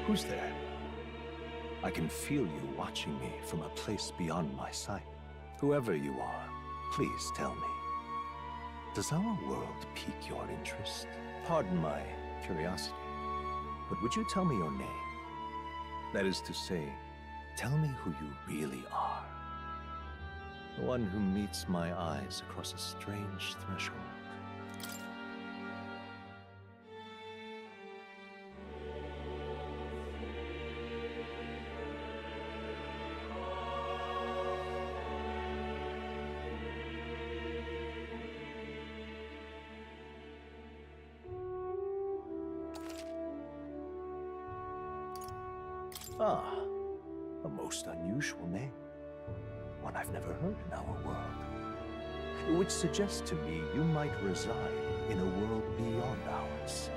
Who's there? I can feel you watching me from a place beyond my sight. Whoever you are, please tell me. Does our world pique your interest? Pardon my curiosity, but would you tell me your name? That is to say, tell me who you really are. The one who meets my eyes across a strange threshold. Ah, a most unusual name. One I've never heard in our world. Which suggests to me you might reside in a world beyond ours.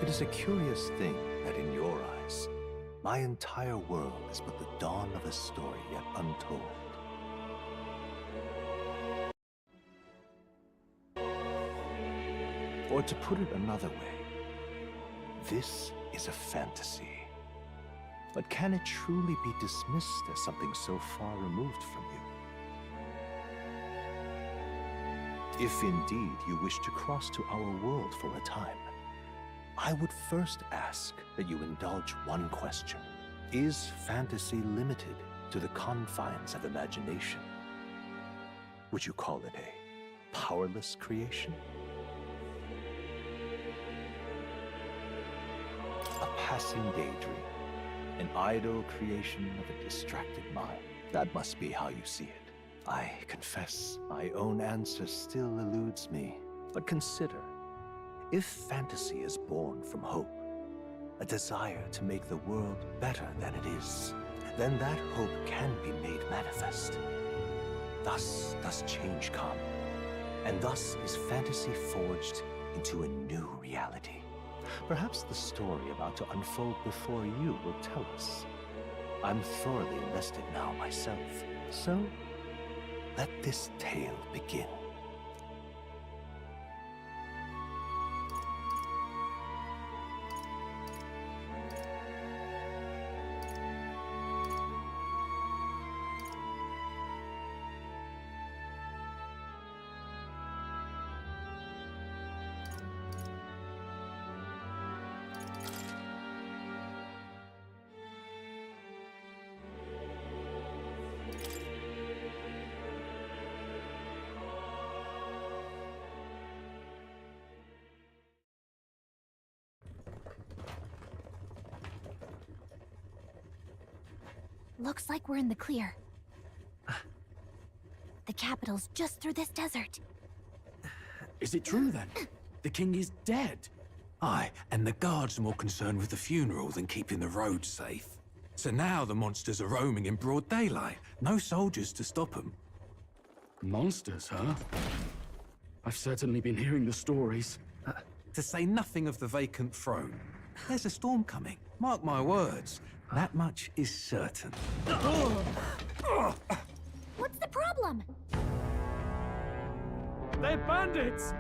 It is a curious thing that in your eyes, my entire world is but the dawn of a story yet untold. Or to put it another way, this is a fantasy. But can it truly be dismissed as something so far removed from you? If indeed you wish to cross to our world for a time, I would first ask that you indulge one question. Is fantasy limited to the confines of imagination? Would you call it a powerless creation? A passing daydream? An idle creation of a distracted mind? That must be how you see it. I confess, my own answer still eludes me. But consider, if fantasy is born from hope, a desire to make the world better than it is, then that hope can be made manifest. Thus does change come, and thus is fantasy forged into a new reality. Perhaps the story about to unfold before you will tell us. I'm thoroughly invested now myself, so let this tale begin. Looks like we're in the clear. The capital's just through this desert. Is it true then? The king is dead? Aye, and the guards are more concerned with the funeral than keeping the roads safe. So now the monsters are roaming in broad daylight. No soldiers to stop them. Monsters, huh? I've certainly been hearing the stories. To say nothing of the vacant throne. There's a storm coming. Mark my words. That much is certain. What's the problem? They're bandits!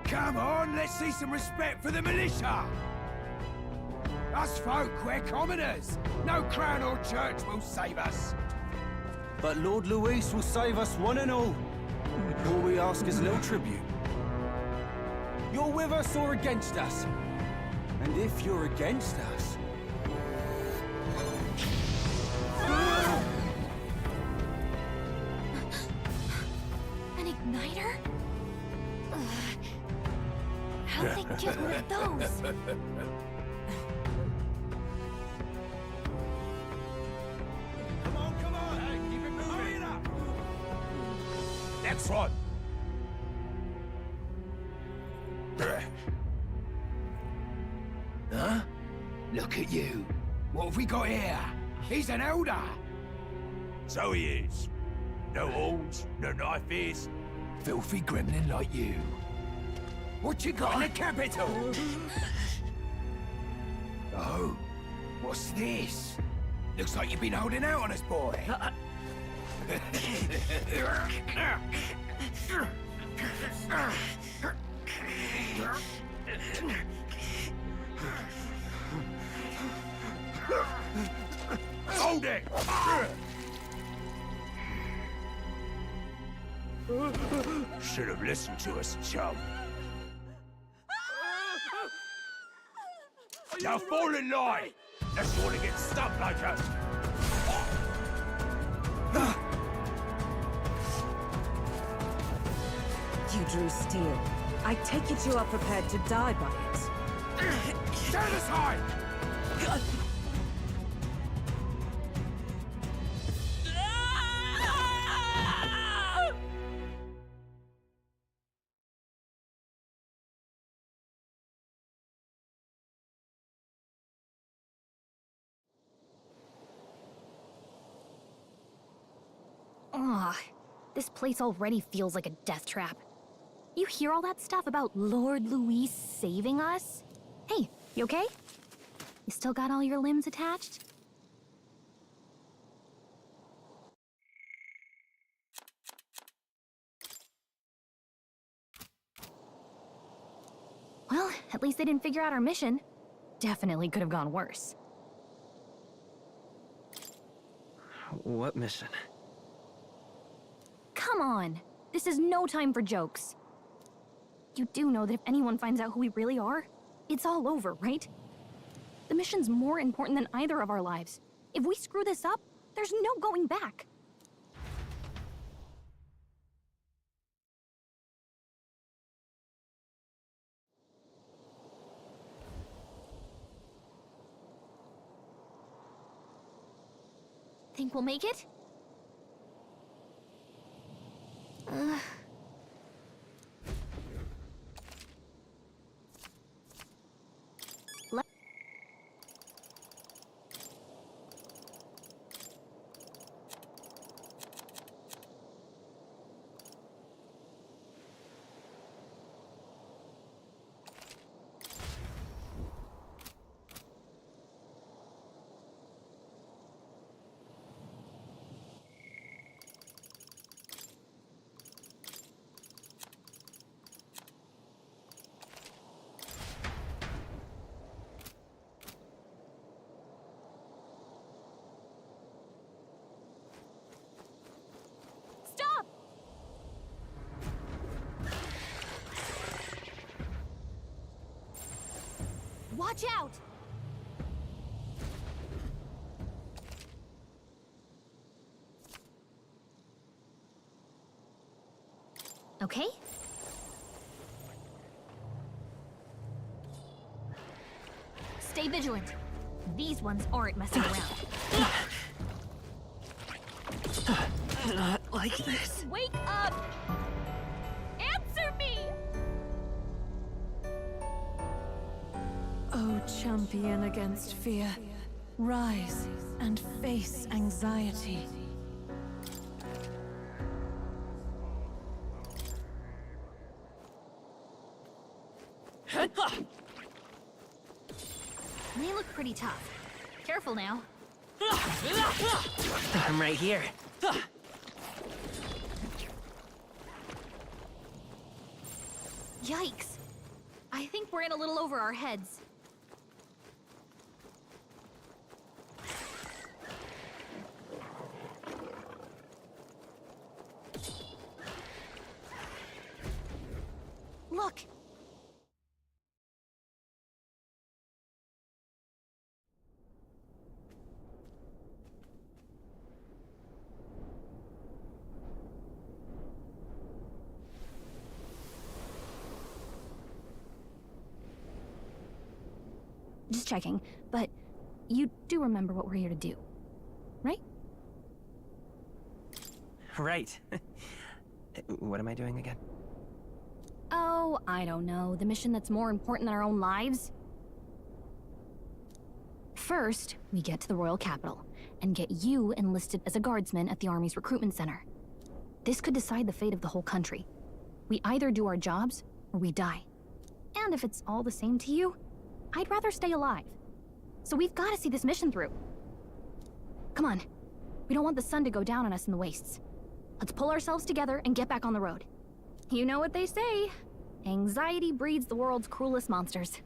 Come on, let's see some respect for the militia! Us folk, we're commoners. No crown or church will save us. But Lord Luis will save us one and all. All we ask is a little tribute. You're with us or against us? And if you're against us... An igniter? How'd they get rid of those? Come on, hey, keep it moving. Hurry it up. Next one. Huh? Look at you. What have we got here? He's an elder. So he is. No horns, no knife ears. Filthy gremlin like you. What you got in the capital? Oh, what's this? Looks like you've been holding out on us, boy. Hold it! Should have listened to us, chum. Now fall in line! Unless you want to get stuck like us! You drew steel. I take it you are prepared to die by it. Stand aside! Ugh, this place already feels like a death trap. You hear all that stuff about Lord Louis saving us? Hey, you okay? You still got all your limbs attached? Well, at least they didn't figure out our mission. Definitely could have gone worse. What mission? Come on! This is no time for jokes. You do know that if anyone finds out who we really are, it's all over, right? The mission's more important than either of our lives. If we screw this up, there's no going back. Think we'll make it? Stop! Watch out! Okay? Stay vigilant. These ones aren't messing around. Not like this. Wake up! Answer me! O champion against fear, rise and face anxiety. They look pretty tough. Careful now. I'm right here. Yikes. I think we're in a little over our heads. Look! Just checking, but you do remember what we're here to do, right? Right. What am I doing again? Oh, I don't know. The mission that's more important than our own lives? First, we get to the royal capital and get you enlisted as a guardsman at the army's recruitment center. This could decide the fate of the whole country. We either do our jobs or we die. And if it's all the same to you, I'd rather stay alive. So we've got to see this mission through. Come on. We don't want the sun to go down on us in the wastes. Let's pull ourselves together and get back on the road. You know what they say. Anxiety breeds the world's cruelest monsters.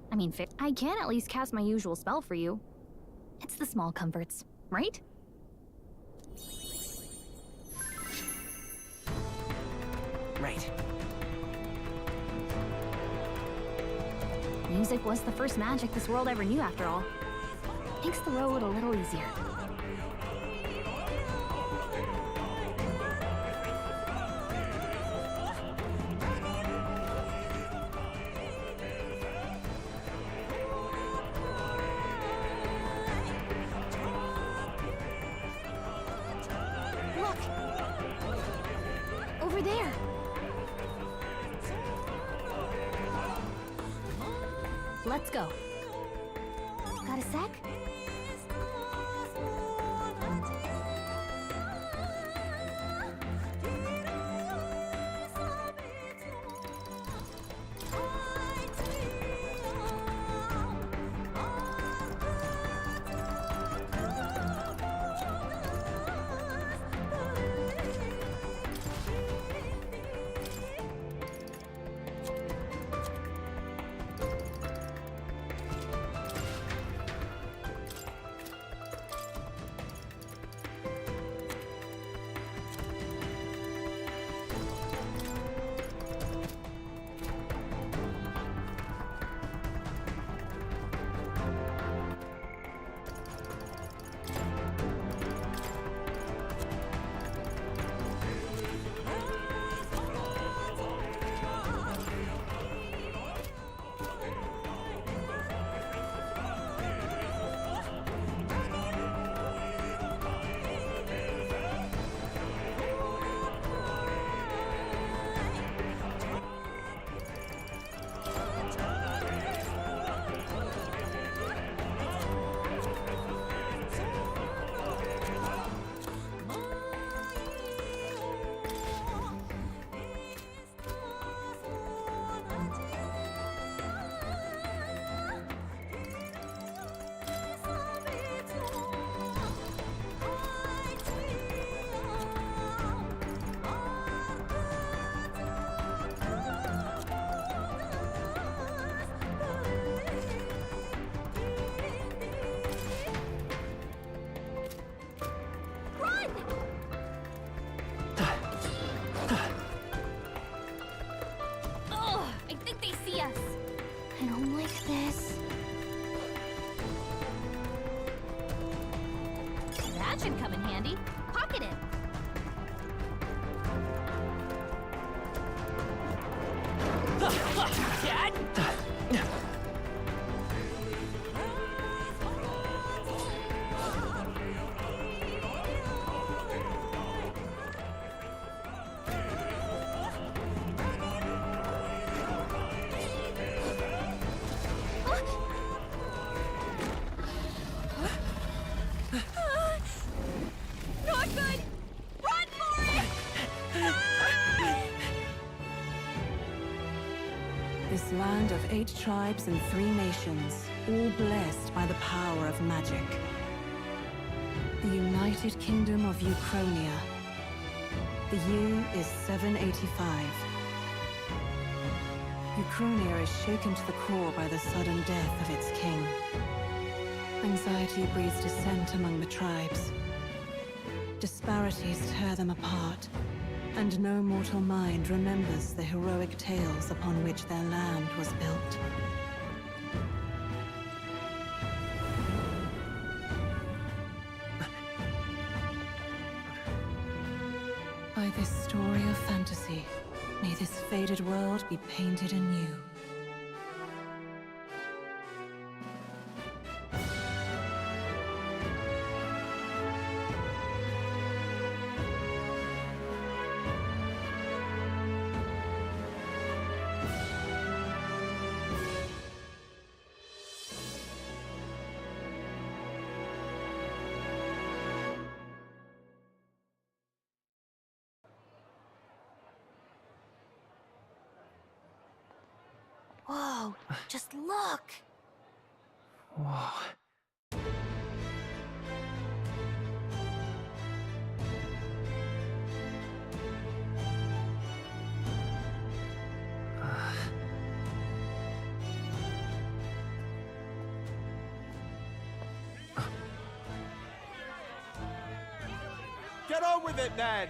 I mean, I can at least cast my usual spell for you. It's the small comforts, right? Right. Music was the first magic this world ever knew, after all. Makes the road a little easier. Look! Over there! Let's go. Got a sec? I don't like this. That should come in handy. Pocket it. Not good! Run for it! This land of 8 tribes and 3 nations, all blessed by the power of magic. The United Kingdom of Uchronia. The year is 785. Uchronia is shaken to the core by the sudden death of its king. Anxiety breeds dissent among the tribes. Disparities tear them apart, and no mortal mind remembers the heroic tales upon which their land was built. By this story of fantasy, may this faded world be painted anew. Whoa, just look! Whoa. Get on with it then!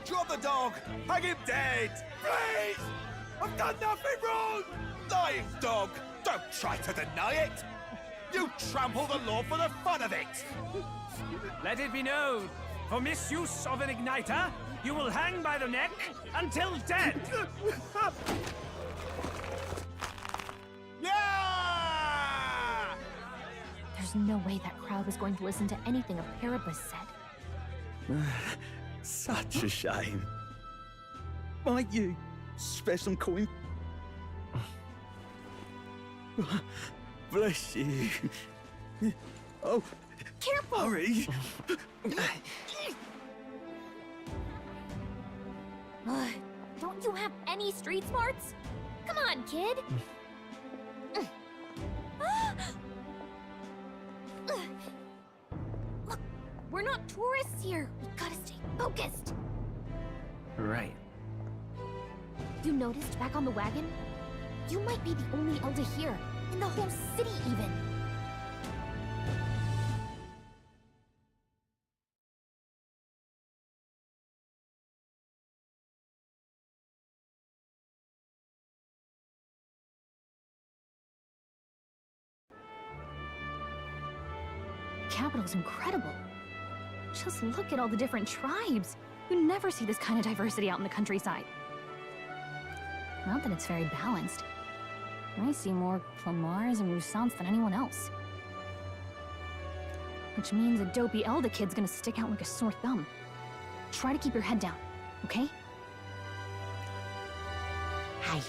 Drop the dog! Hang him dead! Please! I've done nothing wrong! Lying dog! Don't try to deny it! You trample the law for the fun of it! Let it be known, for misuse of an igniter, you will hang by the neck until dead! Yeah! There's no way that crowd was going to listen to anything a Paribus said. Such a shame. Might you spare some coin? Bless you. Oh, Careful! hurry. Don't you have any street smarts? Come on, kid! Look, we're not tourists here. We gotta stay focused. Right. You noticed back on the wagon? You might be the only elder here, in the whole city even. The capital's incredible. Just look at all the different tribes. You never see this kind of diversity out in the countryside. Not that it's very balanced. I see more Plamars and Roussants than anyone else. Which means a dopey Elda kid's gonna stick out like a sore thumb. Try to keep your head down, okay? Hey,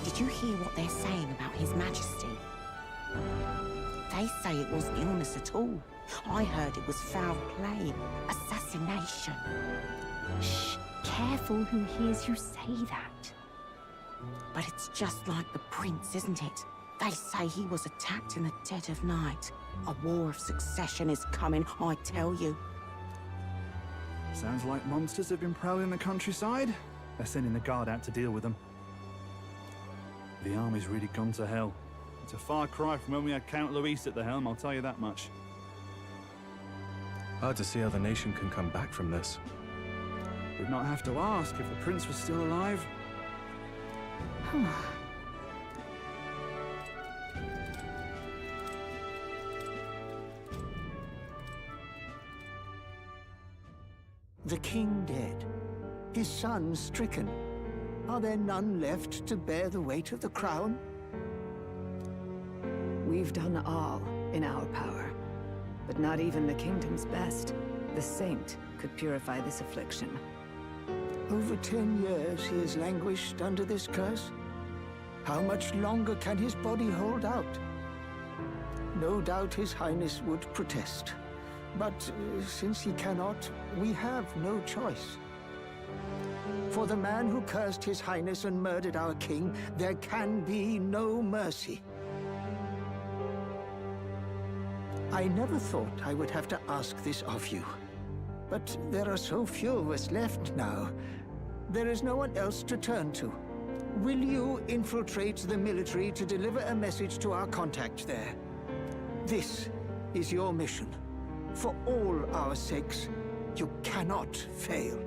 did you hear what they're saying about His Majesty? They say it wasn't illness at all. I heard it was foul play, assassination. Shh, careful who hears you say that. But it's just like the prince, isn't it? They say he was attacked in the dead of night. A war of succession is coming, I tell you. Sounds like monsters have been prowling the countryside. They're sending the guard out to deal with them. The army's really gone to hell. It's a far cry from when we had Count Luis at the helm, I'll tell you that much. Hard to see how the nation can come back from this. We'd not have to ask if the prince was still alive. The king dead, his son stricken. Are there none left to bear the weight of the crown? We've done all in our power, but not even the kingdom's best, the saint, could purify this affliction. Over 10 years he has languished under this curse. How much longer can his body hold out? No doubt His Highness would protest. But since he cannot, we have no choice. For the man who cursed His Highness and murdered our king, there can be no mercy. I never thought I would have to ask this of you. But there are so few of us left now. There is no one else to turn to. Will you infiltrate the military to deliver a message to our contact there? This is your mission. For all our sakes, you cannot fail.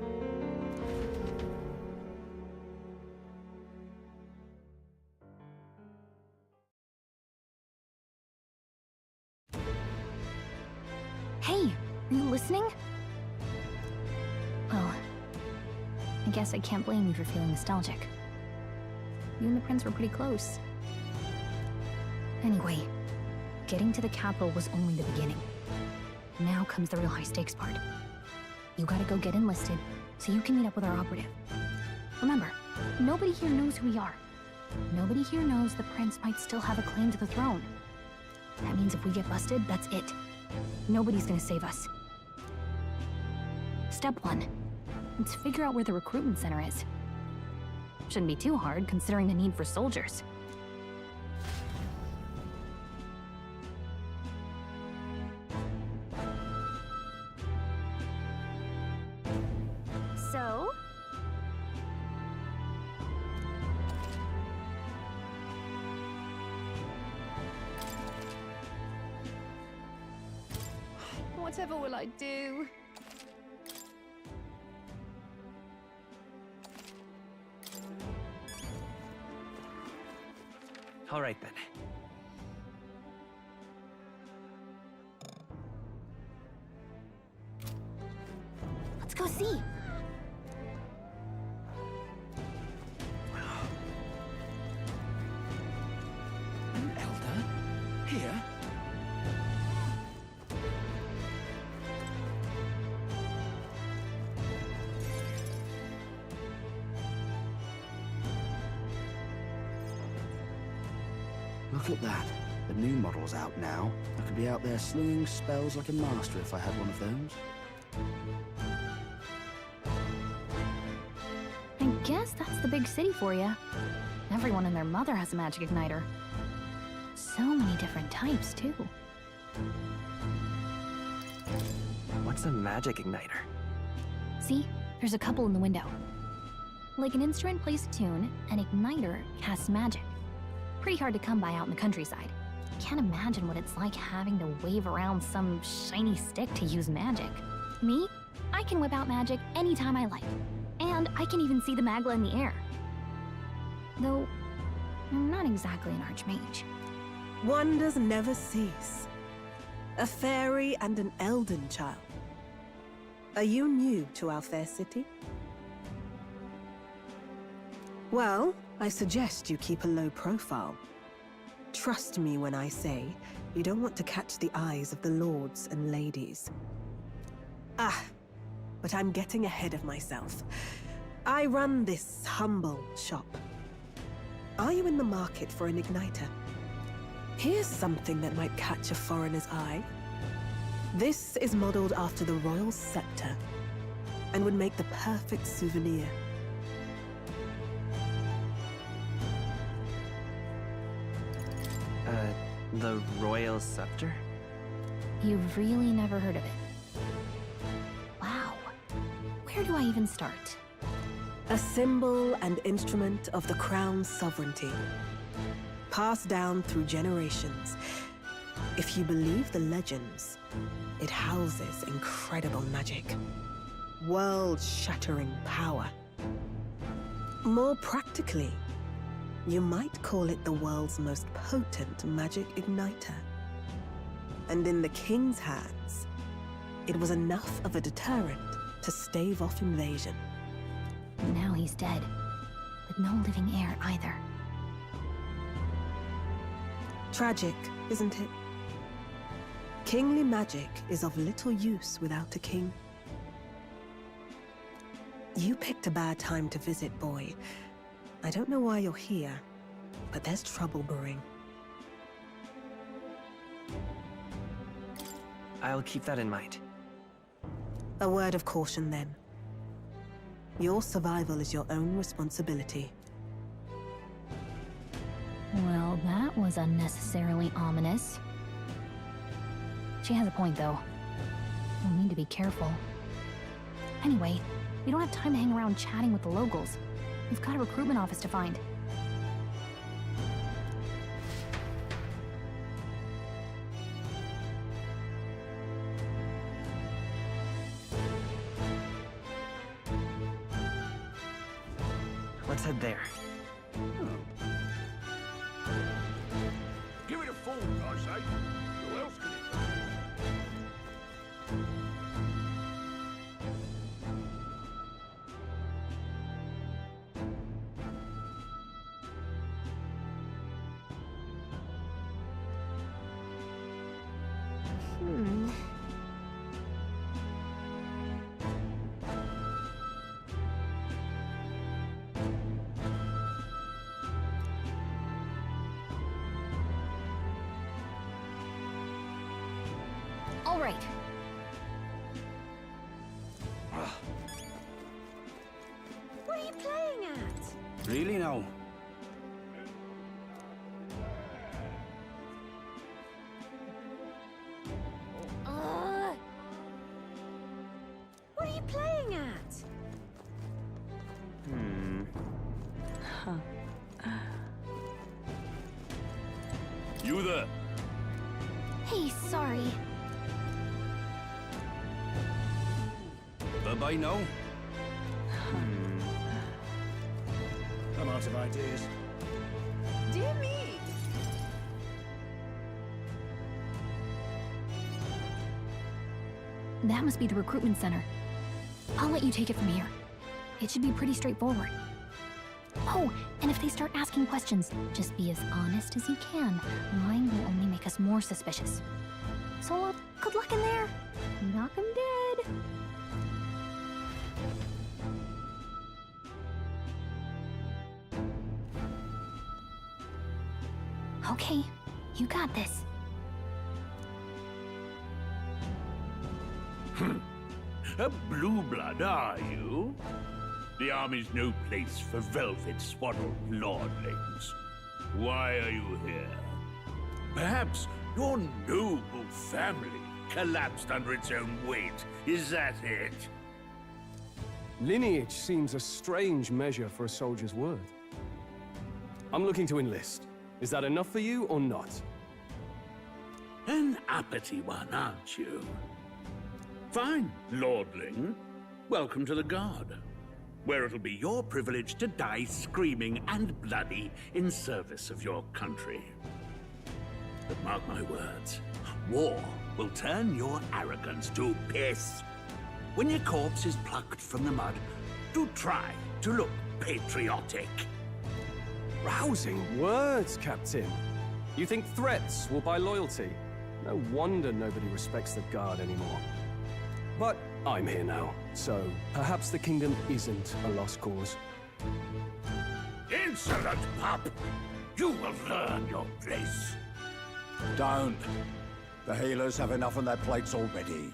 Hey, are you listening? Well, I guess I can't blame you for feeling nostalgic. You and the prince were pretty close. Anyway, getting to the capital was only the beginning. Now comes the real high-stakes part. You gotta go get enlisted, so you can meet up with our operative. Remember, nobody here knows who we are. Nobody here knows the prince might still have a claim to the throne. That means if we get busted, that's it. Nobody's gonna save us. Step 1. Let's figure out where the recruitment center is. Shouldn't be too hard, considering the need for soldiers. So? Whatever will I do? All right then. Let's go see. An elder? Here? Look at that. The new model's out now. I could be out there slinging spells like a master if I had one of those. I guess that's the big city for you. Everyone and their mother has a magic igniter. So many different types, too. What's a magic igniter? See? There's a couple in the window. Like an instrument plays a tune, an igniter casts magic. Pretty hard to come by out in the countryside. Can't imagine what it's like having to wave around some shiny stick to use magic. Me? I can whip out magic anytime I like. And I can even see the magla in the air. Though, I'm not exactly an archmage. Wonders never cease. A fairy and an elden child. Are you new to our fair city? Well, I suggest you keep a low profile. Trust me when I say you don't want to catch the eyes of the lords and ladies. Ah, but I'm getting ahead of myself. I run this humble shop. Are you in the market for an igniter? Here's something that might catch a foreigner's eye. This is modeled after the royal scepter and would make the perfect souvenir. The royal scepter? You've really never heard of it. Wow. Where do I even start? A symbol and instrument of the crown's sovereignty. Passed down through generations. If you believe the legends, it houses incredible magic. World-shattering power. More practically, you might call it the world's most potent magic igniter. And in the king's hands, it was enough of a deterrent to stave off invasion. Now he's dead, with no living heir either. Tragic, isn't it? Kingly magic is of little use without a king. You picked a bad time to visit, boy. I don't know why you're here, but there's trouble brewing. I'll keep that in mind. A word of caution, then. Your survival is your own responsibility. Well, that was unnecessarily ominous. She has a point, though. We'll need to be careful. Anyway, we don't have time to hang around chatting with the locals. We've got a recruitment office to find. Let's head there. Give it a fool, I say. Who else can it be? All right. What are you playing at? Really now? What are you playing at? You there? Hey, sorry. Bye-bye now. I'm out of ideas. Dear me, That must be the recruitment center. I'll let you take it from here. It should be pretty straightforward. Oh, and if they start asking questions, just be as honest as you can. Lying will only make us more suspicious. So, good luck in there. Knock 'em dead. Okay, you got this. A blue blood, are you? The army's no place for velvet-swaddled lordlings. Why are you here? Perhaps your noble family collapsed under its own weight. Is that it? Lineage seems a strange measure for a soldier's word. I'm looking to enlist. Is that enough for you or not? An uppity one, aren't you? Fine, lordling. Welcome to the Guard, where it'll be your privilege to die screaming and bloody in service of your country. But mark my words, war will turn your arrogance to piss. When your corpse is plucked from the mud, do try to look patriotic. Rousing words, Captain. You think threats will buy loyalty? No wonder nobody respects the Guard anymore. But I'm here now, so perhaps the kingdom isn't a lost cause. Insolent pup! You will learn your place. Don't. The healers have enough on their plates already.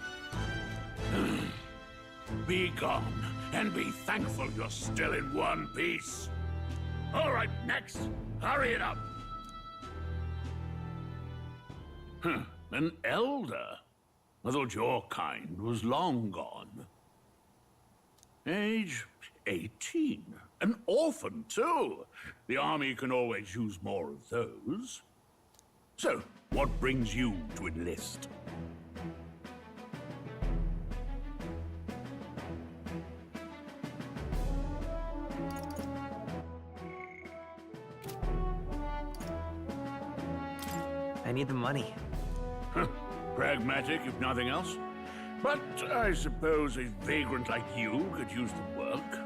Be gone, and be thankful you're still in one piece. All right, next. Hurry it up. An elder? I thought your kind was long gone. Age 18. An orphan, too. The army can always use more of those. So, what brings you to enlist? I need the money. Pragmatic, if nothing else. But I suppose a vagrant like you could use the work.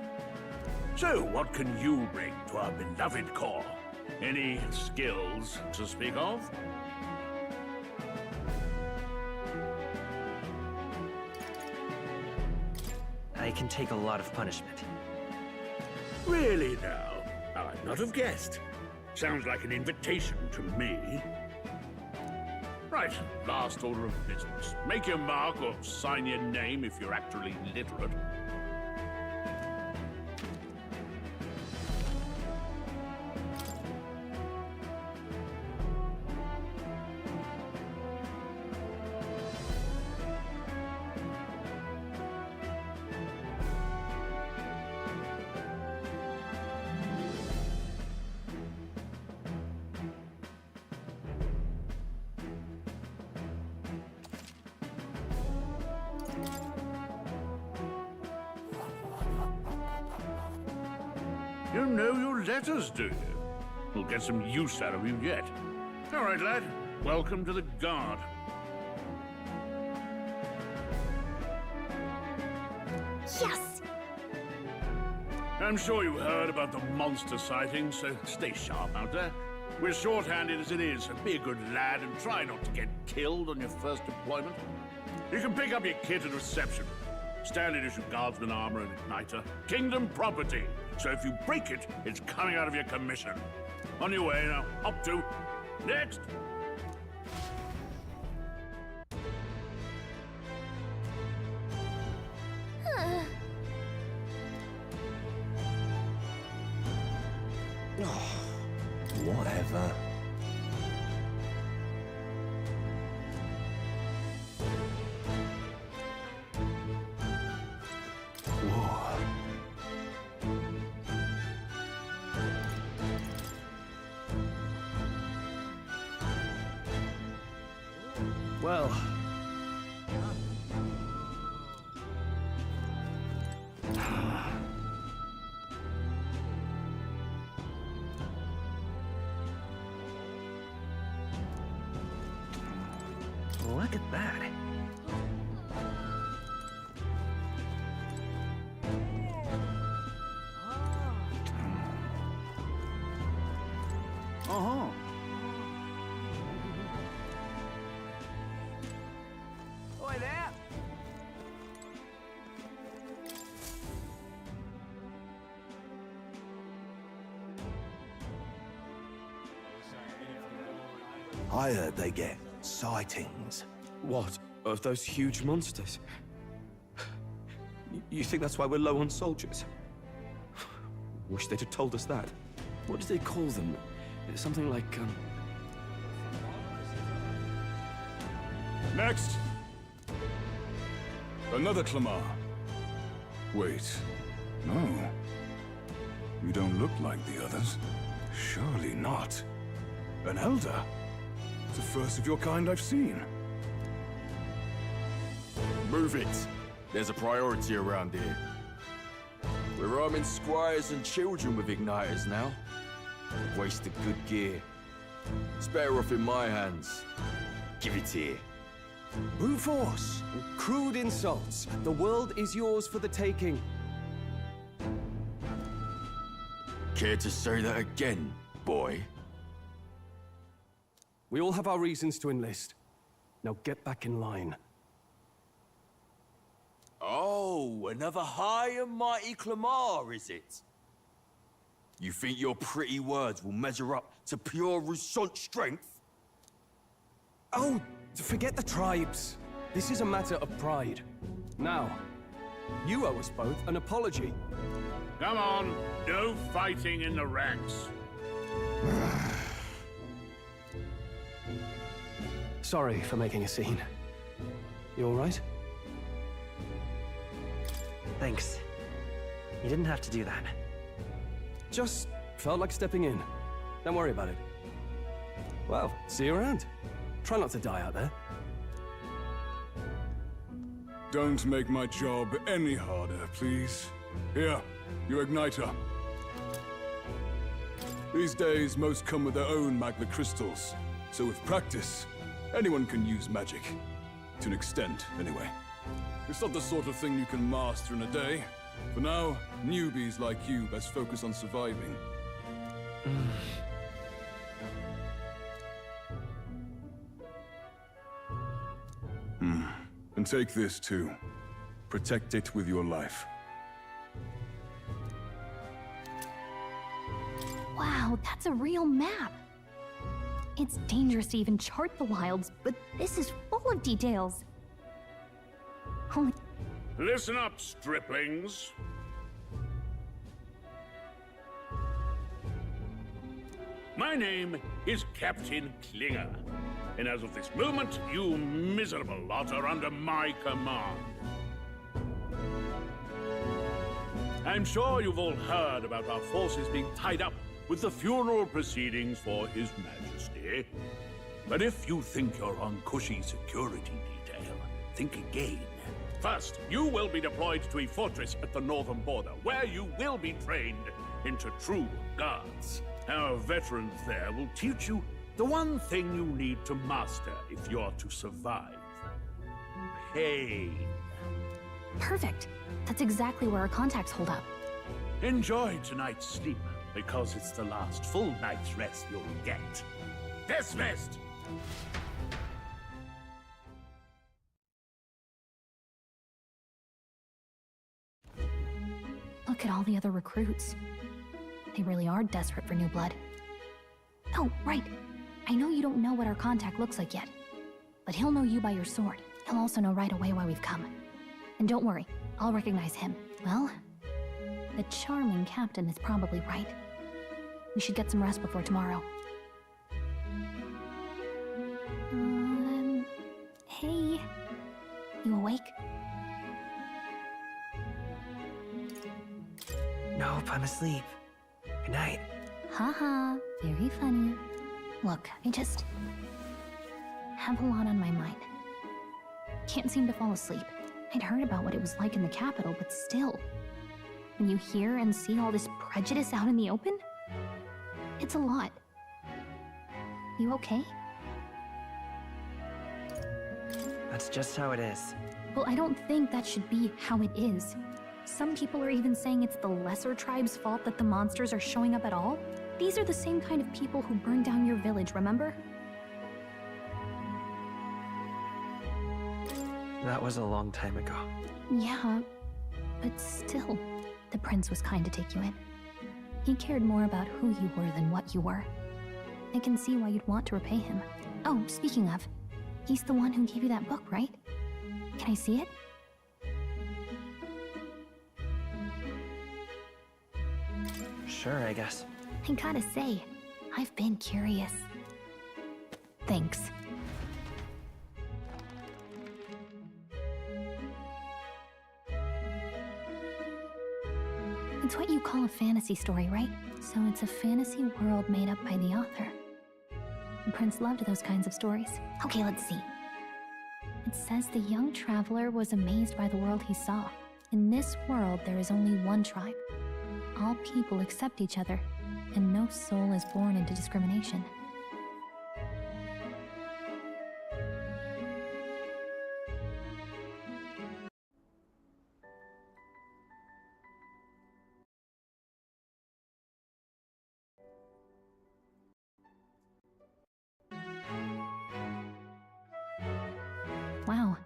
So, what can you bring to our beloved corps? Any skills to speak of? I can take a lot of punishment. Really now? I'd not have guessed. Sounds like an invitation to me. Right, last order of business. Make your mark or sign your name if you're actually literate. You know your letters, do you? We'll get some use out of you yet. All right, lad. Welcome to the Guard. Yes! I'm sure you heard about the monster sighting, so stay sharp out there. We're short-handed as it is, so be a good lad and try not to get killed on your first deployment. You can pick up your kit at reception. Standard issue guardsman armor and igniter. Kingdom property. So if you break it, it's coming out of your commission. On your way now. Up to. Next. Whatever. Well... Look at that. I heard they get sightings. What? Of those huge monsters? You think that's why we're low on soldiers? Wish they'd have told us that. What do they call them? Something like, Next! Another Clamar. Wait. No. You don't look like the others. Surely not. An elder? It's the first of your kind I've seen. Move it. There's a priority around here. We're arming squires and children with igniters now. Wasted good gear. It's better off in my hands. Give it here. brute force, crude insults. The world is yours for the taking. Care to say that again, boy? We all have our reasons to enlist. Now get back in line. Oh, another high and mighty Clamar, is it? You think your pretty words will measure up to pure Rousant strength? Oh, forget the tribes. This is a matter of pride. Now, you owe us both an apology. Come on, no fighting in the ranks. Sorry for making a scene. You all right? Thanks. You didn't have to do that. Just felt like stepping in. Don't worry about it. Well, see you around. Try not to die out there. Don't make my job any harder, please. Here, your igniter. These days, most come with their own magna crystals. So with practice, anyone can use magic. To an extent, anyway. It's not the sort of thing you can master in a day. For now, newbies like you best focus on surviving. And take this too. Protect it with your life. Wow, that's a real map. It's dangerous to even chart the wilds, but this is full of details. Holy... Listen up, striplings. My name is Captain Klinger, and as of this moment, you miserable lot are under my command. I'm sure you've all heard about our forces being tied up with the funeral proceedings for His Majesty. But if you think you're on cushy security detail, think again. First, you will be deployed to a fortress at the northern border, where you will be trained into true guards. Our veterans there will teach you the one thing you need to master if you're to survive. Pain. Perfect. That's exactly where our contacts hold up. Enjoy tonight's sleep, because it's the last full night's rest you'll get. Dismissed! Look at all the other recruits. They really are desperate for new blood. Oh, right. I know you don't know what our contact looks like yet, but he'll know you by your sword. He'll also know right away why we've come. And don't worry, I'll recognize him. Well, the charming captain is probably right. We should get some rest before tomorrow. Hey. You awake? Nope, I'm asleep. Good night. Haha, very funny. Look, I just have a lot on my mind. Can't seem to fall asleep. I'd heard about what it was like in the capital, but still. When you hear and see all this prejudice out in the open, it's a lot. You okay? That's just how it is. Well, I don't think that should be how it is. Some people are even saying it's the lesser tribe's fault that the monsters are showing up at all. These are the same kind of people who burned down your village, remember? That was a long time ago. Yeah, but still, the prince was kind to take you in. He cared more about who you were than what you were. I can see why you'd want to repay him. Oh, speaking of, he's the one who gave you that book, right? Can I see it? Sure, I guess. I gotta say, I've been curious. Thanks. It's what you call a fantasy story, right? So it's a fantasy world made up by the author. The prince loved those kinds of stories. Okay, let's see. It says the young traveler was amazed by the world he saw. In this world, there is only one tribe. All people accept each other, and no soul is born into discrimination. Wow.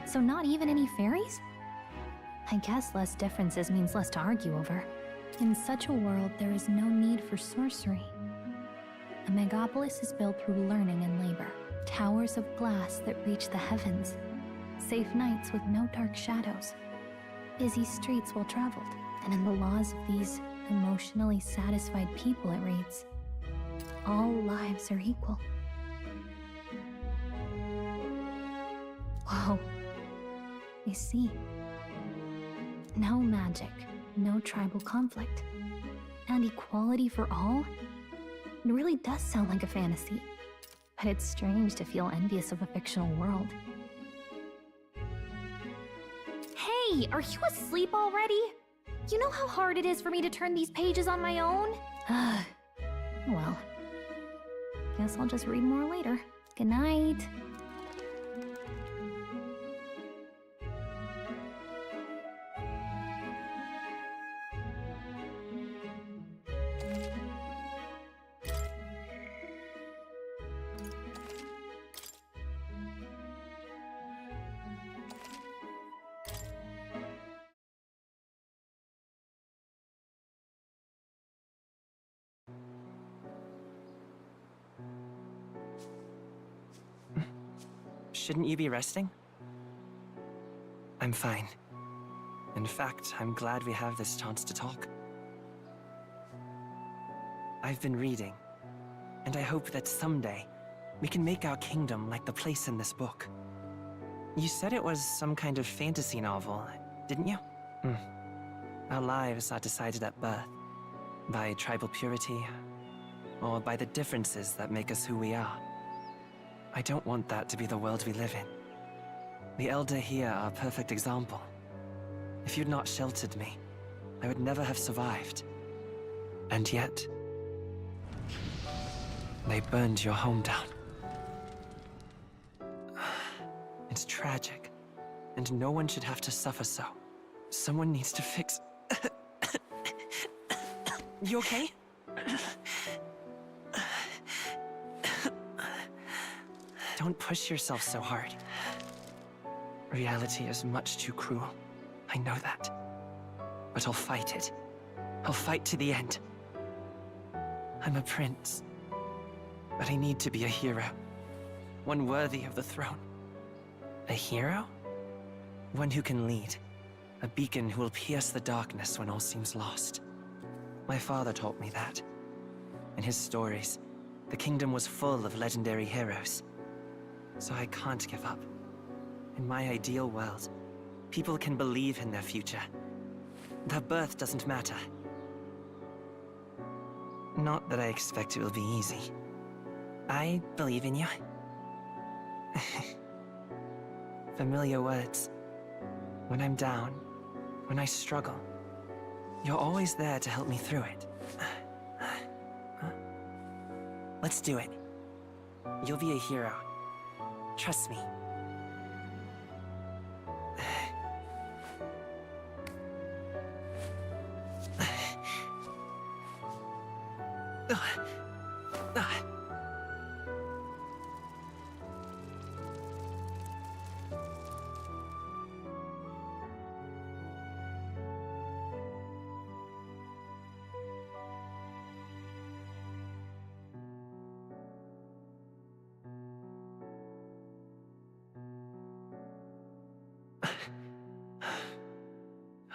So not even any fairies? I guess less differences means less to argue over. In such a world, there is no need for sorcery. A megapolis is built through learning and labor. Towers of glass that reach the heavens. Safe nights with no dark shadows. Busy streets well traveled. And in the laws of these emotionally satisfied people, it reads, all lives are equal. Whoa. I see. No magic, no tribal conflict, and equality for all? It really does sound like a fantasy, but it's strange to feel envious of a fictional world. Hey, are you asleep already? You know how hard it is for me to turn these pages on my own? Well, guess I'll just read more later. Good night. Shouldn't you be resting? I'm fine. In fact, I'm glad we have this chance to talk. I've been reading, and I hope that someday we can make our kingdom like the place in this book. You said it was some kind of fantasy novel, didn't you? Our lives are decided at birth, by tribal purity, or by the differences that make us who we are. I don't want that to be the world we live in. The Elder here are a perfect example. If you'd not sheltered me, I would never have survived. And yet, they burned your home down. It's tragic, and no one should have to suffer so. Someone needs to fix... You okay? Don't push yourself so hard. Reality is much too cruel. I know that. But I'll fight it. I'll fight to the end. I'm a prince. But I need to be a hero. One worthy of the throne. A hero? One who can lead. A beacon who will pierce the darkness when all seems lost. My father taught me that. In his stories, the kingdom was full of legendary heroes. So I can't give up. In my ideal world, people can believe in their future. Their birth doesn't matter. Not that I expect it will be easy. I believe in you. Familiar words. When I'm down, when I struggle, you're always there to help me through it. Let's do it. You'll be a hero. Trust me.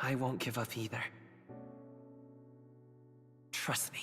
I won't give up either. Trust me.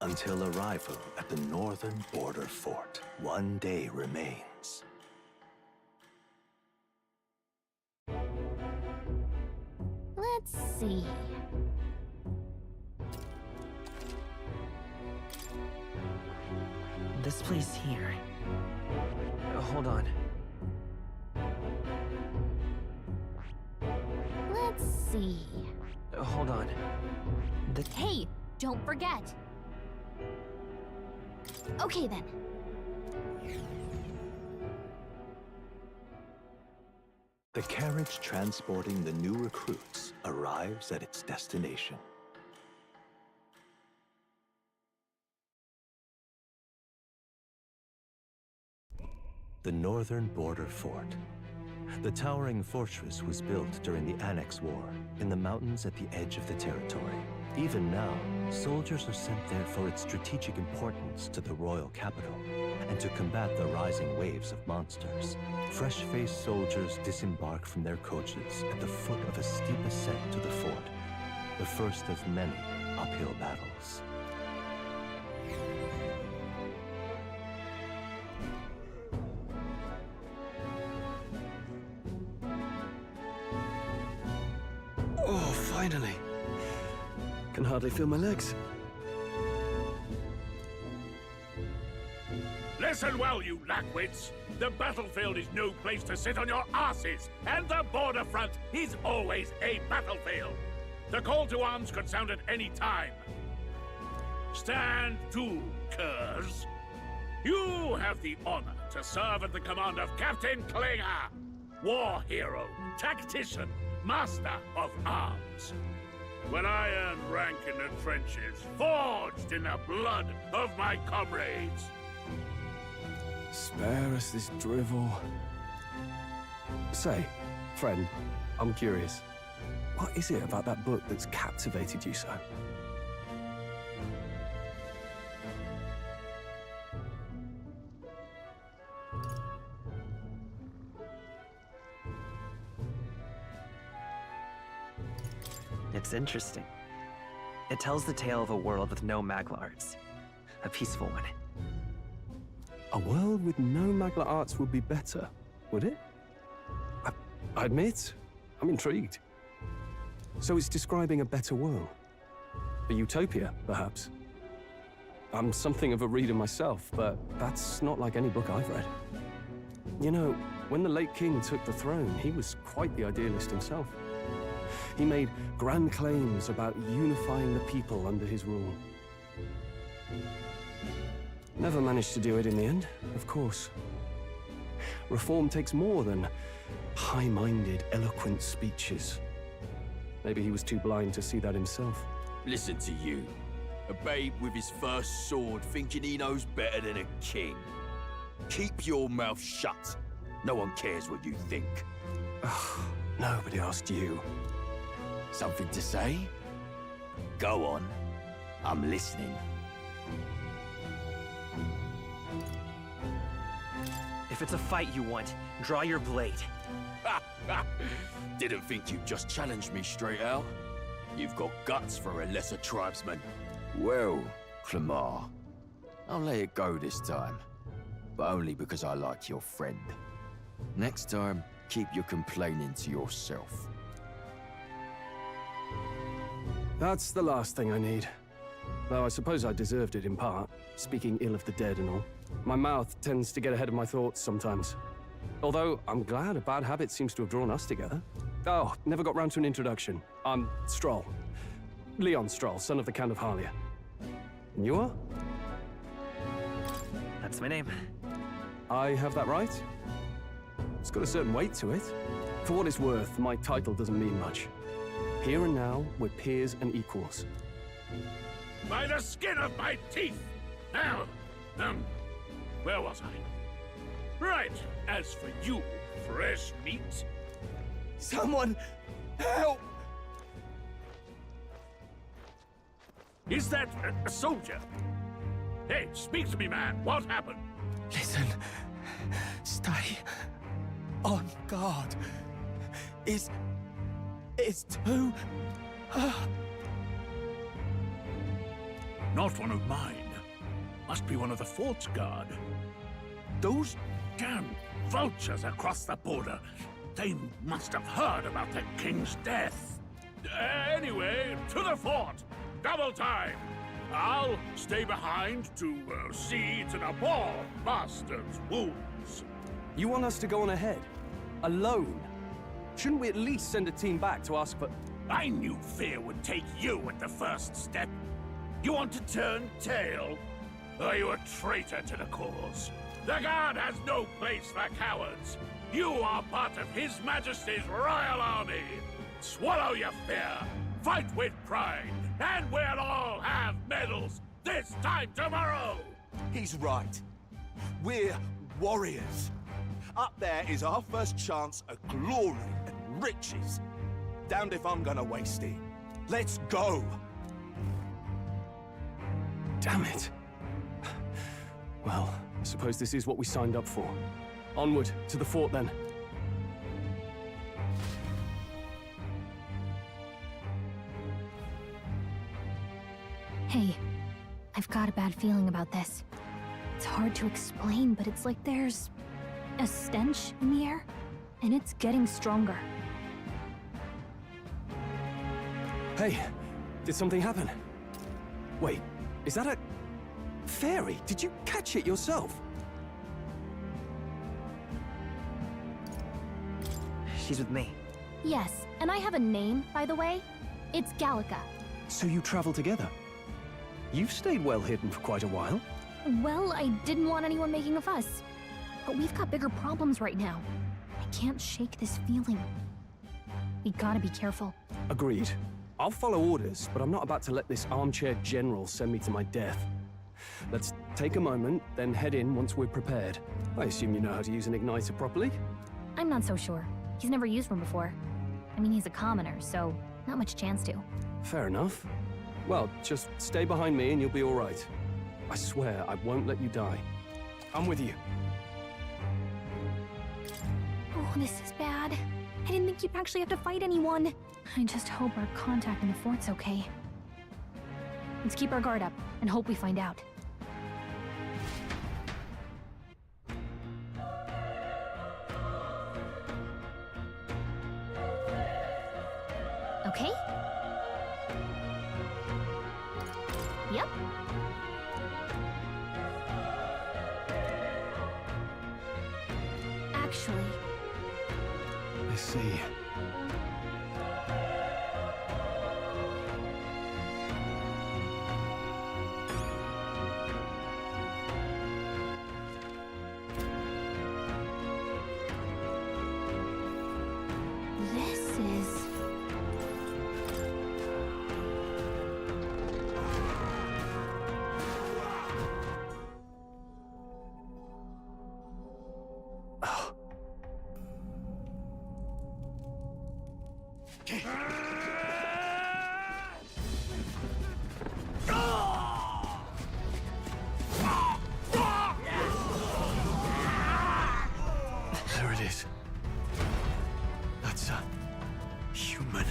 Until arrival at the northern border fort, one day remains. Let's see. This place here. Hold on. Let's see. Hold on. Hey, don't forget. Okay then. The carriage transporting the new recruits arrives at its destination. The northern border fort. The towering fortress was built during the Annex War in the mountains at the edge of the territory. Even now, soldiers are sent there for its strategic importance to the royal capital and to combat the rising waves of monsters. Fresh-faced soldiers disembark from their coaches at the foot of a steep ascent to the fort, the first of many uphill battles. Oh, finally. Can hardly feel my legs. Listen well, you lackwits. The battlefield is no place to sit on your asses, and the border front is always a battlefield. The call to arms could sound at any time. Stand to, curs. You have the honor to serve at the command of Captain Klinger, war hero, tactician, master of arms. When I earned rank in the trenches, forged in the blood of my comrades. Spare us this drivel. Say, friend, I'm curious. What is it about that book that's captivated you so? It's interesting. It tells the tale of a world with no Magla arts. A peaceful one. A world with no Magla arts would be better, would it? I admit, I'm intrigued. So it's describing a better world. A utopia, perhaps. I'm something of a reader myself, but that's not like any book I've read. You know, when the late king took the throne, he was quite the idealist himself. He made grand claims about unifying the people under his rule. Never managed to do it in the end, of course. Reform takes more than high-minded, eloquent speeches. Maybe he was too blind to see that himself. Listen to you. A babe with his first sword thinking he knows better than a king. Keep your mouth shut. No one cares what you think. Nobody asked you. Something to say? Go on. I'm listening. If it's a fight you want, draw your blade. Didn't think you'd just challenge me straight out. You've got guts for a lesser tribesman. Well, Clemar, I'll let it go this time. But only because I like your friend. Next time, keep your complaining to yourself. That's the last thing I need. Though I suppose I deserved it in part, speaking ill of the dead and all. My mouth tends to get ahead of my thoughts sometimes. Although, I'm glad a bad habit seems to have drawn us together. Oh, never got round to an introduction. I'm Stroll. Leon Stroll, son of the Count of Harlia. And you are? That's my name. I have that right? It's got a certain weight to it. For what it's worth, my title doesn't mean much. Here and now, we're peers and equals. By the skin of my teeth! Now, where was I? Right, as for you, fresh meat. Someone help! Is that a soldier? Hey, speak to me, man. What happened? Listen. Stay on guard. It's too... Not one of mine. Must be one of the fort's guard. Those damn vultures across the border. They must have heard about the king's death. Anyway, to the fort. Double time. I'll stay behind to see to the poor bastard's wounds. You want us to go on ahead? Alone? Shouldn't we at least send a team back to ask for... I knew fear would take you at the first step. You want to turn tail? Are you a traitor to the cause? The Guard has no place for cowards. You are part of His Majesty's Royal Army. Swallow your fear. Fight with pride. And we'll all have medals this time tomorrow. He's right. We're warriors. Up there is our first chance at glory and riches. Damned if I'm gonna waste it. Let's go! Damn it. Well, I suppose this is what we signed up for. Onward, to the fort then. Hey, I've got a bad feeling about this. It's hard to explain, but it's like there's a stench in the air, and it's getting stronger. Hey, did something happen? Wait, is that a... fairy? Did you catch it yourself? She's with me. Yes, and I have a name, by the way. It's Gallica. So you travel together? You've stayed well hidden for quite a while. Well, I didn't want anyone making a fuss. But we've got bigger problems right now. I can't shake this feeling. We gotta be careful. Agreed. I'll follow orders, but I'm not about to let this armchair general send me to my death. Let's take a moment, then head in once we're prepared. I assume you know how to use an igniter properly? I'm not so sure. He's never used one before. I mean, he's a commoner, so not much chance to. Fair enough. Well, just stay behind me and you'll be all right. I swear I won't let you die. I'm with you. Oh, this is bad. I didn't think you'd actually have to fight anyone. I just hope our contact in the fort's okay. Let's keep our guard up and hope we find out. Okay? Yep. Actually... I see. This is... There it is. That's a human.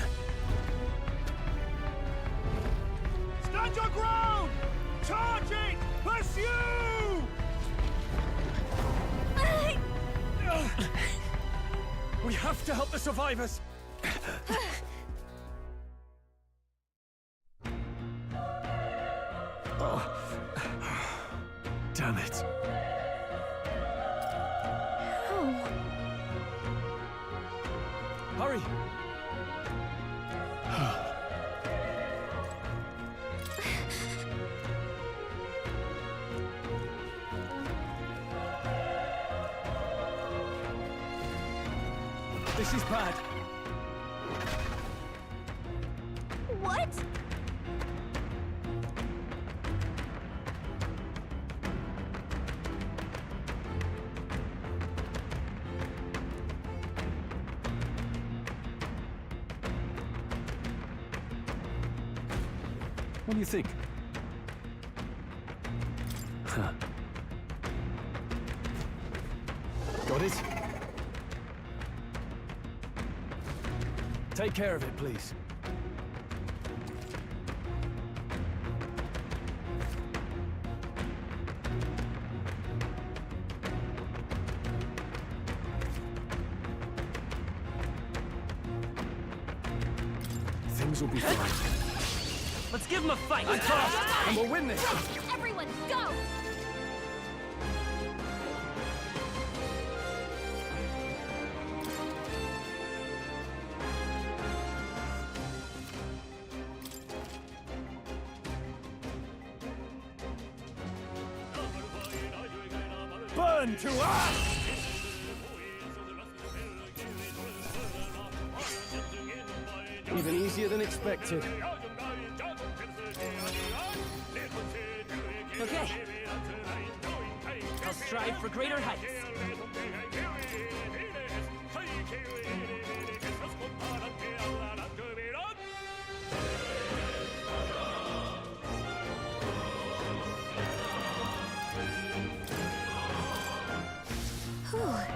Stand your ground! Charging! Pursue! We have to help the survivors! Damn it. Oh. hurry! This is bad. What? What do you think? Huh. Got it? Take care of it, please. Things will be fine. Let's give him a fight! I'm fast, and we'll win this! Everyone, go! Burn to ash! Even easier than expected. Okay. I'll strive for greater heights. All right!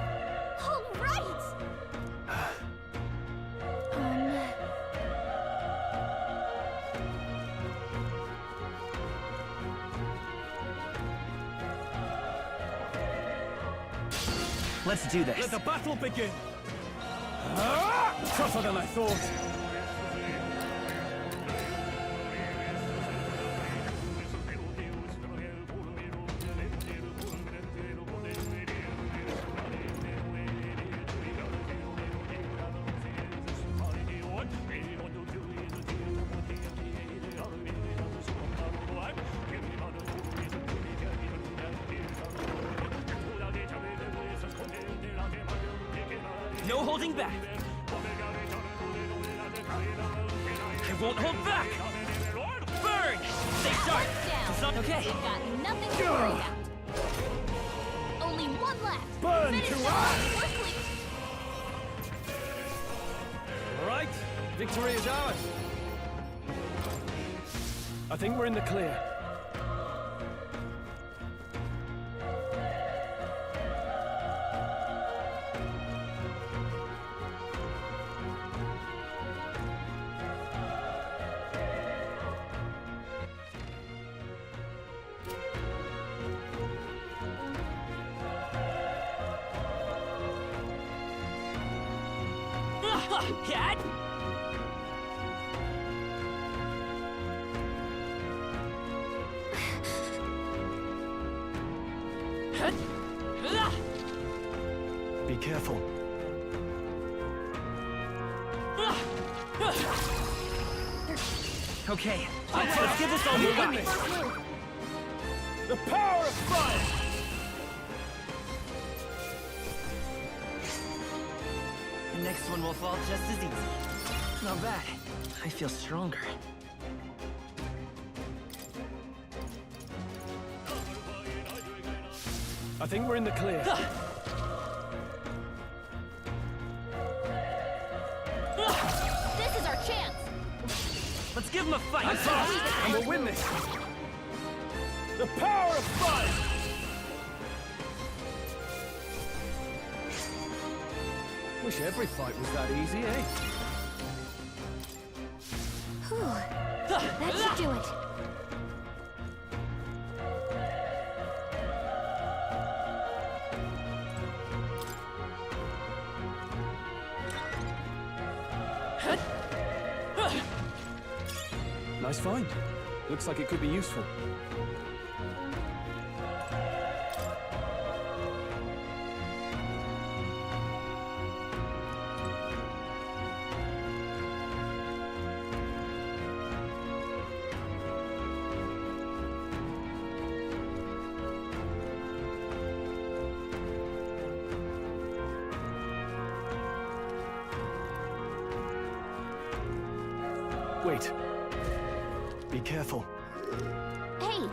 Let's do this. Let the battle begin! Tougher than I thought. No holding back. I won't hold back. Burn! Stay sharp. It's not okay. You've got nothing to worry about. Only one left. Burn Finish to them ash! quickly. All right, victory is ours. I think we're in the clear. Cat! Be careful. Okay, let's give this all we got. The power of fire! The next one will fall just as easy. Not bad. I feel stronger. I think we're in the clear. This is our chance. Let's give him a fight. I'm fast, and we'll win this. The power of fire! Wish every fight was that easy, eh? That should do it. Nice find. Looks like it could be useful. Wait. Be careful. Hey!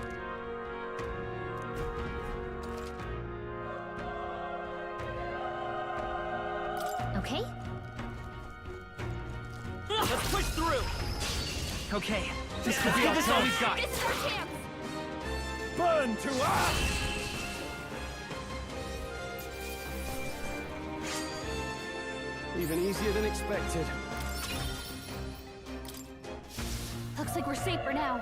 Okay? Let's push through! Okay, this could be all we've got. This is our chance! Burn to ash! Even easier than expected. Looks like we're safe for now.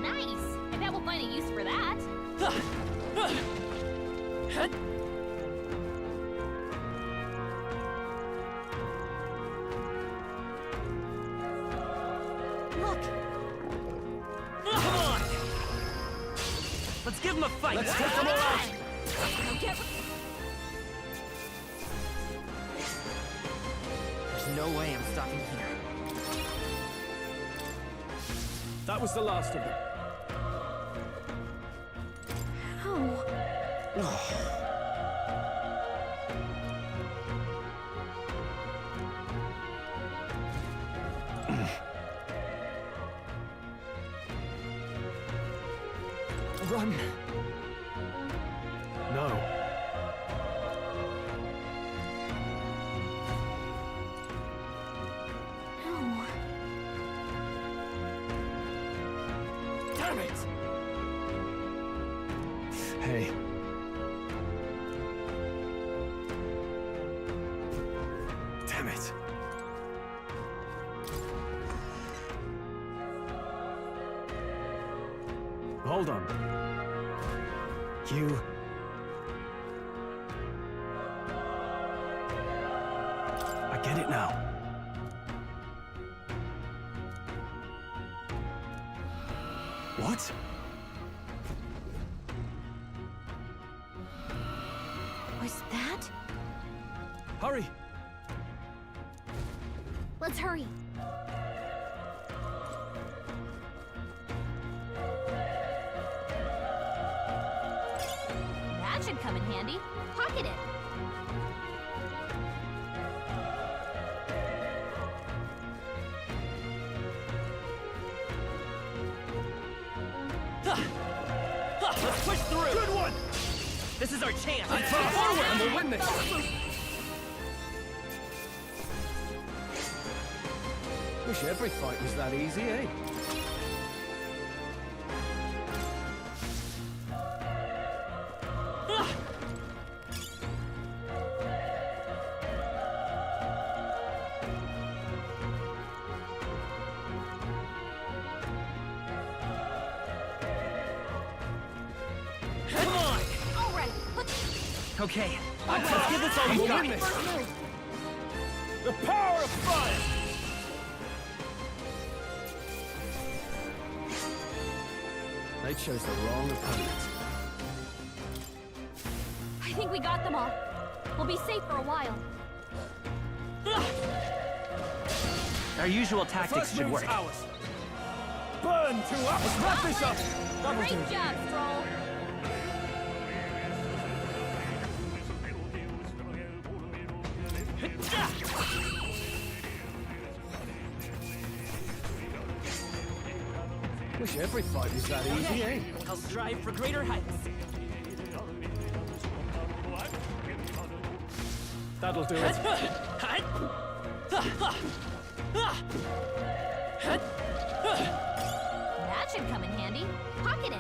Nice! I bet we'll find a use for that. Look! Come on! Let's give them a fight! Let's take them all out! There's no way I'm stopping here. That was the last of them. Run! No. No. Damn it! Hey. Damn it. Hold on. You... I get it now. What? Was that? Hurry! Let's hurry. That should come in handy. Pocket it. Let's push through! Good one! This is our chance! Let's move forward and we'll win this! Wish every fight was that easy, eh? Come on! All right, Okay, let's give this all we got. The power of fire! They chose the wrong opponent. I think we got them all. We'll be safe for a while. Our usual tactics should work. Ours. Burn to us! Let's wrap this up! Great job, Stroll. Wish every fight was that easy, eh? I'll strive for greater heights. That'll do it. That should come in handy. Pocket it.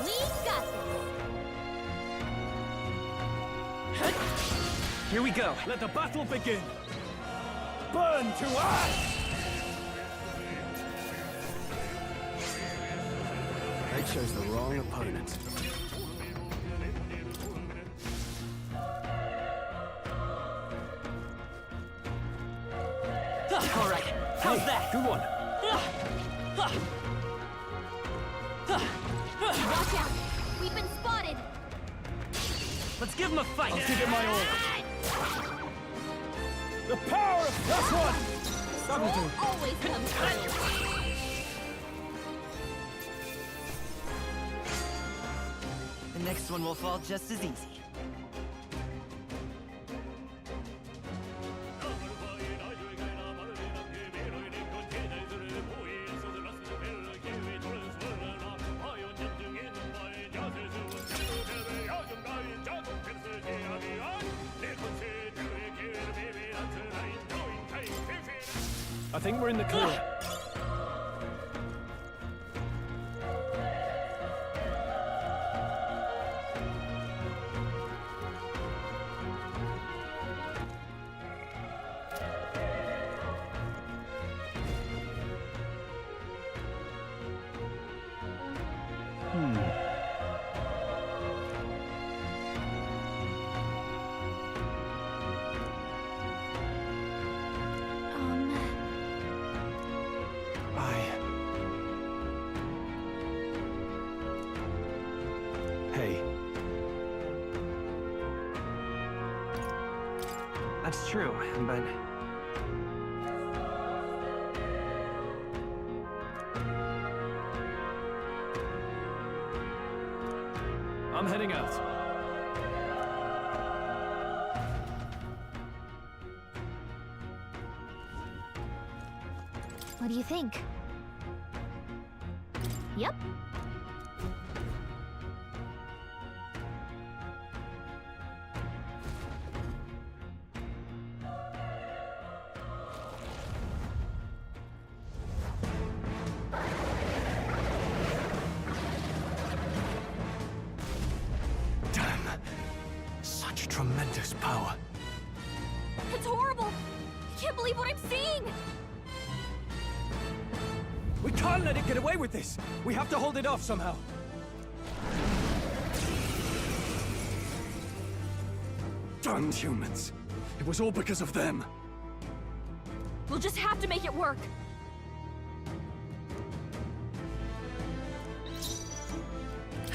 We got this. Here we go. Let the battle begin. Burn to us! They chose the wrong opponent. All right. How's that? Good one. Watch out. We've been spotted. Let's give him a fight. I'll give it my all. The power of plus one! That'll do. Always comes through. The next one will fall just as easy. I think we're in the clear. Hey. That's true, but... I'm heading out. What do you think? Yep. Damn. Such tremendous power. It's horrible. I can't believe what I'm seeing. We can't let it get away with this! We have to hold it off somehow! Damned humans! It was all because of them! We'll just have to make it work.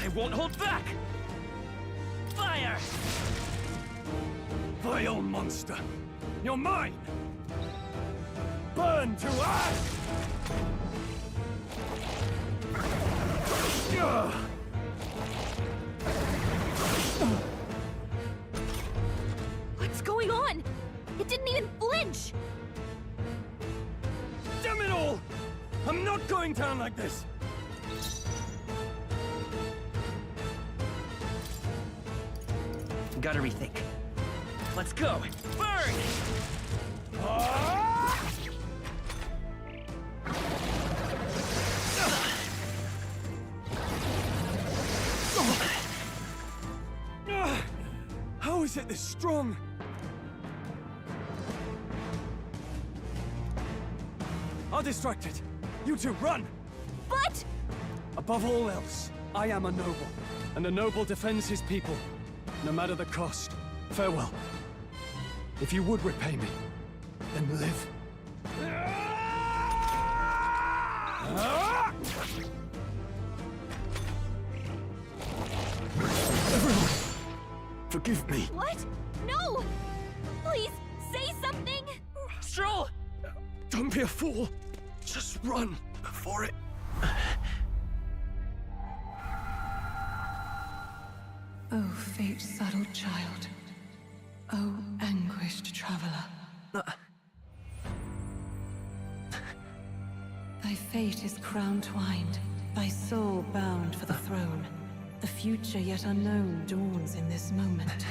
I won't hold back! Fire! Vile monster! You're mine! Burn to ash! What's going on? It didn't even flinch! Damn it all! I'm not going down like this! Gotta rethink. Let's go! Burn! How is it this strong? I'll distract it. You two, run! But... Above all else, I am a noble. And a noble defends his people. no matter the cost. Farewell. If you would repay me, then live. Everyone, forgive me. What? No! Please, say something! Stroll! Don't be a fool. Just run before it... Oh, fate-saddled child. Oh, anguished traveler. Thy fate is crown-twined, thy soul bound for the throne. The future yet unknown dawns in this moment.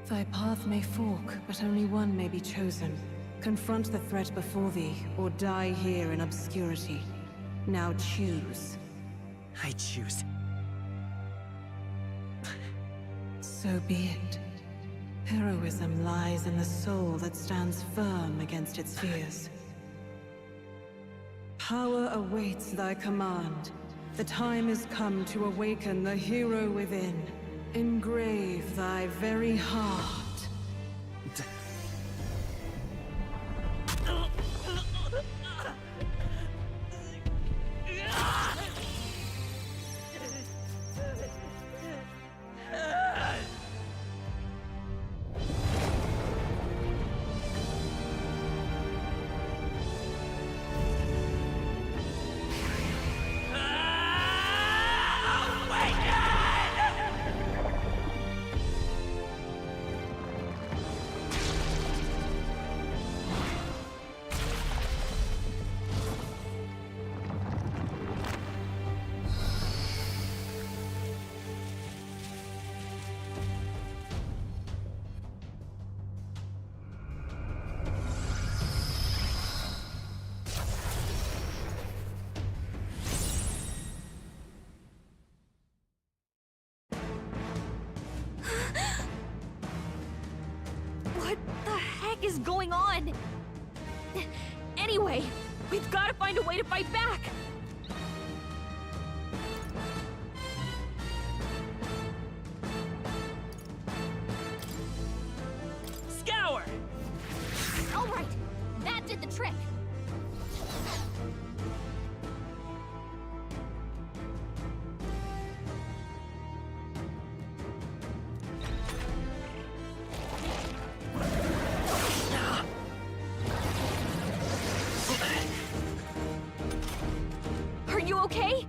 Thy path may fork, but only one may be chosen. Confront the threat before thee, or die here in obscurity. Now choose. I choose. So be it. Heroism lies in the soul that stands firm against its fears. Power awaits thy command. The time is come to awaken the hero within. Engrave thy very heart. What the heck is going on? Anyway, we've got to find a way to fight back! Scour! Alright, that did the trick! Are you okay?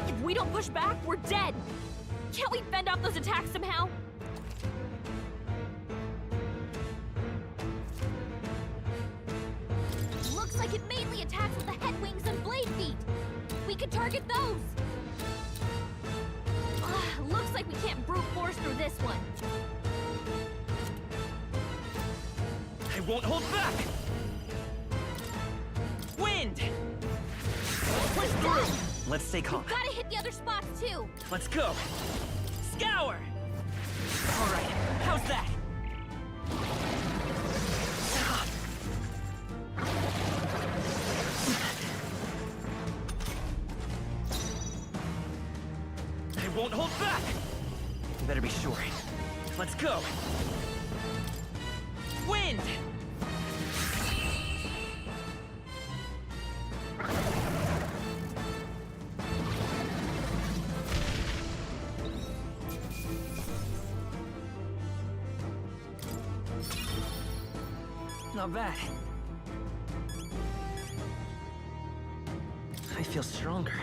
If we don't push back, we're dead! Can't we fend off those attacks somehow? Looks like it mainly attacks with the head wings and blade feet! We could target those! Looks like we can't brute force through this one. I won't hold back! Wind! Push through! Let's stay calm. We've gotta hit the other spots too! Let's go! Scour! Alright, how's that? I won't hold back! You better be sure. Let's go! Wind! Not bad. I feel stronger.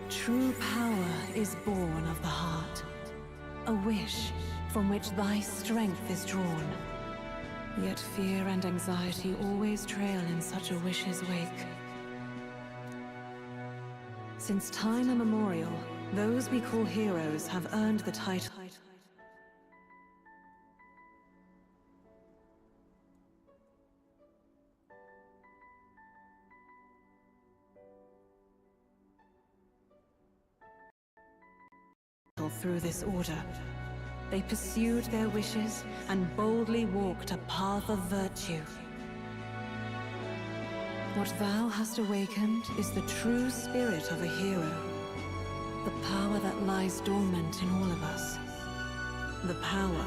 True power is born of the heart. A wish from which thy strength is drawn. Yet fear and anxiety always trail in such a wish's wake. Since time immemorial, those we call heroes have earned the title. Through this order. They pursued their wishes and boldly walked a path of virtue. What thou hast awakened is the true spirit of a hero. The power that lies dormant in all of us. The power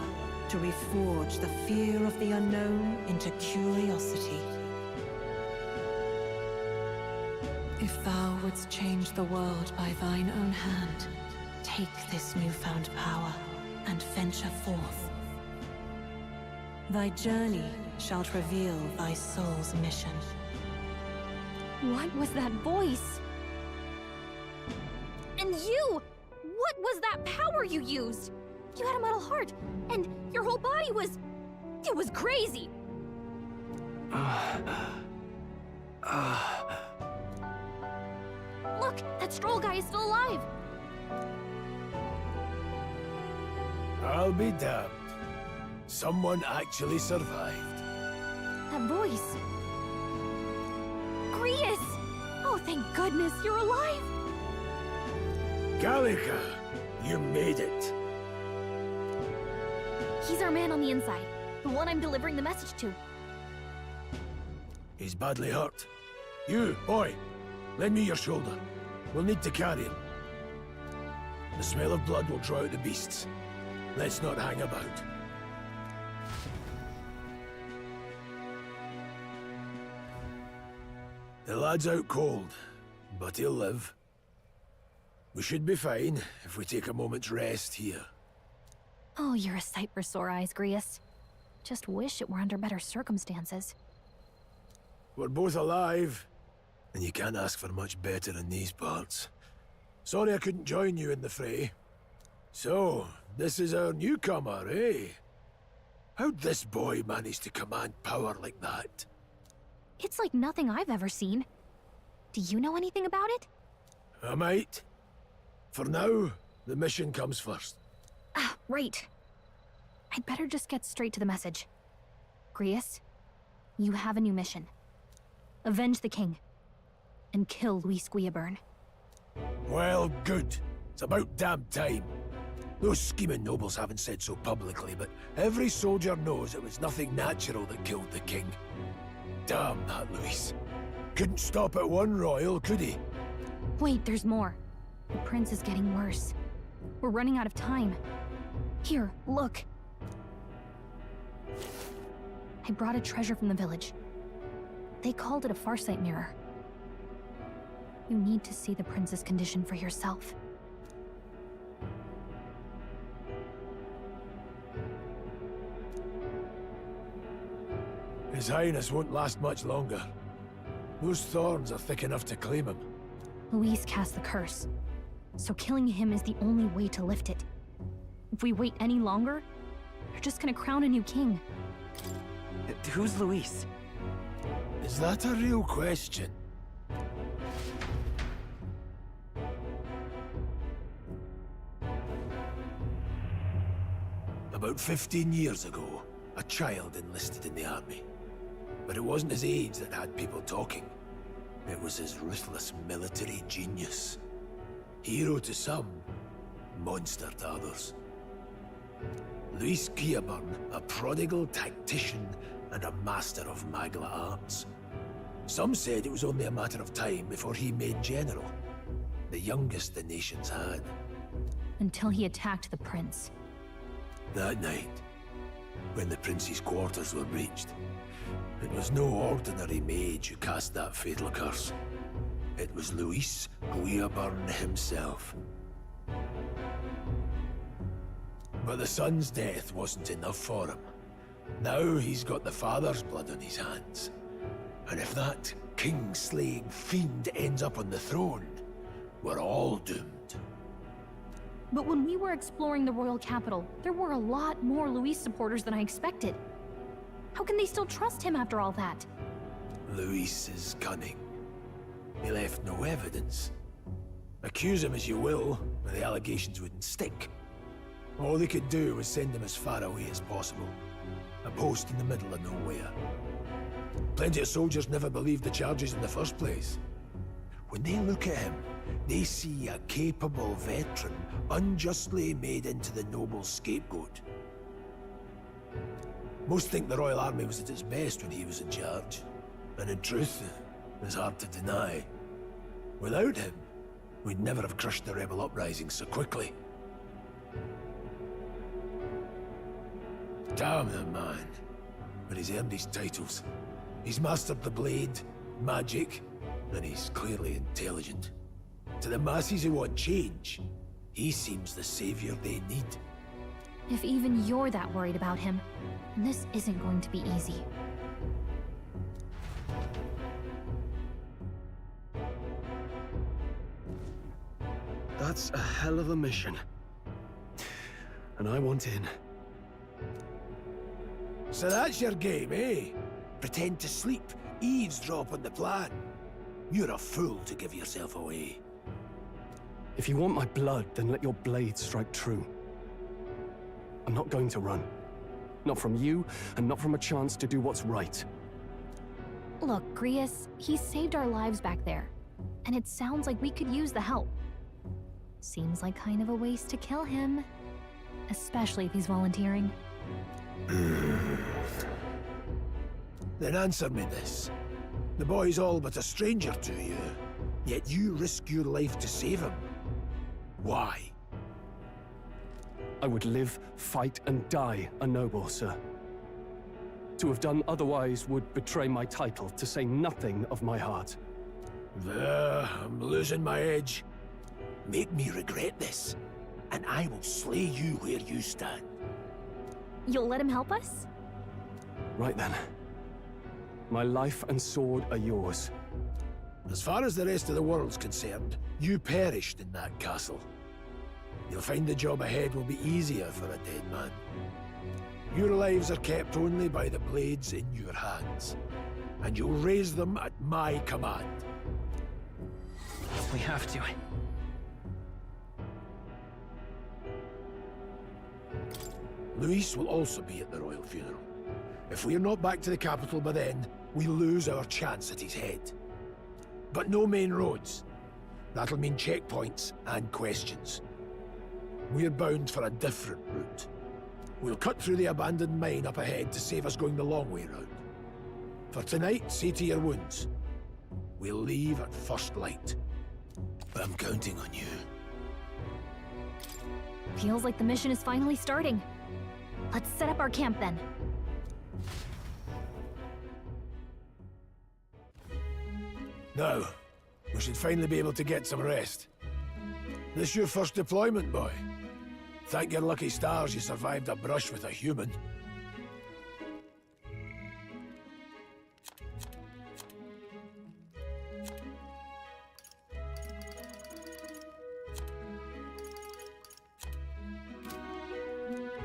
to reforge the fear of the unknown into curiosity. If thou wouldst change the world by thine own hand, take this newfound power and venture forth. Thy journey shall reveal thy soul's mission. What was that voice? And you! What was that power you used? You had a metal heart, and your whole body was... It was crazy! Look, that Stroll guy is still alive! I'll be damned. Someone actually survived. That voice... Grius! Oh, thank goodness, you're alive! Gallica, you made it. He's our man on the inside, the one I'm delivering the message to. He's badly hurt. You, boy, lend me your shoulder. We'll need to carry him. The smell of blood will draw out the beasts. Let's not hang about. The lad's out cold, but he'll live. We should be fine if we take a moment's rest here. Oh, you're a sight for sore eyes, Grius. Just wish it were under better circumstances. We're both alive, and you can't ask for much better in these parts. Sorry I couldn't join you in the fray. So, this is our newcomer, eh? How'd this boy manage to command power like that? It's like nothing I've ever seen. Do you know anything about it? I might. For now, the mission comes first. Ah, right. I'd better just get straight to the message. Grius, you have a new mission. Avenge the king. And kill Luis Guillaburn. Well, good. It's about damn time. Those scheming nobles haven't said so publicly, but every soldier knows it was nothing natural that killed the king. Damn that Luis. Couldn't stop at one royal, could he? Wait, there's more. The prince is getting worse. We're running out of time. Here, look. I brought a treasure from the village. They called it a farsight mirror. You need to see the prince's condition for yourself. His Highness won't last much longer. Those thorns are thick enough to claim him. Luis cast the curse, so killing him is the only way to lift it. If we wait any longer, they're just gonna crown a new king. Who's Luis? Is that a real question? About 15 years ago, a child enlisted in the army. But it wasn't his age that had people talking. It was his ruthless military genius. Hero to some, monster to others. Luis Guillaburn, a prodigal tactician and a master of Magla arts. Some said it was only a matter of time before he made general, the youngest the nations had. Until he attacked the prince. That night, when the prince's quarters were breached, it was no ordinary mage who cast that fatal curse. It was Luis Guillaburn himself. But the son's death wasn't enough for him. Now he's got the father's blood on his hands. And if that king-slaying fiend ends up on the throne, we're all doomed. But when we were exploring the royal capital, there were a lot more Luis supporters than I expected. How can they still trust him after all that? Luis is cunning. He left no evidence. Accuse him as you will, but the allegations wouldn't stick. All they could do was send him as far away as possible. A post in the middle of nowhere. Plenty of soldiers never believed the charges in the first place. When they look at him, They see a capable veteran unjustly made into the noble scapegoat. Most think the Royal Army was at its best when he was in charge. And in truth, it's hard to deny. Without him, we'd never have crushed the rebel uprising so quickly. Damn the man. But he's earned his titles. He's mastered the blade, magic, and he's clearly intelligent. To the masses who want change, he seems the savior they need. If even you're that worried about him, this isn't going to be easy. That's a hell of a mission. And I want in. So that's your game, eh? Pretend to sleep, eavesdrop on the plan. You're a fool to give yourself away. If you want my blood, then let your blade strike true. I'm not going to run. Not from you, and not from a chance to do what's right. Look, Grius, he saved our lives back there. And it sounds like we could use the help. Seems like kind of a waste to kill him. Especially if he's volunteering. Then answer me this. The boy's all but a stranger to you, yet you risk your life to save him. Why? I would live, fight, and die a noble, sir. To have done otherwise would betray my title, to say nothing of my heart. There, I'm losing my edge. Make me regret this, and I will slay you where you stand. You'll let him help us? Right then. My life and sword are yours. As far as the rest of the world's concerned, you perished in that castle. You'll find the job ahead will be easier for a dead man. Your lives are kept only by the blades in your hands, and you'll raise them at my command. We have to. Luis will also be at the royal funeral. If we're not back to the capital by then, we lose our chance at his head. But no main roads. That'll mean checkpoints and questions. We're bound for a different route. We'll cut through the abandoned mine up ahead to save us going the long way round. For tonight, see to your wounds. We'll leave at first light. I'm counting on you. Feels like the mission is finally starting. Let's set up our camp then. Now, we should finally be able to get some rest. This your first deployment, boy? Thank your lucky stars you survived a brush with a human.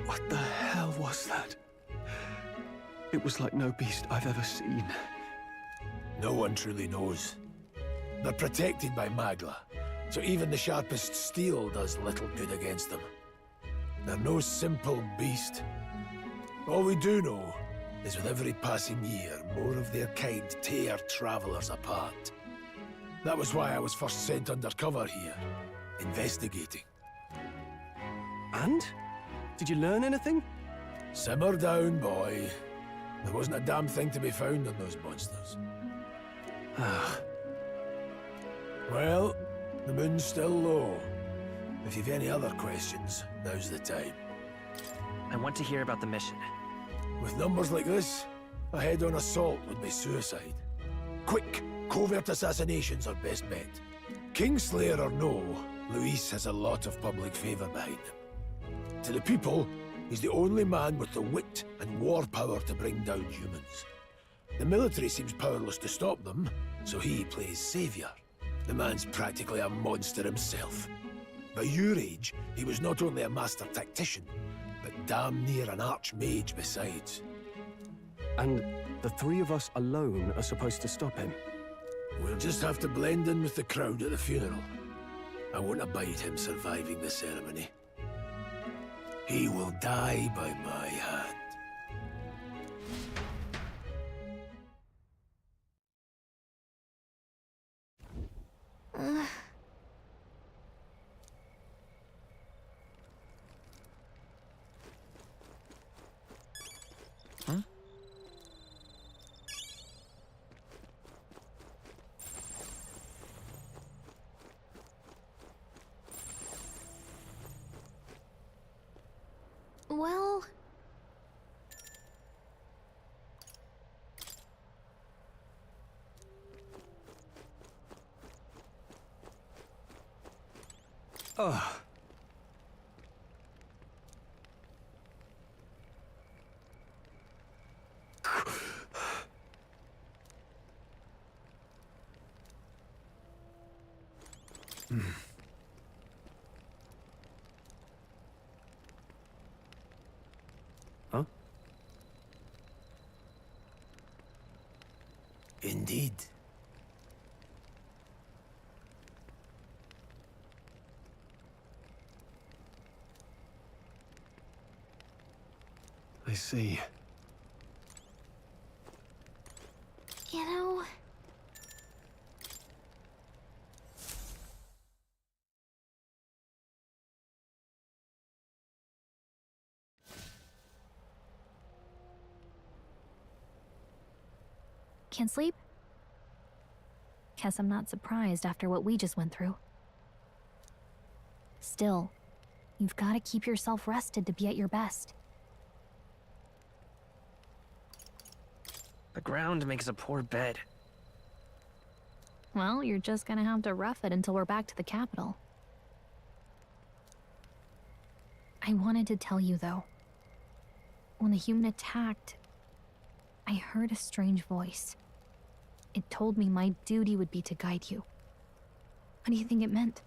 What the hell was that? It was like no beast I've ever seen. No one truly knows. They're protected by Magla, so even the sharpest steel does little good against them. They're no simple beast. All we do know is with every passing year, more of their kind tear travelers apart. That was why I was first sent undercover here, investigating. And? Did you learn anything? Simmer down, boy. There wasn't a damn thing to be found on those monsters. Well, the moon's still low. If you've any other questions, now's the time. I want to hear about the mission. With numbers like this, a head-on assault would be suicide. Quick, covert assassinations are best bet. Kingslayer or no, Luis has a lot of public favor behind him. To the people, he's the only man with the wit and war power to bring down humans. The military seems powerless to stop them, so he plays savior. The man's practically a monster himself. By your age, he was not only a master tactician, but damn near an archmage besides. And the three of us alone are supposed to stop him? We'll just have to blend in with the crowd at the funeral. I won't abide him surviving the ceremony. He will die by my hand. Well... Ugh. Huh? Indeed. I see. You know... Can't sleep? Guess I'm not surprised after what we just went through. Still, you've got to keep yourself rested to be at your best. The ground makes a poor bed. Well, you're just gonna have to rough it until we're back to the capital. I wanted to tell you, though. When the human attacked, I heard a strange voice. It told me my duty would be to guide you. What do you think it meant?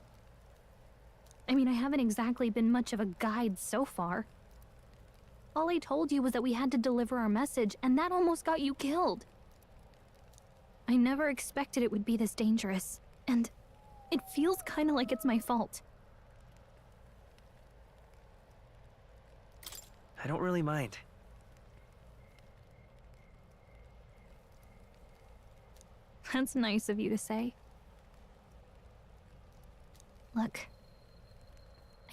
I mean, I haven't exactly been much of a guide so far. All I told you was that we had to deliver our message, and that almost got you killed. I never expected it would be this dangerous, and it feels kind of like it's my fault. I don't really mind. That's nice of you to say. Look,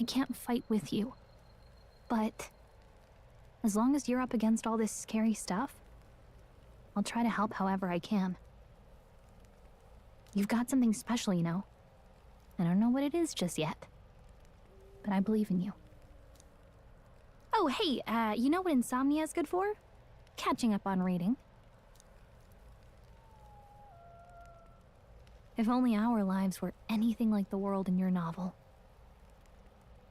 I can't fight with you, but as long as you're up against all this scary stuff, I'll try to help however I can. You've got something special, you know. I don't know what it is just yet, but I believe in you. Oh, hey, you know what insomnia is good for? Catching up on reading. If only our lives were anything like the world in your novel.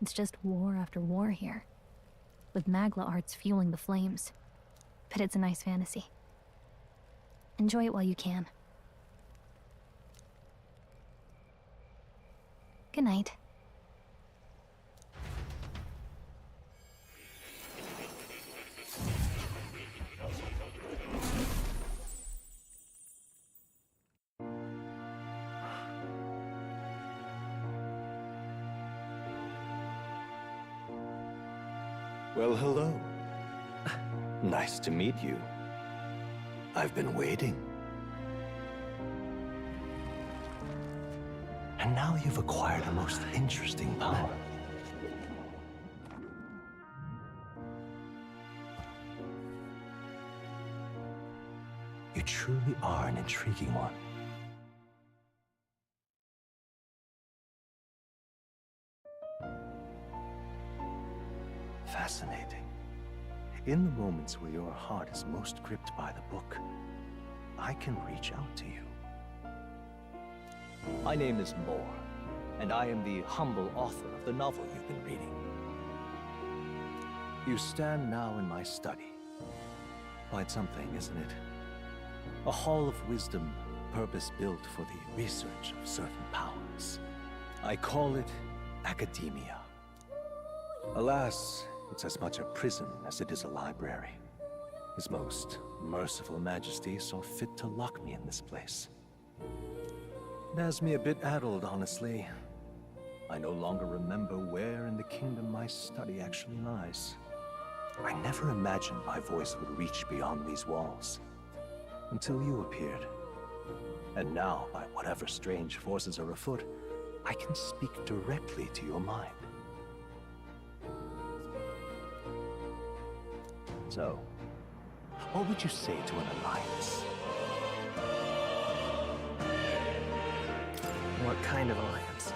It's just war after war here, with Magla arts fueling the flames. But it's a nice fantasy. Enjoy it while you can. Good night. Well, hello. Nice to meet you. I've been waiting. And now you've acquired a most interesting power. You truly are an intriguing one. Fascinating. In the moments where your heart is most gripped by the book, I can reach out to you. My name is Moore, and I am the humble author of the novel you've been reading. You stand now in my study. Quite something, isn't it? A hall of wisdom, purpose-built for the research of certain powers. I call it academia. Alas, it's as much a prison as it is a library. His most merciful majesty saw fit to lock me in this place. It has me a bit addled, honestly. I no longer remember where in the kingdom my study actually lies. I never imagined my voice would reach beyond these walls, until you appeared. And now, by whatever strange forces are afoot, I can speak directly to your mind. So, what would you say to an alliance? What kind of alliance?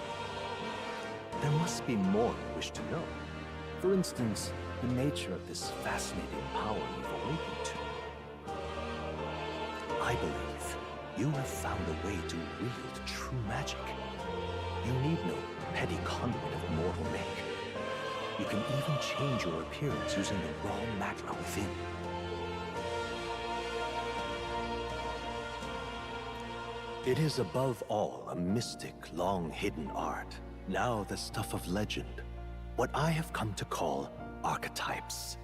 There must be more you wish to know. For instance, the nature of this fascinating power you've awakened to. I believe you have found a way to wield true magic. You need no petty conduit of mortal make. You can even change your appearance using the raw magma within. It is above all a mystic, long-hidden art, now the stuff of legend, what I have come to call archetypes.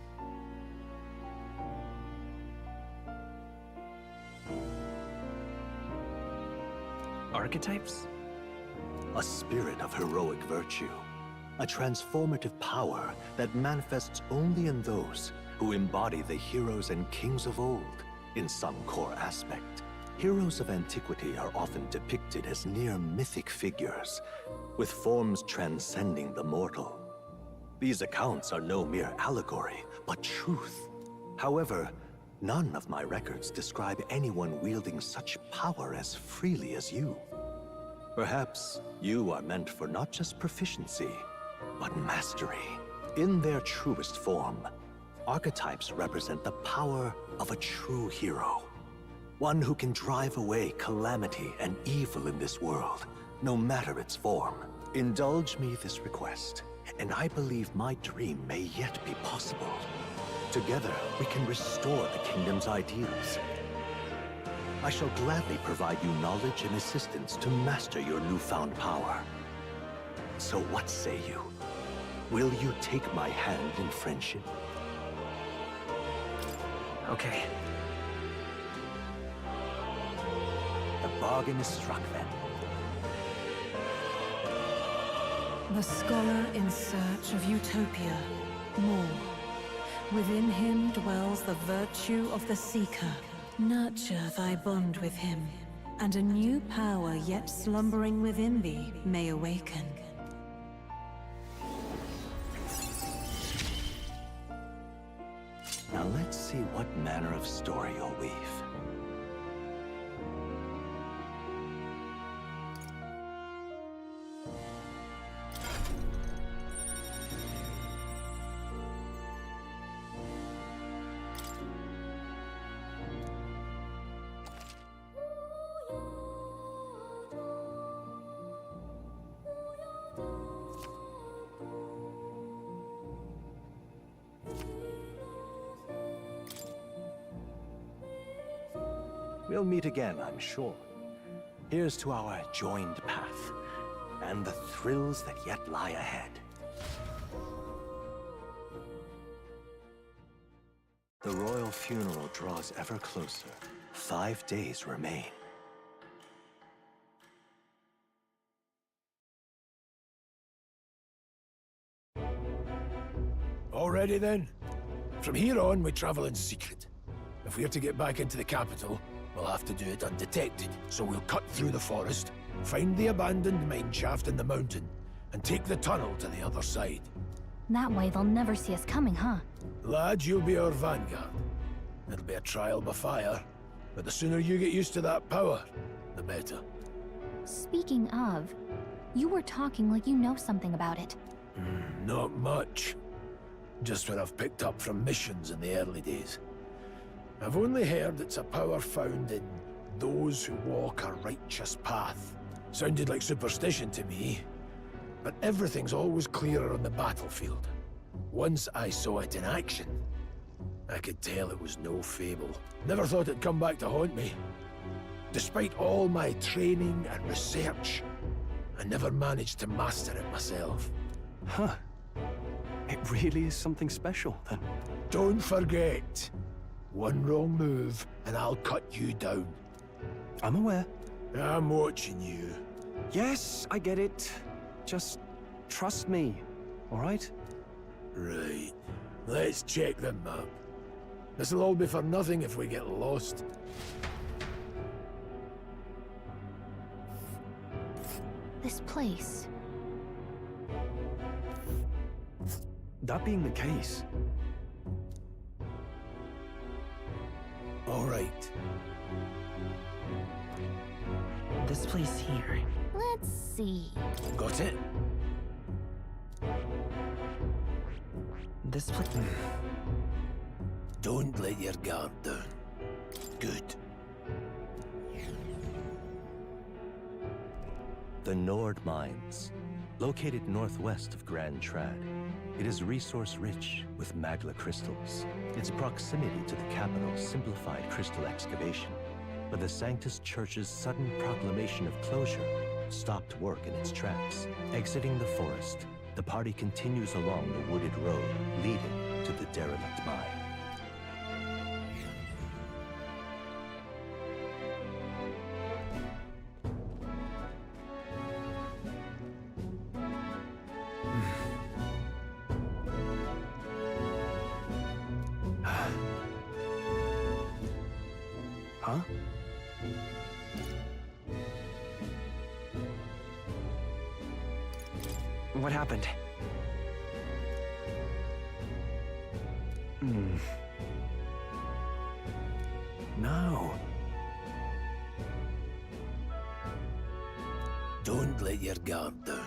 Archetypes? A spirit of heroic virtue. A transformative power that manifests only in those who embody the heroes and kings of old in some core aspect. Heroes of antiquity are often depicted as near mythic figures, with forms transcending the mortal. These accounts are no mere allegory, but truth. However, none of my records describe anyone wielding such power as freely as you. Perhaps you are meant for not just proficiency, but mastery. In their truest form, archetypes represent the power of a true hero. One who can drive away calamity and evil in this world, no matter its form. Indulge me this request, and I believe my dream may yet be possible. Together, we can restore the kingdom's ideals. I shall gladly provide you knowledge and assistance to master your newfound power. So what say you? Will you take my hand in friendship? Okay. The bargain is struck then. The scholar in search of utopia. More. Within him dwells the virtue of the seeker. Nurture thy bond with him, and a new power yet slumbering within thee may awaken. Now let's see what manner of story you'll weave. We'll meet again, I'm sure. Here's to our joined path, and the thrills that yet lie ahead. The royal funeral draws ever closer. 5 days remain. Already then? From here on, we travel in secret. If we're to get back into the capital, we'll have to do it undetected. So we'll cut through the forest, find the abandoned mine shaft in the mountain, and take the tunnel to the other side. That way they'll never see us coming, huh? Lad, you'll be our vanguard. It'll be a trial by fire, but the sooner you get used to that power, the better. Speaking of, you were talking like you know something about it. Not much. Just what I've picked up from missions in the early days. I've only heard it's a power found in those who walk a righteous path. Sounded like superstition to me, but everything's always clearer on the battlefield. Once I saw it in action, I could tell it was no fable. Never thought it'd come back to haunt me. Despite all my training and research, I never managed to master it myself. Huh. It really is something special, then. Don't forget. One wrong move, and I'll cut you down. I'm aware. I'm watching you. Yes, I get it. Just trust me, all right? Right. Let's check the map. This'll all be for nothing if we get lost. This place. That being the case... All right. This place here. Let's see. Got it? This place... Don't let your guard down. Good. The Nord Mines, located northwest of Grand Trad. It is resource-rich with magla crystals. Its proximity to the capital simplified crystal excavation, but the Sanctus Church's sudden proclamation of closure stopped work in its tracks. Exiting the forest, the party continues along the wooded road leading to the derelict mine. Huh? What happened? No. Don't let your guard down.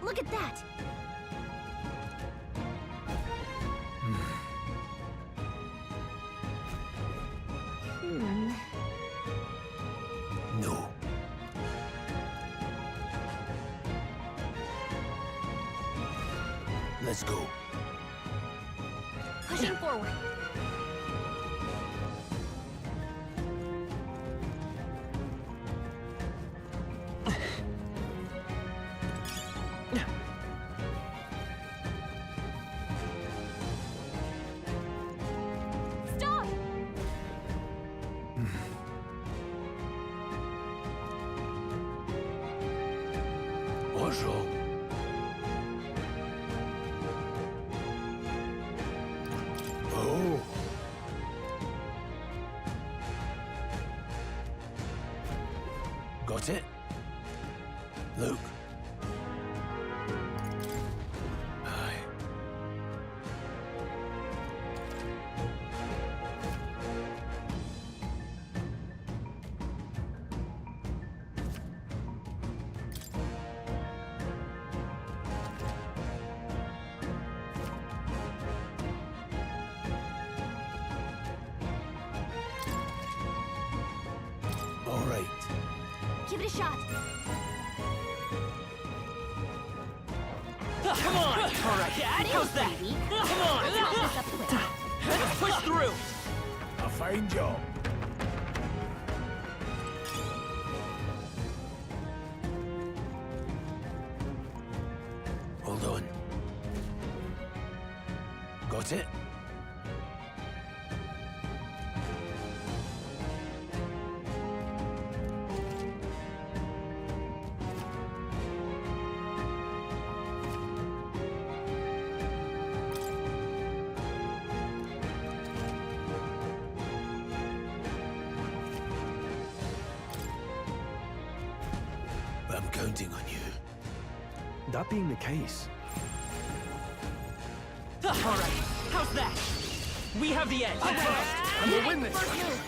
Look at that! No. Let's go. Pushing forward. Stop! What's wrong? Oh. Got it? Look. Aye. All right. Give it a shot. Come on! All right, how's that? Come on! Let's push through! A fine job. Hold on. Got it? I'm counting on you. That being the case, All right, how's that? We have the edge. and we'll win this! First move.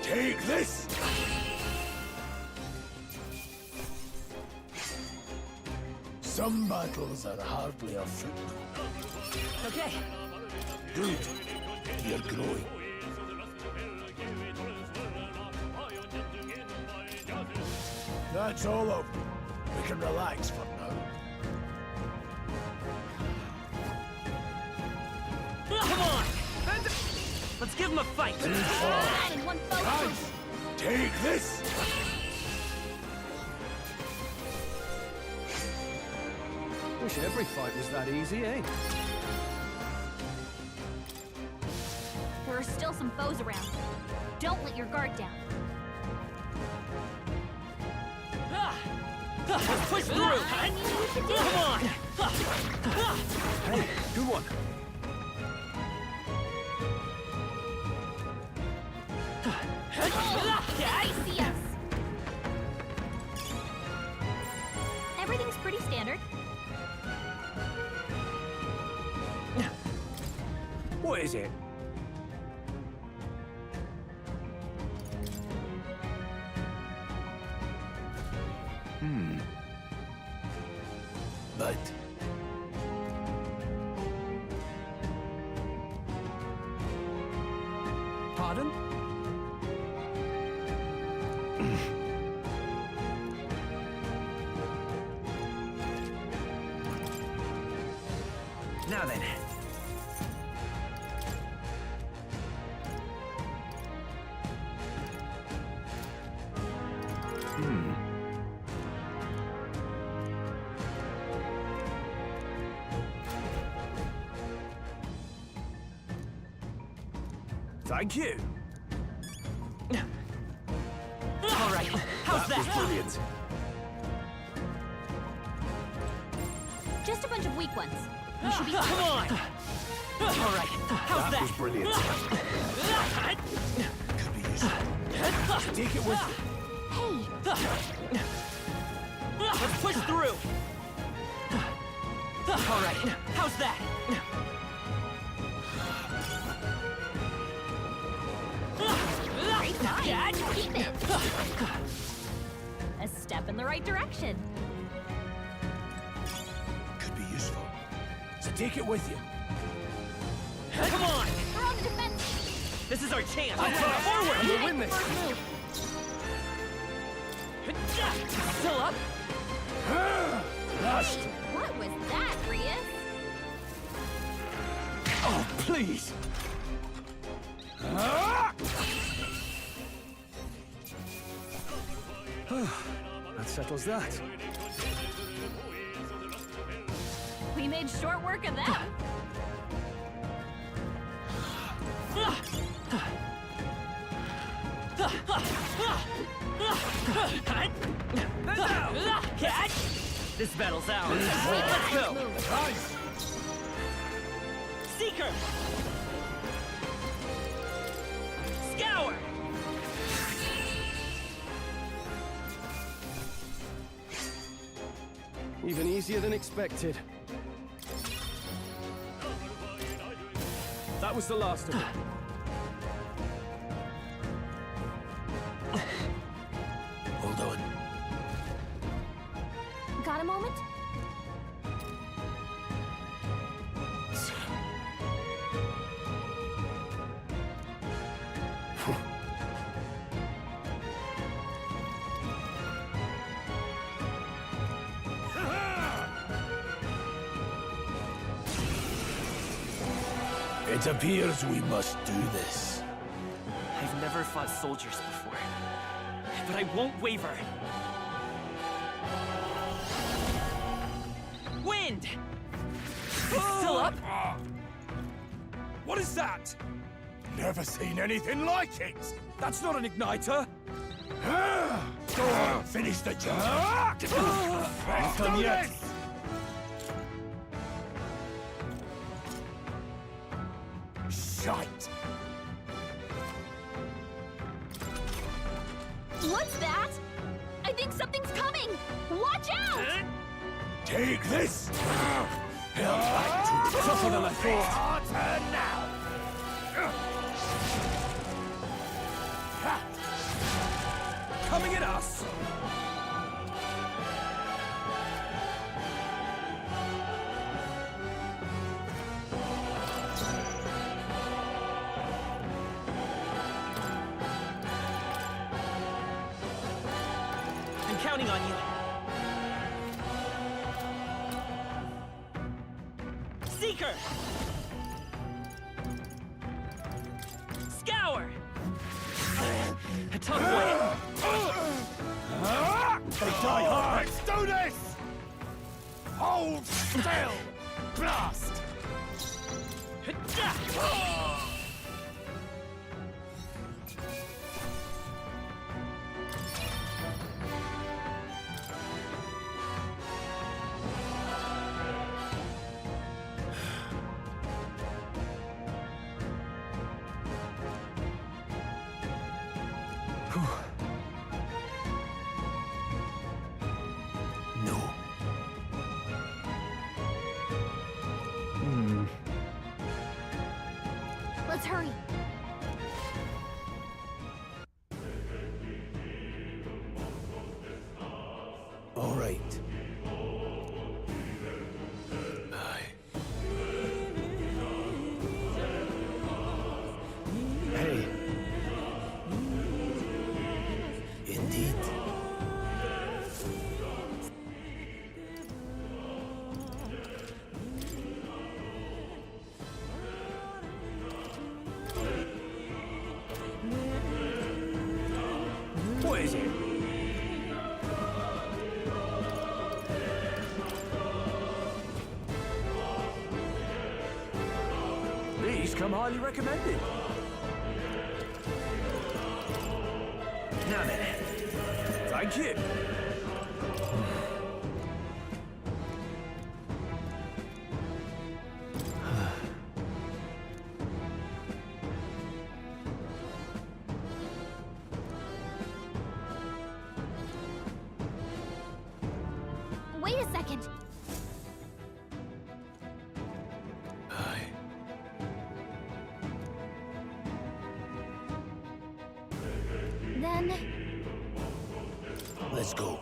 Take this! Some battles are hardly afoot. Okay. Good. You're growing. That's all of them. We can relax for now. Come on! Let's give him a fight! In one fell swoop. Take this! Wish every fight was that easy, eh? There are still some foes around. Don't let your guard down. Let's push through! I knew you could do it. Come on! Hey, good one. I see us. Everything's pretty standard. What is it? But Pardon? Now then. Thank you. All right, how's that? was brilliant. Just a bunch of weak ones. We should be Come on! All right, how's that? Was brilliant. Could be useful. Take it with Hey! Let's push through! All right, how's that? Great find! Keep it! A step in the right direction. Could be useful. So take it with you. Come on! We're on the defense! This is our chance! Forward! We'll win this! Still up? Lost! What was that, Rias? Oh, please! That settles that. We made short work of them. Catch! This battle's ours. Let's go! Nice! Seeker! Scour! Even easier than expected. That was the last of it. Hold on. Got a moment? It appears we must do this. I've never fought soldiers before, but I won't waver. Wind! Still up? What is that? Never seen anything like it! That's not an igniter! Go on, finish the job! Not done yet! Shite! What's that? I think something's coming! Watch out! Take this! Held back to Tougher than I thought! harder now! Coming at us! I'm counting on you. Seeker! Scour! A tough one. They die hard! Let's do this! Hold still! Blast! No. Let's hurry. All right. Aye. Hey. Indeed. What is it? These come highly recommended. Now then. Thank you. Wait a second. Aye. Then... Let's go.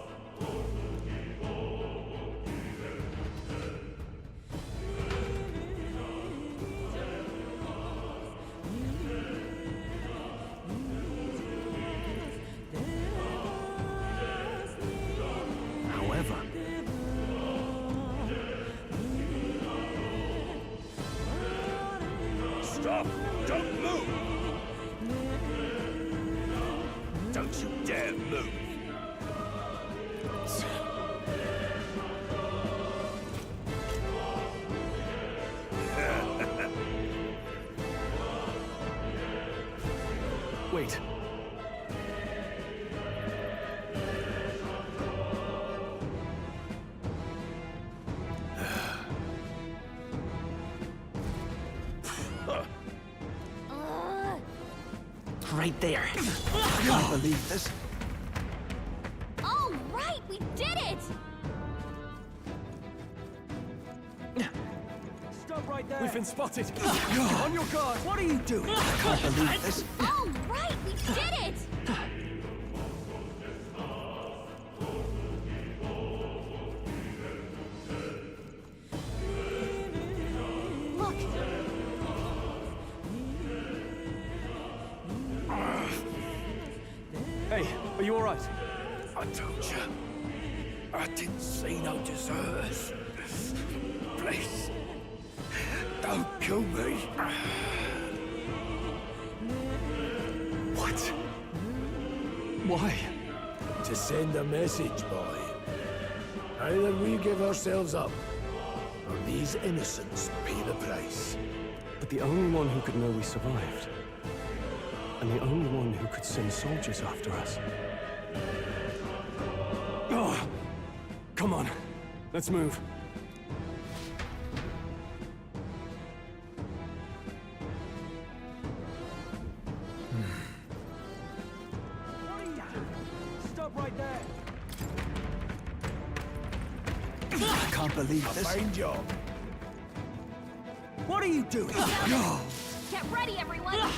However... Stop! Don't move! Don't you dare move! Wait. Right there. I can't believe this. All right, we did it! Stop right there. We've been spotted. On your guard. What are you doing? I can't believe this. All right, we did it! Look, Hey, are you all right? I told you. I didn't see no deserters. Please. Don't kill me. What? Why? To send a message, boy. Either we give ourselves up, or these innocents pay the price. But the only one who could know we survived. And the only one who could send soldiers after us. Oh, come on. Let's move. What are you doing? Stop right there. I can't believe this. Fine job. What are you doing? get ready, everyone! No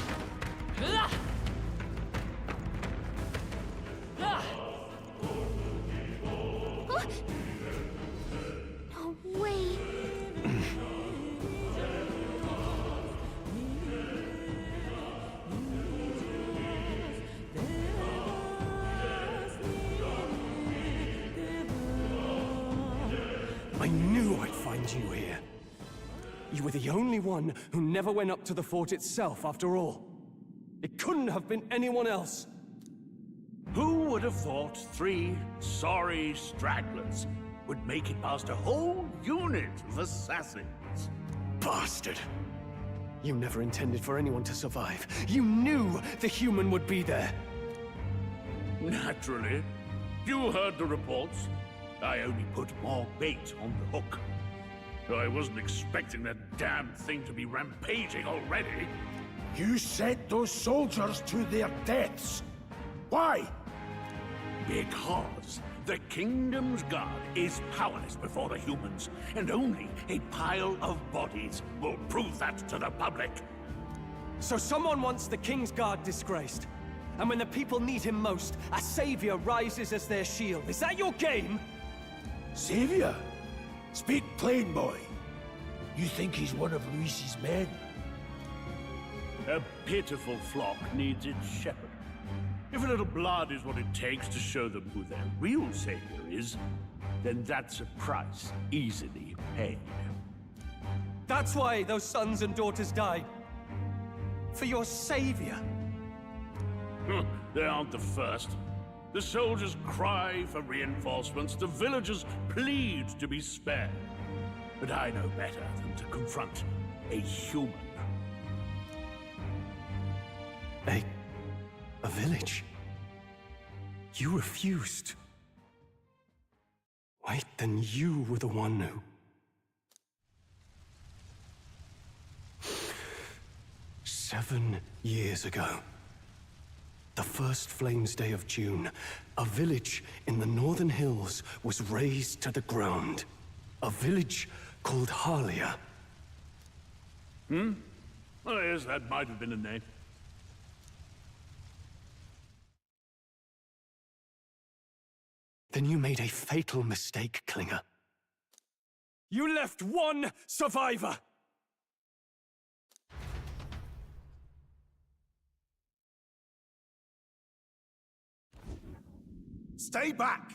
way! I knew I'd find you here. You were the only one who never went up to the fort itself, after all. It couldn't have been anyone else. Who would have thought 3 sorry stragglers would make it past a whole unit of assassins? Bastard! You never intended for anyone to survive. You knew the human would be there. Naturally. You heard the reports. I only put more bait on the hook. I wasn't expecting that damn thing to be rampaging already. You sent those soldiers to their deaths. Why? Because the Kingdom's guard is powerless before the humans, and only a pile of bodies will prove that to the public. So someone wants the King's Guard disgraced. And when the people need him most, a savior rises as their shield. Is that your game? Savior? Speak plain, boy. You think he's one of Luis's men? A pitiful flock needs its shepherd. If a little blood is what it takes to show them who their real savior is, then that's a price easily paid. That's why those sons and daughters died. For your savior. They aren't the first. The soldiers cry for reinforcements, the villagers plead to be spared. But I know better than to confront a human. A village? You refused. Wait, then you were the one who... 7 years ago, the first Flames Day of June, a village in the northern hills was razed to the ground. A village called Harlia. Well, yes, that might have been a name. Then you made a fatal mistake, Klinger. You left one survivor! Stay back!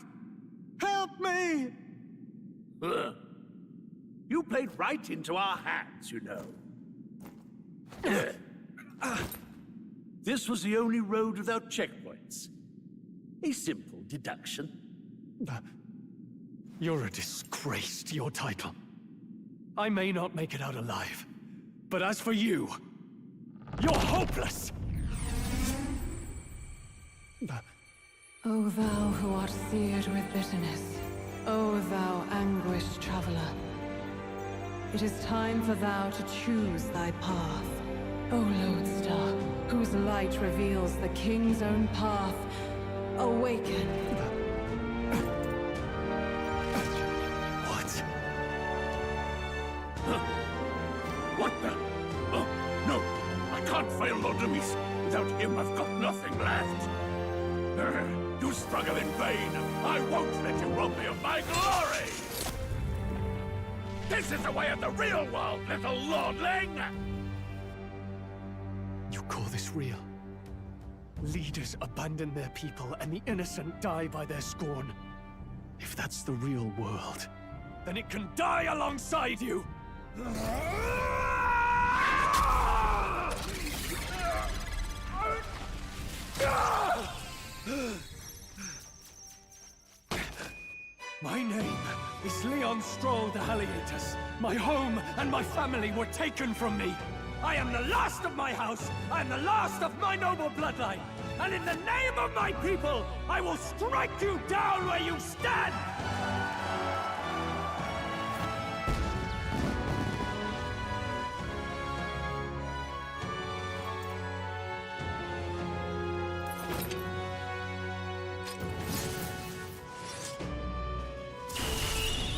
Help me! You played right into our hands, you know. This was the only road without checkpoints. A simple deduction. You're a disgrace to your title. I may not make it out alive, but as for you, you're hopeless! O thou who art seared with bitterness, O thou anguished traveler, it is time for thou to choose thy path. O lodestar, whose light reveals the king's own path, awaken. What? What the? Oh, no! I can't fail Lord Luis. Without him, I've got nothing left. You struggle in vain. I won't let you rob me of my glory! This is the way of the real world, little lordling! You call this real? Leaders abandon their people and the innocent die by their scorn. If that's the real world, then it can die alongside you! My name is Leon Stroll the Haliatus. My home and my family were taken from me. I am the last of my house. I am the last of my noble bloodline. And in the name of my people, I will strike you down where you stand!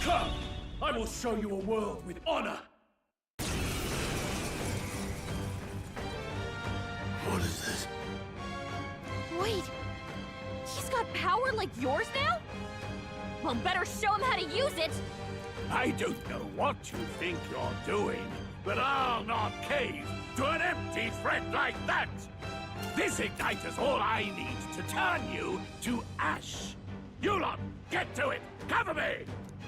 Come! I will show you a world with honor! What is this? Wait! He's got power like yours now? Well, better show him how to use it! I don't know what you think you're doing, but I'll not cave to an empty threat like that! This igniter's all I need to turn you to ash! You lot, get to it! Cover me!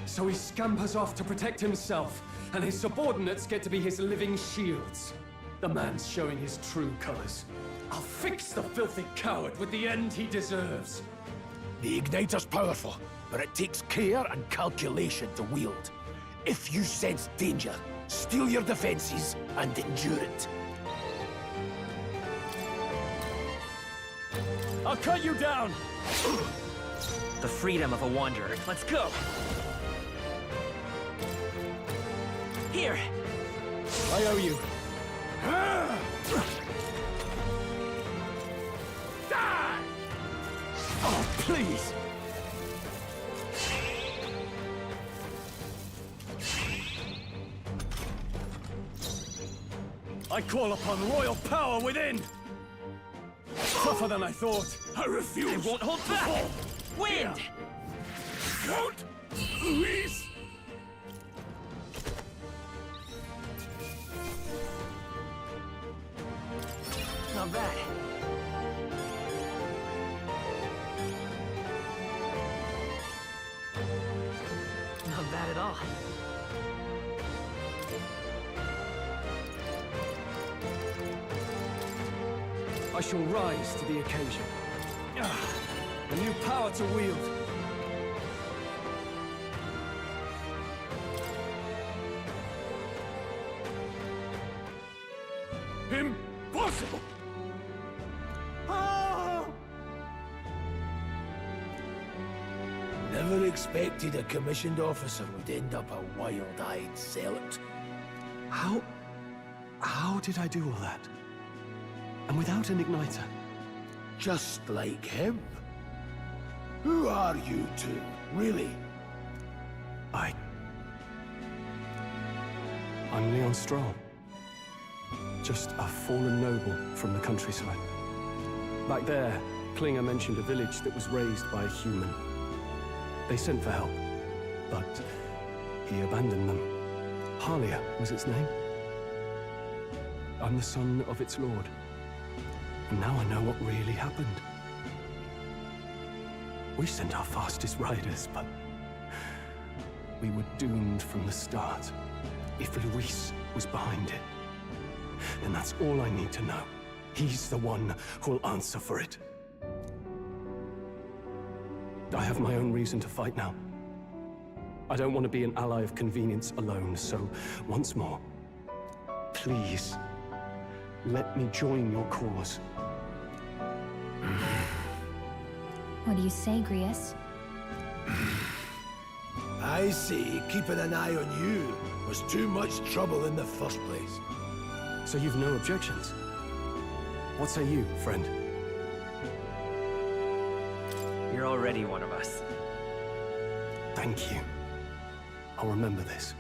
So he scampers off to protect himself, and his subordinates get to be his living shields. The man's showing his true colors. I'll fix the filthy coward with the end he deserves. The igniter's powerful, but it takes care and calculation to wield. If you sense danger, steel your defenses and endure it. I'll cut you down! The freedom of a wanderer. Let's go! Here! I owe you. Die! Oh, please! I call upon royal power within! Tougher than I thought. I refuse. I won't hold back! Wind! Count Luis! Not bad. Not bad at all. I shall rise to the occasion. A new power to wield. Impossible! Never expected a commissioned officer would end up a wild-eyed zealot. How did I do all that? And without an igniter? Just like him. Who are you two, really? I'm Leon Stroll. Just a fallen noble from the countryside. Back there, Klinger mentioned a village that was raised by a human. They sent for help, but he abandoned them. Harlia was its name. I'm the son of its lord. And now I know what really happened. We sent our fastest riders, but we were doomed from the start. If Luis was behind it, then that's all I need to know. He's the one who'll answer for it. I have my own reason to fight now. I don't want to be an ally of convenience alone, so once more, please, let me join your cause. What do you say, Grius? I see keeping an eye on you was too much trouble in the first place. So you've no objections? What say you, friend? You're already one of us. Thank you. I'll remember this.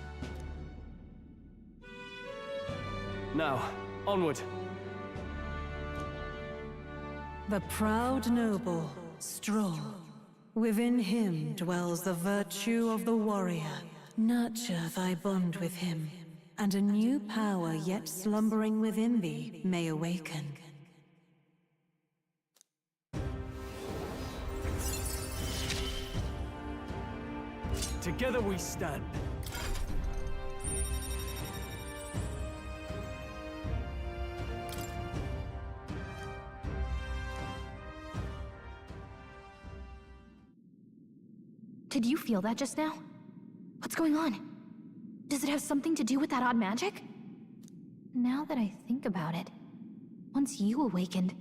Now, onward. The proud noble, Stroll. Within him dwells the virtue of the warrior. Nurture thy bond with him, and a new power yet slumbering within thee may awaken. Together we stand. Did you feel that just now? What's going on? Does it have something to do with that odd magic? Now that I think about it, once you awakened,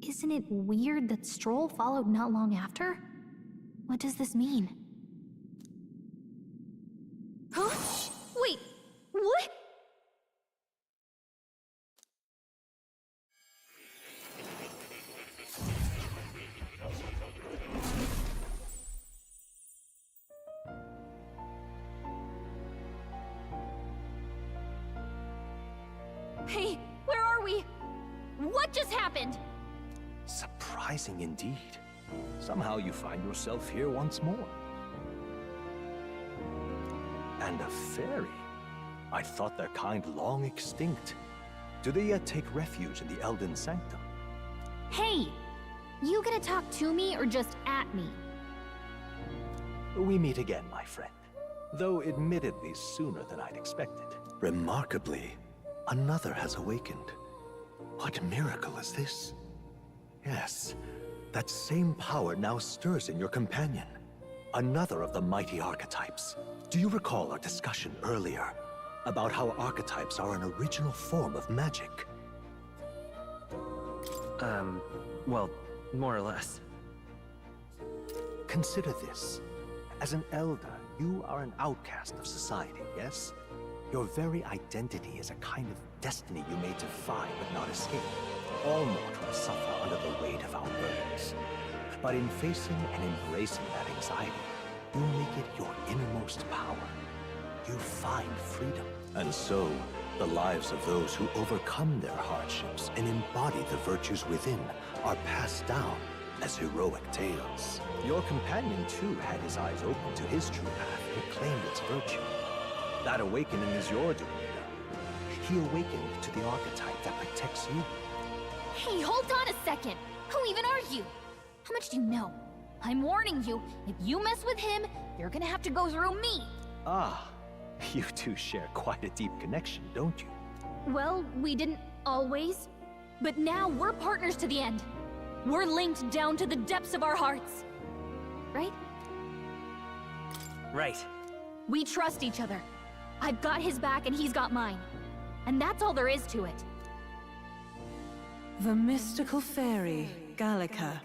isn't it weird that Stroll followed not long after? What does this mean? Huh? Wait, what? Hey, where are we? What just happened? Surprising indeed. Somehow you find yourself here once more. And a fairy? I thought their kind long extinct. Do they yet take refuge in the Elden Sanctum? Hey! You gonna talk to me or just at me? We meet again, my friend. Though admittedly sooner than I'd expected. Remarkably, another has awakened. What miracle is this? Yes, that same power now stirs in your companion. Another of the mighty archetypes. Do you recall our discussion earlier about how archetypes are an original form of magic? Well, more or less. Consider this. As an elder, you are an outcast of society, yes? Your very identity is a kind of destiny you may defy but not escape. All mortals suffer under the weight of our burdens. But in facing and embracing that anxiety, you make it your innermost power. You find freedom. And so, the lives of those who overcome their hardships and embody the virtues within are passed down as heroic tales. Your companion, too, had his eyes open to his true path and claimed its virtue. That awakening is your doing, He awakened to the archetype that protects you. Hey, hold on a second! Who even are you? How much do you know? I'm warning you, if you mess with him, you're gonna have to go through me! Ah, you two share quite a deep connection, don't you? Well, we didn't always. But now we're partners to the end. We're linked down to the depths of our hearts. Right? Right. We trust each other. I've got his back and he's got mine. And that's all there is to it. The mystical fairy, Gallica.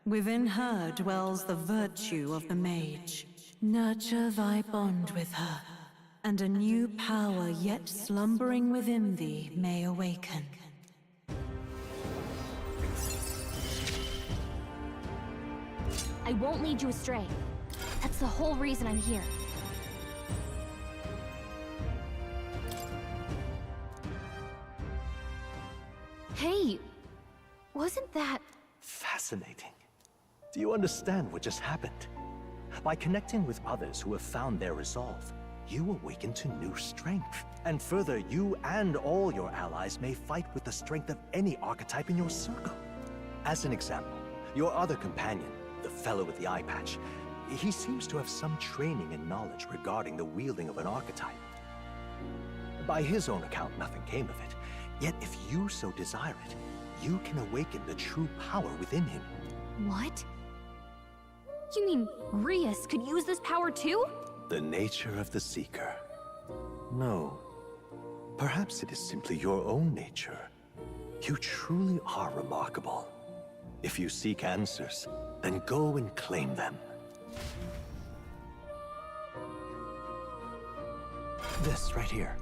Within her dwells the virtue of the mage. Nurture thy bond with her, and a new power yet slumbering within thee may awaken. I won't lead you astray. That's the whole reason I'm here. Hey, wasn't that... Fascinating. Do you understand what just happened? By connecting with others who have found their resolve, you awaken to new strength. And further, you and all your allies may fight with the strength of any archetype in your circle. As an example, your other companion, the fellow with the eye patch, he seems to have some training and knowledge regarding the wielding of an archetype. By his own account, nothing came of it. Yet if you so desire it, you can awaken the true power within him. What? You mean Rias could use this power too? The nature of the Seeker. No. Perhaps it is simply your own nature. You truly are remarkable. If you seek answers, then go and claim them. This right here.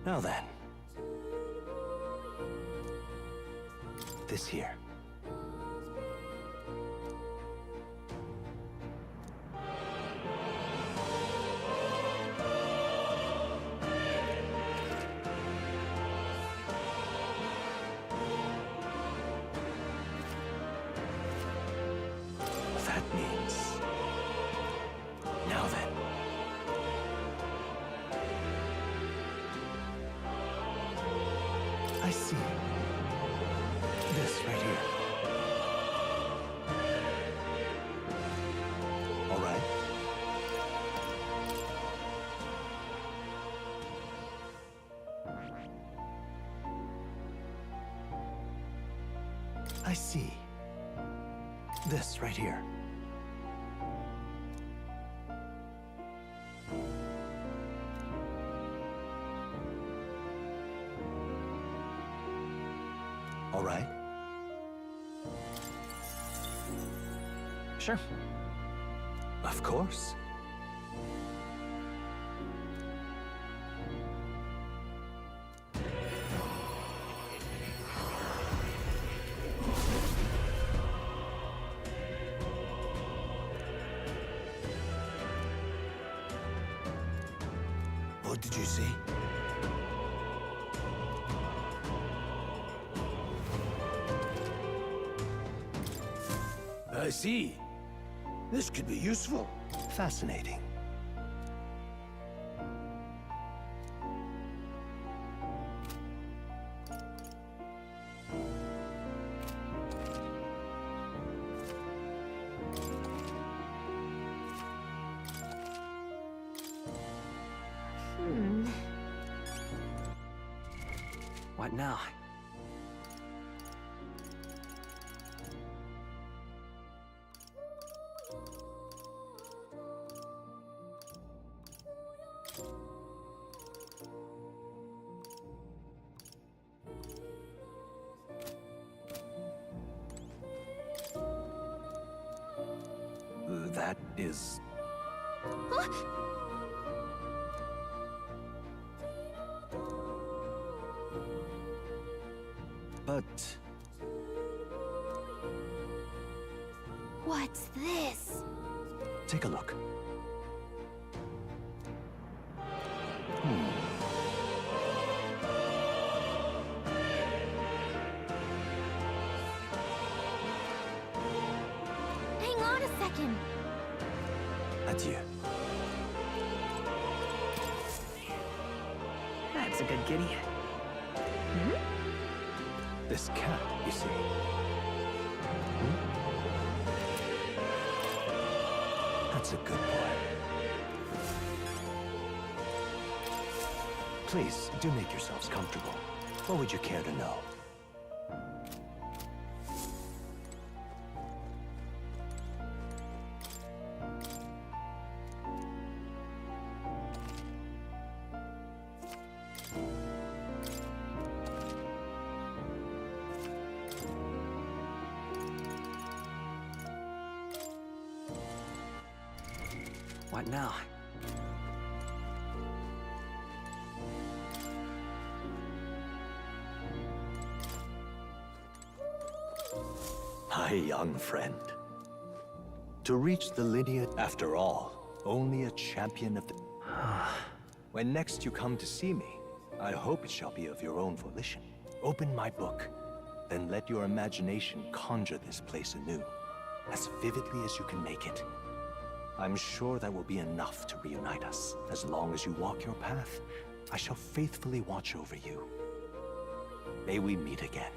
Now then. This here. That means... Now then. I see. This right here. All right. I see. This right here. All right. Sure. Of course. What did you say? I see. This could be useful. Fascinating. What now? That is... Huh? But... What's this? Take a look. Hang on a second. Adieu. That's a good kitty. This cat, you see. That's a good boy. Please, do make yourselves comfortable. What would you care to know? What now? My young friend. To reach the lineage, after all, only a champion of the... When next you come to see me, I hope it shall be of your own volition. Open my book, then let your imagination conjure this place anew, as vividly as you can make it. I'm sure that will be enough to reunite us. As long as you walk your path, I shall faithfully watch over you. May we meet again.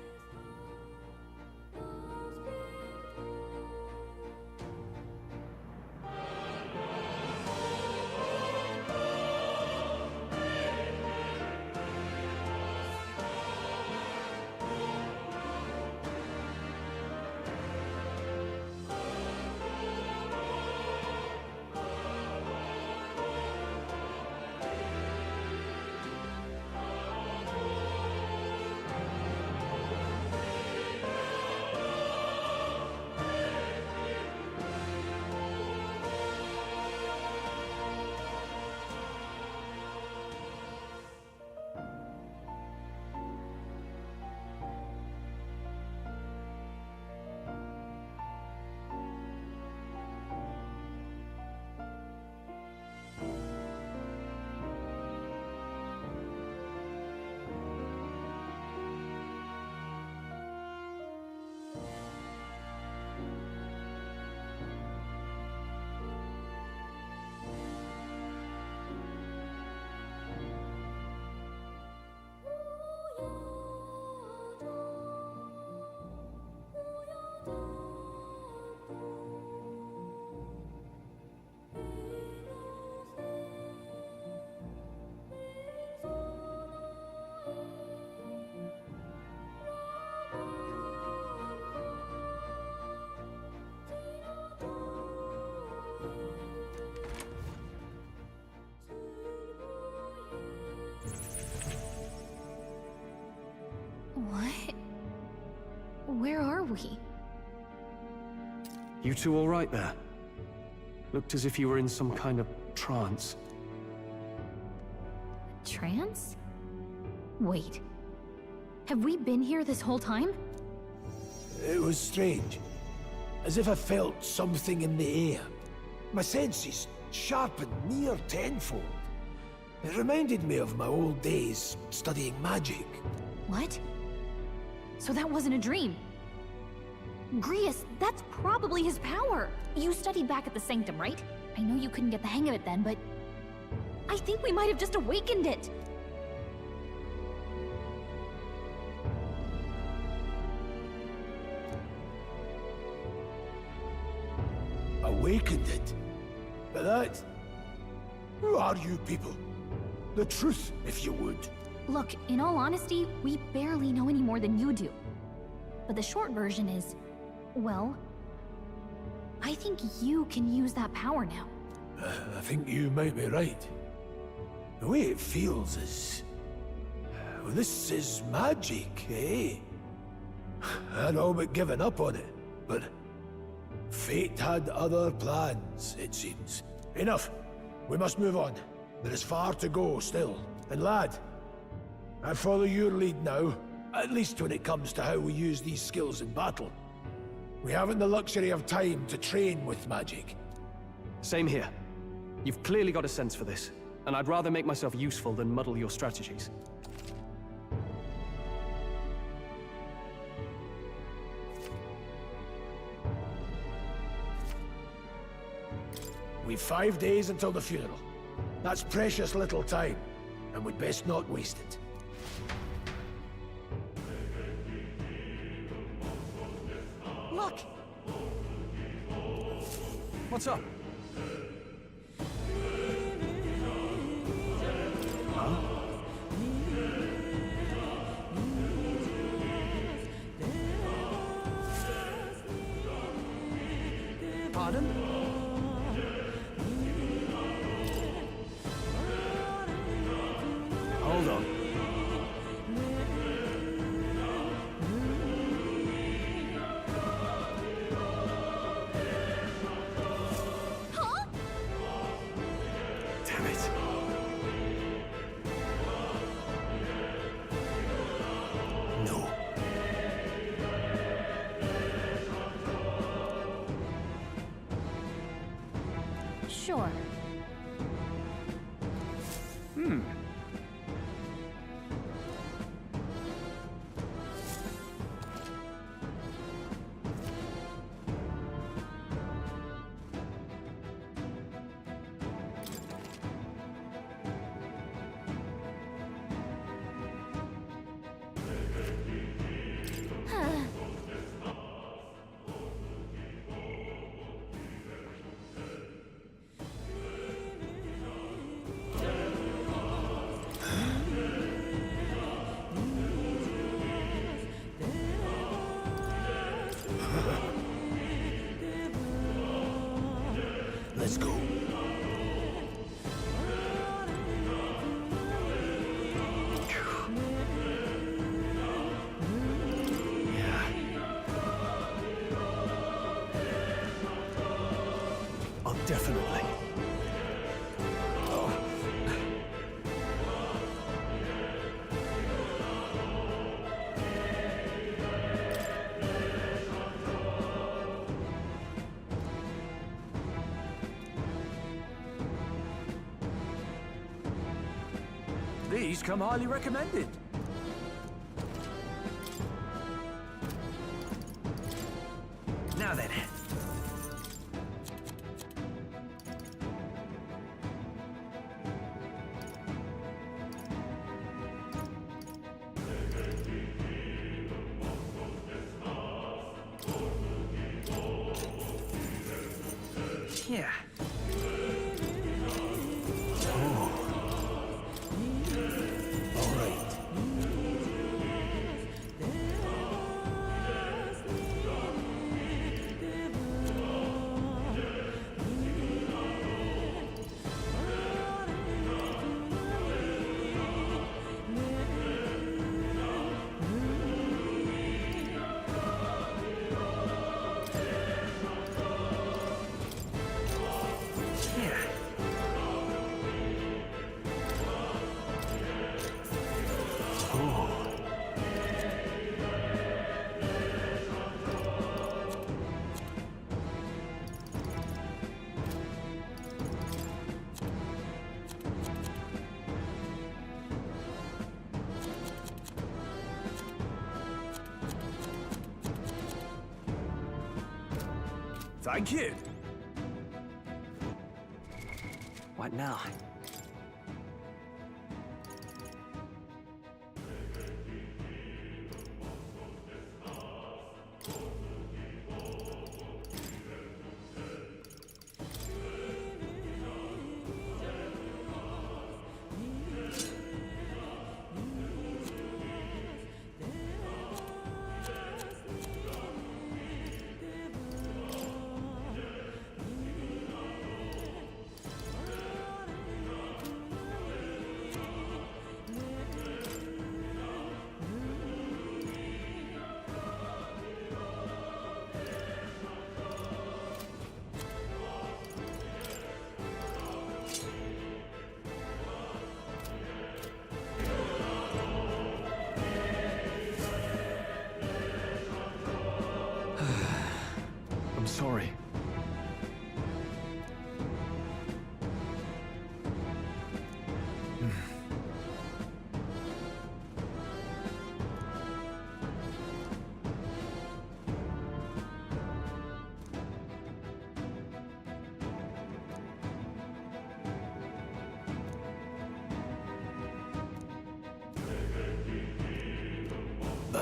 What? Where are we? You two all right there? Looked as if you were in some kind of trance. Trance? Wait. Have we been here this whole time? It was strange. As if I felt something in the air. My senses sharpened near tenfold. It reminded me of my old days studying magic. What? So that wasn't a dream. Grius, that's probably his power. You studied back at the Sanctum, right? I know you couldn't get the hang of it then, but I think we might have just awakened it. Awakened it? But that... Who are you people? The truth, if you would. Look, in all honesty, we barely know any more than you do. But the short version is, well, I think you can use that power now. I think you might be right. The way it feels is... Well, this is magic, eh? I'd all but given up on it, but... Fate had other plans, it seems. Enough! We must move on. There is far to go still. And lad, I follow your lead now, at least when it comes to how we use these skills in battle. We haven't the luxury of time to train with magic. Same here. You've clearly got a sense for this, and I'd rather make myself useful than muddle your strategies. We've 5 days until the funeral. That's precious little time, and we'd best not waste it. Look! What's up? Pardon? Hold on. Damn it. No. Sure. Let's go. Oh, definitely. These come highly recommended. Now then. Yeah. All right. Thank you. What now?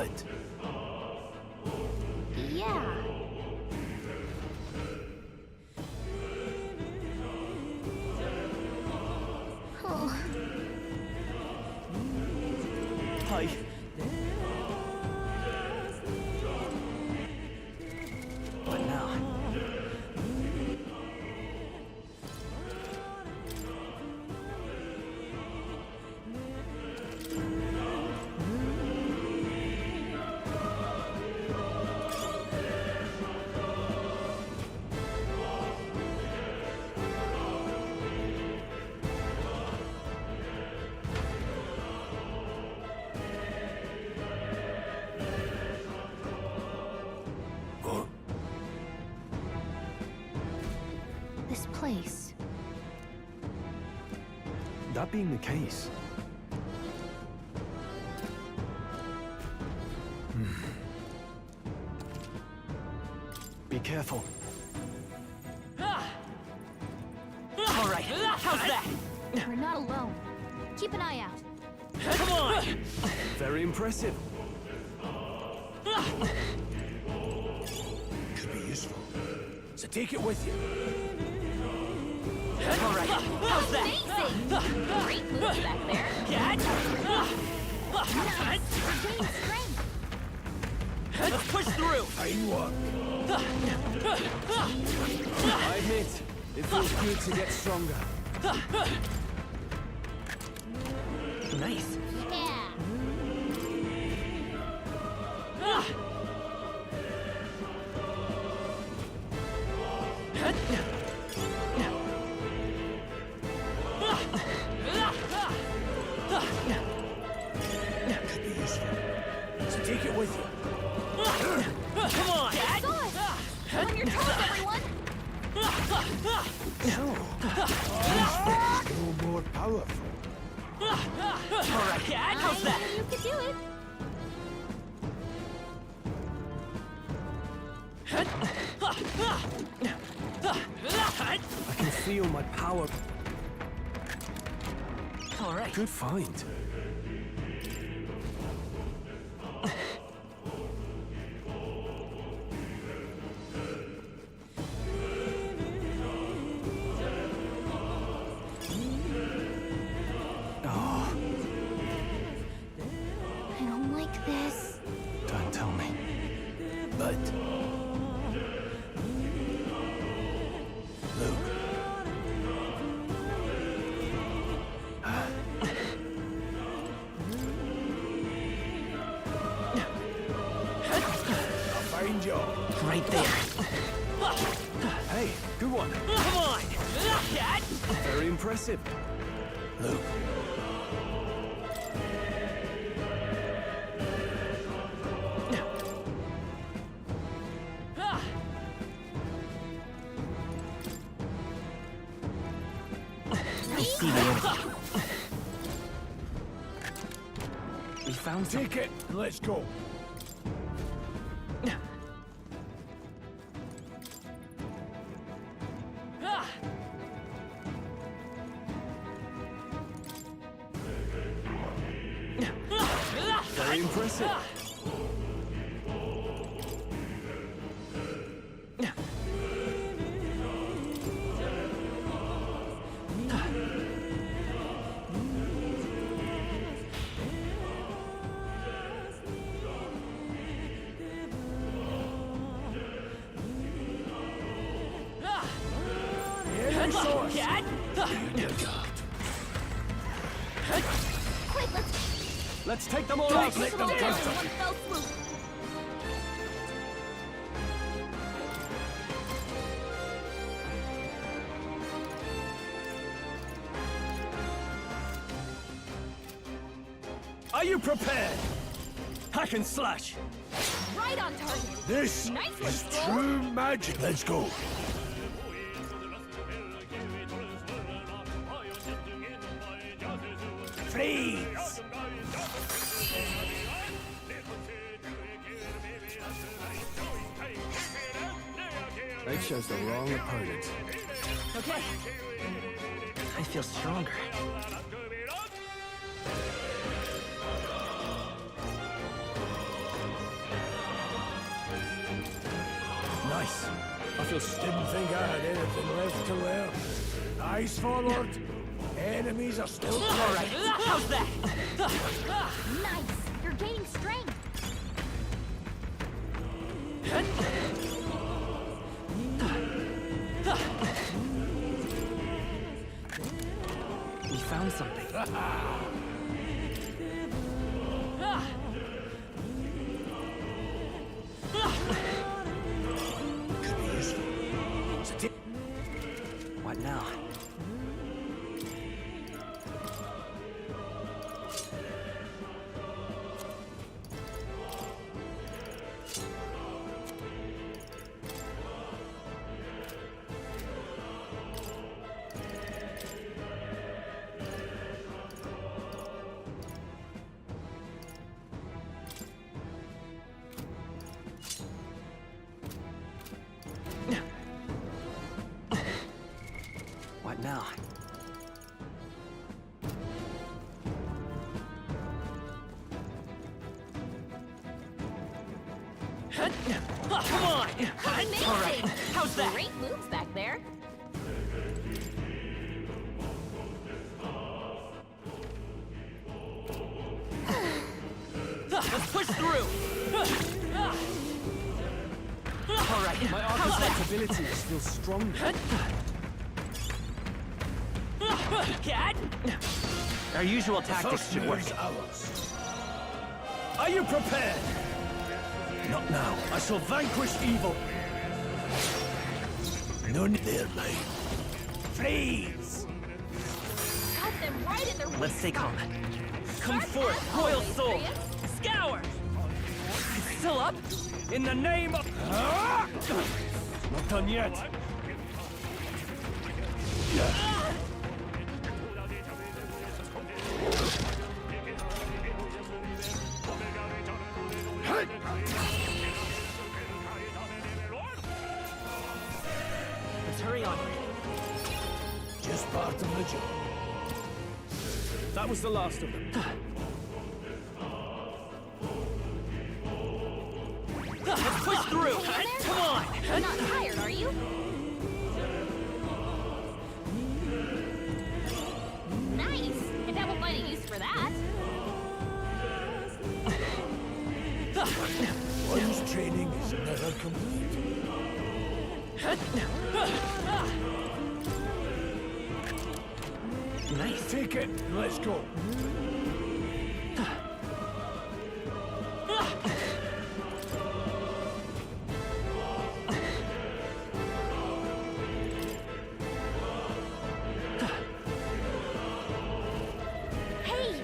What? Yeah. Oh. Hi. What now? This place. That being the case... Be careful. All right, how's that? We're not alone. Keep an eye out. Come on! Very impressive. Could be useful. So take it with you. All right, how's that? Amazing! Great moves back there. Catch! Nice. Regain strength. Let's push through! Fine work. I admit, it feels good to get stronger. Nice. Yeah. Could be useful. So take it with you. Come on! Good. On your toes, everyone. No more powerful. All right, Cat, how's that? You can do it. I can feel my power. All right. Good find. Oh, I don't like this. don't tell me. But... Luke. I'll find you. Right there. Hey, good one. Come on! Cat! Very impressive. Luke. I see the enemy. We found some. Take it and let's go. Very impressive. Cat! Quick, Let's take them all let's out. take them all down in one fell swoop. Are you prepared? Hack and slash. Right on target. This Nice one, is Stroll. true magic. Let's go. Freeze! They chose the wrong opponent. Okay. I feel stronger. Yes. I feel didn't think I had anything left to learn. Eyes forward. Enemies are still All right, how's that? Nice! You're gaining strength! We found something. Could be useful. What now? What now? Come on! Amazing! All right, how's that? Great moves back there. Let's push through! All right, My how's that? archetype abilities feel stronger. Cat! Our usual tactics should work. Ours. Are you prepared? Not now. I shall vanquish evil. None there, mate. Freeze! Got them right in their Let's stay calm. Come Sharp forth, as royal always, soul! Prius. Scour! Still up? In the name of... Not done yet. Let's hurry on. Just part of the job. That was the last of them. Let's push through! Come on! You're not tired, are you? Nice! If that will find a use for that. One's training is never complete. Nice. Take it, and let's go. Hey!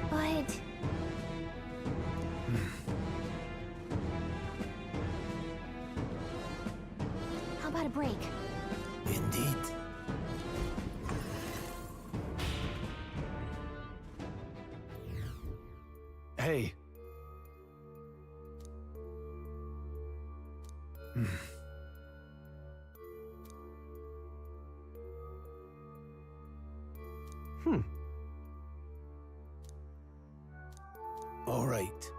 But... How about a break? Indeed. Hey. All right.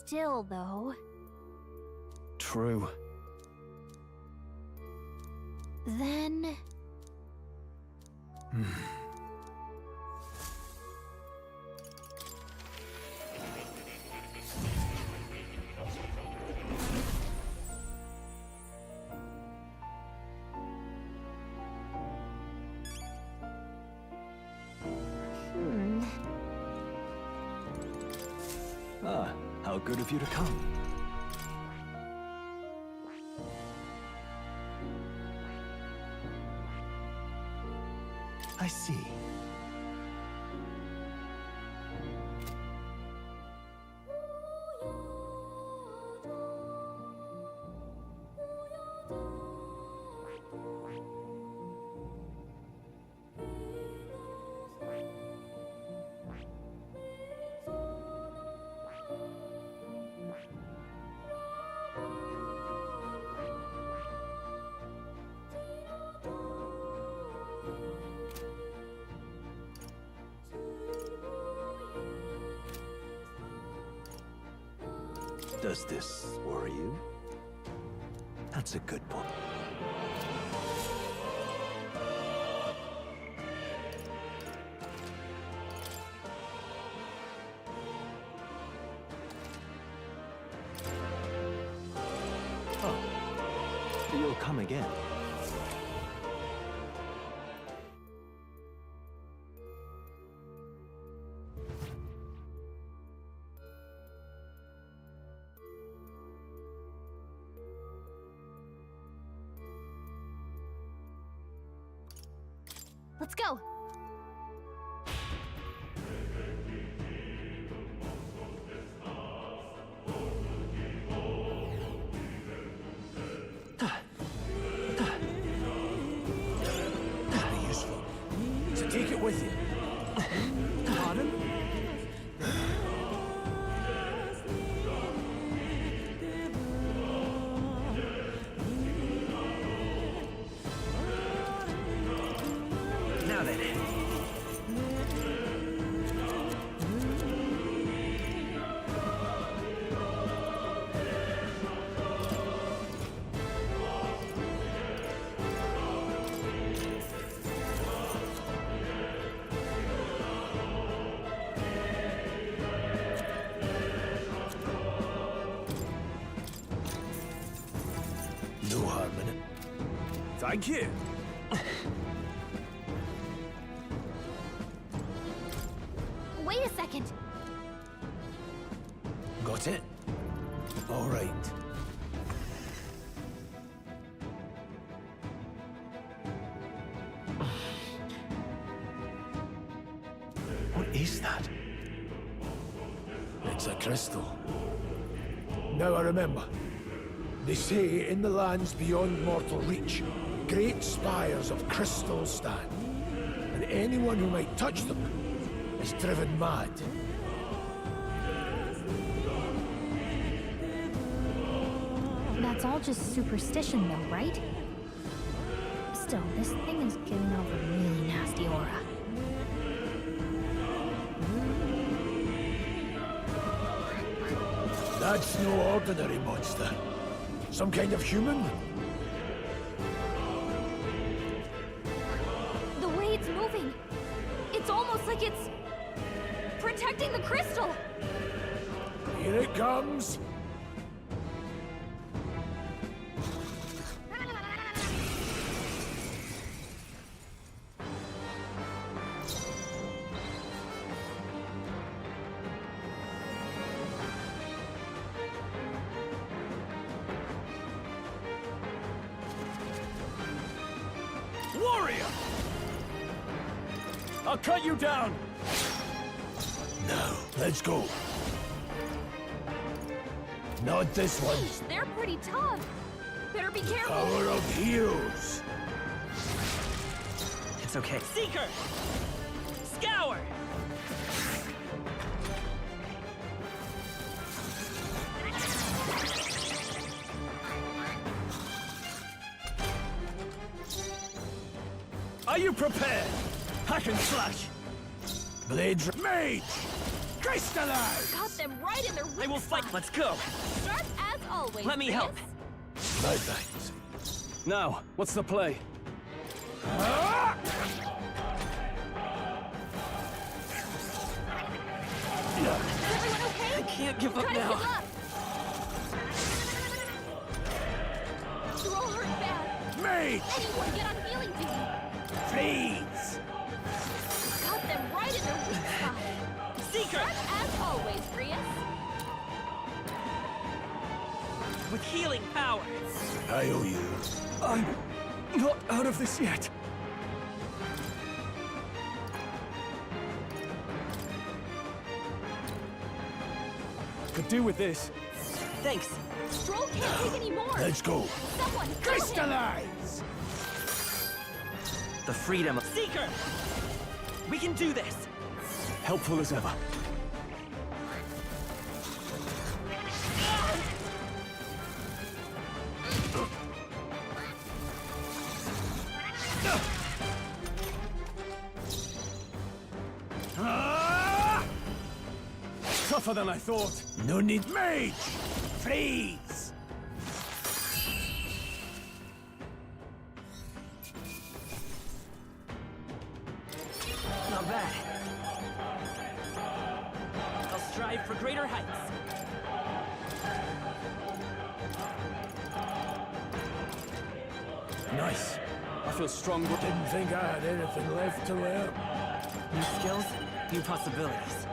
Still, though... True. Then... Ah, how good of you to come. I see. Does this worry you? That's a good boy. Oh, you'll come again. Let's go. That'd be useful. So take it with you. Pardon? Now then. No harm in it. Thank you. Wait a second. Got it? All right. What is that? It's a crystal. Now I remember. They say in the lands beyond mortal reach, great spires of crystal stand. And anyone who might touch them is driven mad. That's all just superstition though, right? Still, this thing is giving off a really nasty aura. That's no ordinary monster. Some kind of human? The way it's moving, it's almost like it's protecting the crystal. Here it comes. Warrior! I'll cut you down! Now, let's go. Not this one. They're pretty tough. Better be careful. Power of heroes. It's okay. Seeker! Scour! Are you prepared? Hack and slash! Blade Mage! Crystallize! Got them right in their weak I will fight. spot. Let's go. Sharp as always. Let me Prius. help. My thanks. Now, what's the play? Is everyone okay? I can't give up Try to now. give up. You're all hurt bad. Mage! Anyone get on healing duty. Please! Got them right in their weak spot. Seeker! Sharp as always, Prius. With healing power. I owe you. I'm not out of this yet. Could do with this. Thanks. Stroll can't take any more. Let's go. Someone kill him. Crystallize! The freedom of... Seeker! We can do this. Helpful as ever. Tougher than I thought. No need mage! Freeze! Not bad. I'll strive for greater heights. Nice. I feel strong. Didn't think I had anything left to learn. New skills, new possibilities.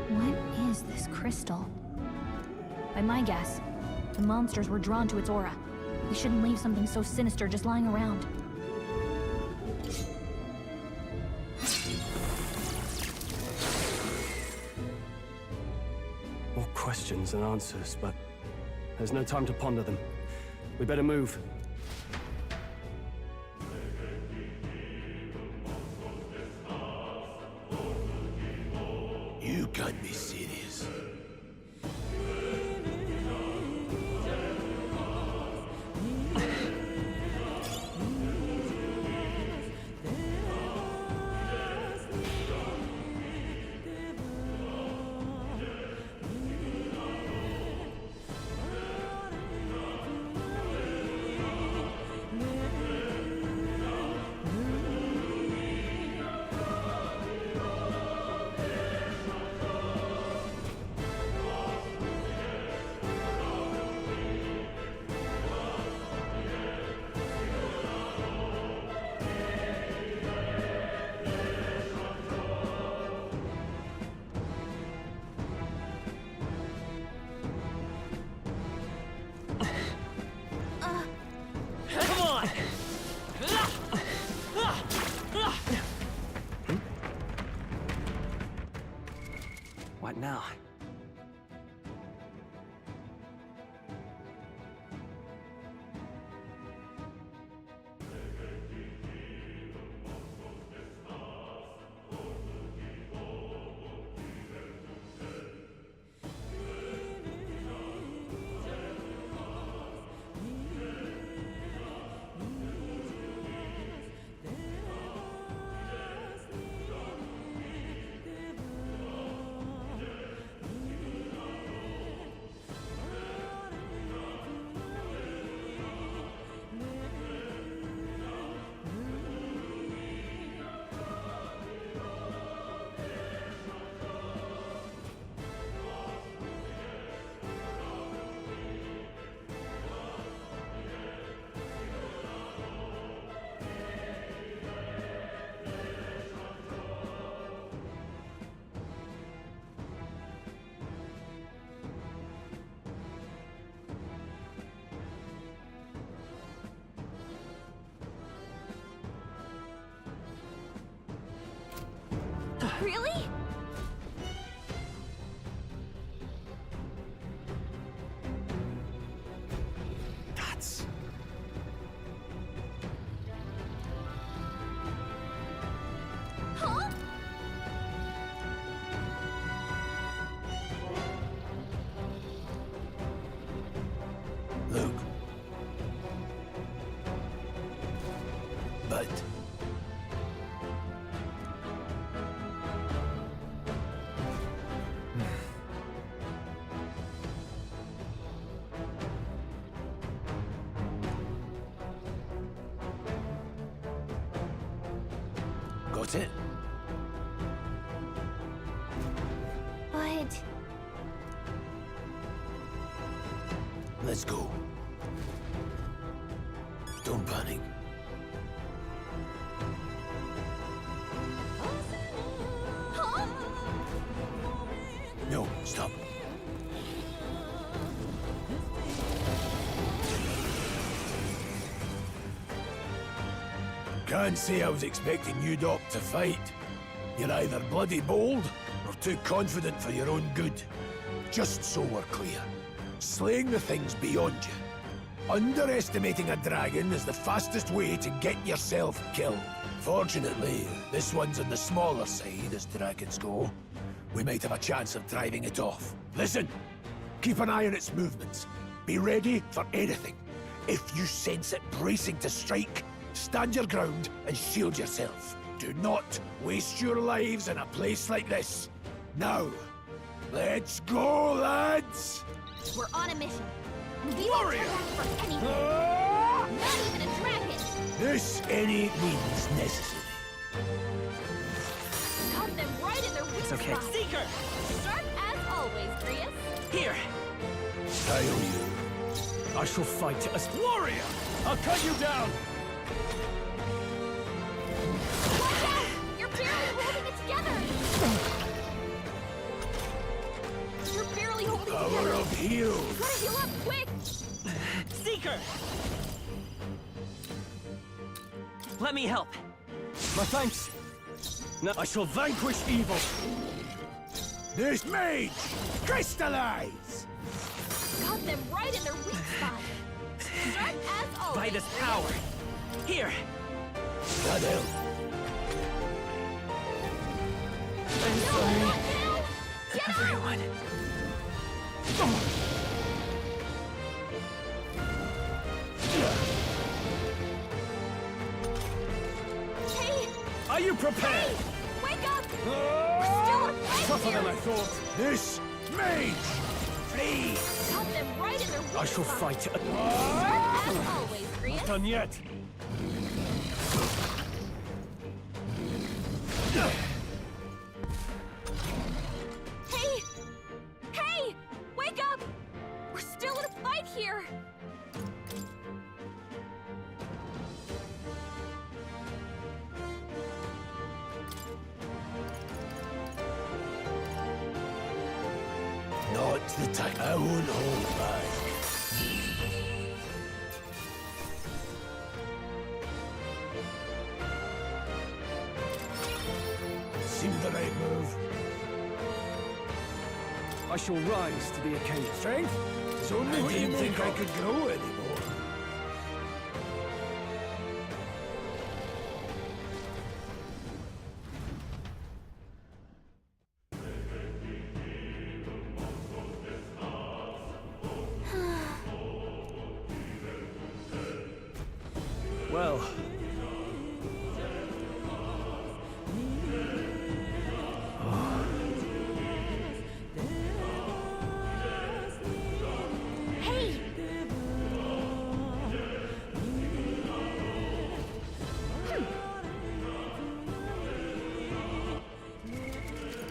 What is this crystal? By my guess, the monsters were drawn to its aura. We shouldn't leave something so sinister just lying around. More questions than answers, but there's no time to ponder them. We better move. You can't be serious. Come on! What now? Really? That's... Huh? Look. But... Got it? But... Let's go. Don't panic. Huh? No, stop. Can't say I was expecting you, Doc, to fight. You're either bloody bold or too confident for your own good. Just so we're clear, slaying the thing's beyond you. Underestimating a dragon is the fastest way to get yourself killed. Fortunately, this one's on the smaller side as dragons go. We might have a chance of driving it off. Listen, keep an eye on its movements. Be ready for anything. If you sense it bracing to strike, stand your ground and shield yourself. Do not waste your lives in a place like this. Now, let's go, lads! We're on a mission. And we won't turn back for anything. Not even a dragon. This any means necessary. Got them right in their weak It's okay. spot. Seeker! Sharp as always, Prius. Here! I owe you. I shall fight as warrior! I'll cut you down! Watch out! You're barely holding it together. You're barely holding it Power together. of heroes. Gotta heal up quick. Seeker! Let me help. My thanks! Now I shall vanquish evil! This mage! Crystallize! Got them right in their weak spot. Sharp as always. By this power. Here! God help. I'm No, sorry. not now! Get up! Everyone. Hey! Are you prepared? Hey! Wake up! We're still in a fight Tougher here. than I thought. This mage! Flee! Got them right in their weak I shall spot. fight. Sharp as always, Prius. Done yet? Hey! Hey! Wake up! We're still in a fight here! Not the time. I won't hold back. Seemed the right move. I shall rise to the occasion. Strength? It's only I didn't think I could grow anymore. Well, Hey!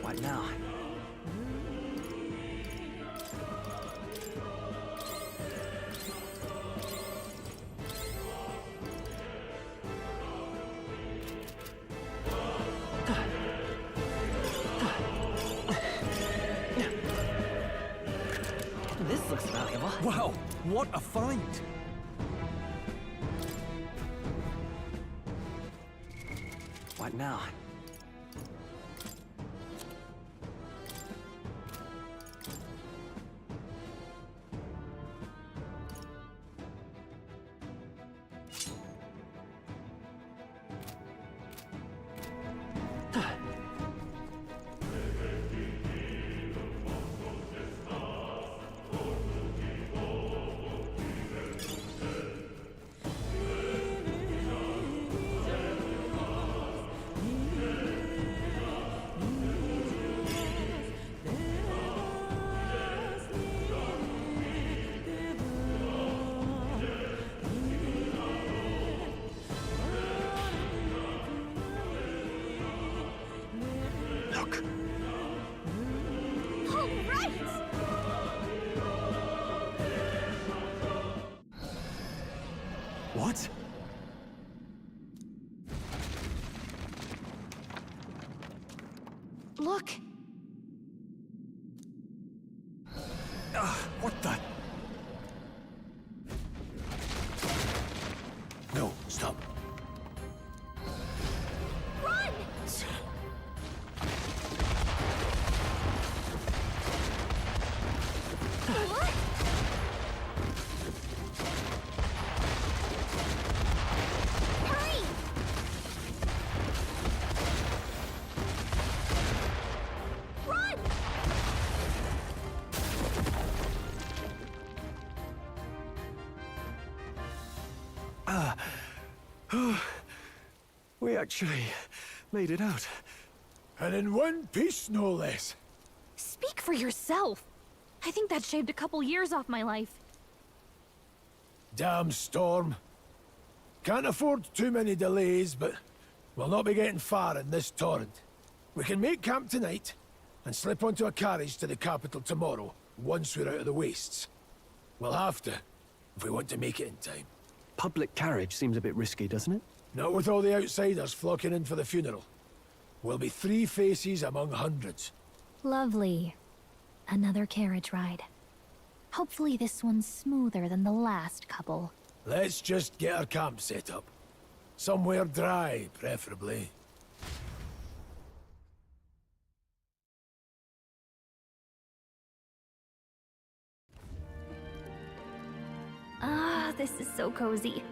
What now? This looks valuable. wow, what a find! What now? Look. All right! What? Look! What the? No, stop. Run! What? Hurry! We actually made it out. And in one piece, no less. Speak for yourself. I think that shaved a couple years off my life. Damn storm. Can't afford too many delays, but we'll not be getting far in this torrent. We can make camp tonight, and slip onto a carriage to the capital tomorrow, once we're out of the wastes. We'll have to, if we want to make it in time. Public carriage seems a bit risky, doesn't it? Not with all the outsiders flocking in for the funeral. We'll be 3 faces among hundreds. Lovely. Another carriage ride. Hopefully this one's smoother than the last couple. Let's just get our camp set up. Somewhere dry, preferably. Ah, this is so cozy.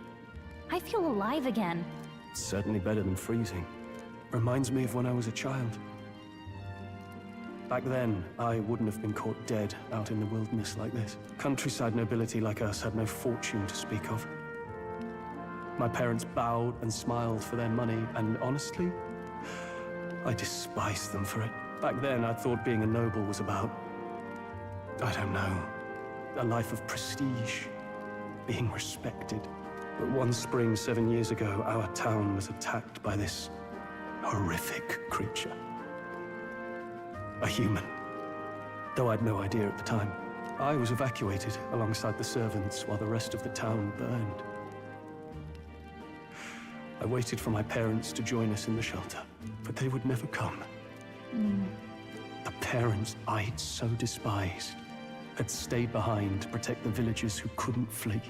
I feel alive again. It's certainly better than freezing. Reminds me of when I was a child. Back then, I wouldn't have been caught dead out in the wilderness like this. Countryside nobility like us had no fortune to speak of. My parents bowed and smiled for their money, and honestly, I despised them for it. Back then, I thought being a noble was about, I don't know, a life of prestige, being respected. But one spring 7 years ago, our town was attacked by this horrific creature. A human. Though I'd no idea at the time. I was evacuated alongside the servants while the rest of the town burned. I waited for my parents to join us in the shelter, but they would never come. The parents I'd so despised had stayed behind to protect the villagers who couldn't flee.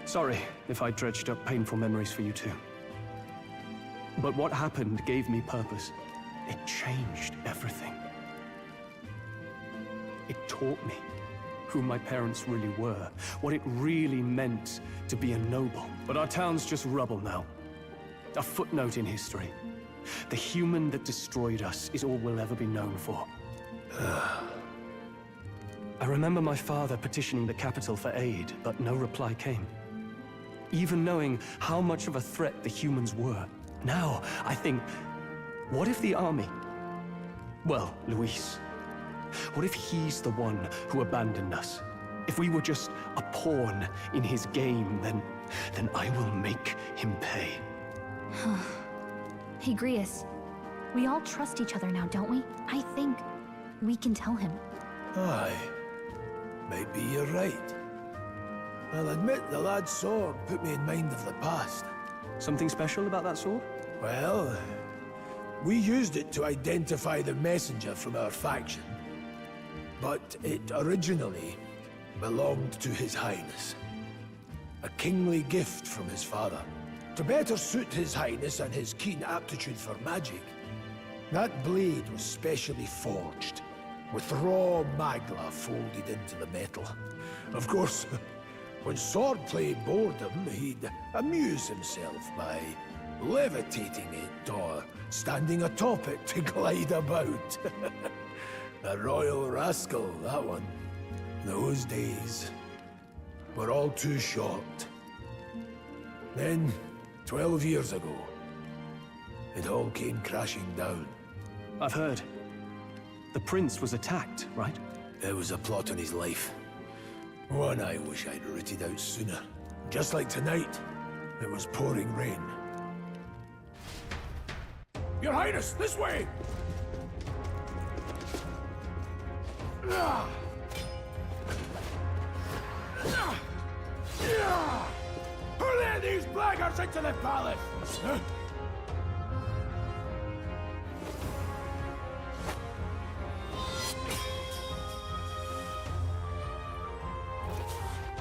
Sorry if I dredged up painful memories for you too. But what happened gave me purpose. It changed everything. It taught me who my parents really were, what it really meant to be a noble. But our town's just rubble now. A footnote in history. The human that destroyed us is all we'll ever be known for. I remember my father petitioning the capital for aid, but no reply came. Even knowing how much of a threat the humans were. Now, I think, what if the army? Well, Luis. What if he's the one who abandoned us? If we were just a pawn in his game, then I will make him pay. Hey, Grius. We all trust each other now, don't we? I think we can tell him. Aye. Maybe you're right. I'll admit the lad's sword put me in mind of the past. Something special about that sword? Well, we used it to identify the messenger from our faction. But it originally belonged to His Highness. A kingly gift from his father. To better suit His Highness and his keen aptitude for magic, that blade was specially forged, with raw magla folded into the metal. Of course, when swordplay bored him, he'd amuse himself by levitating it or standing atop it to glide about. A royal rascal, that one. Those days were all too short. Then, 12 years ago, it all came crashing down. I've heard. The prince was attacked, right? There was a plot on his life. One I wish I'd rooted out sooner. Just like tonight, it was pouring rain. Your Highness, this way! Hurry these blackguards into the palace!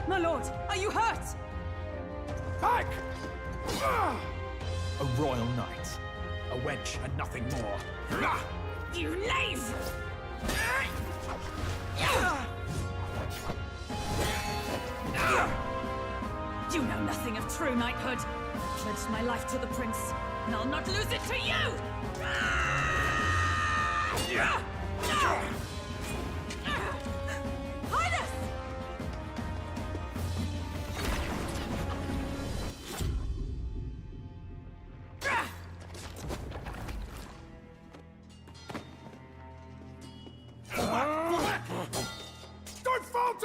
My lord, are you hurt? Back! A royal knight. A wench and nothing more. You knave! You know nothing of true knighthood. I pledged my life to the prince, and I'll not lose it to you!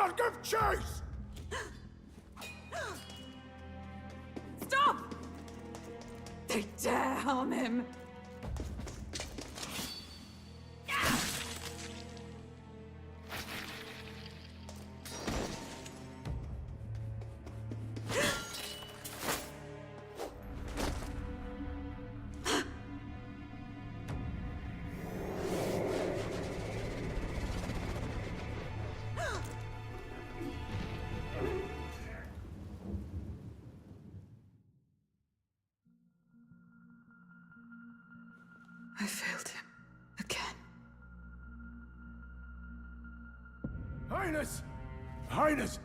I'll give chase! Stop! They dare harm him. I failed him again. Highness! Highness!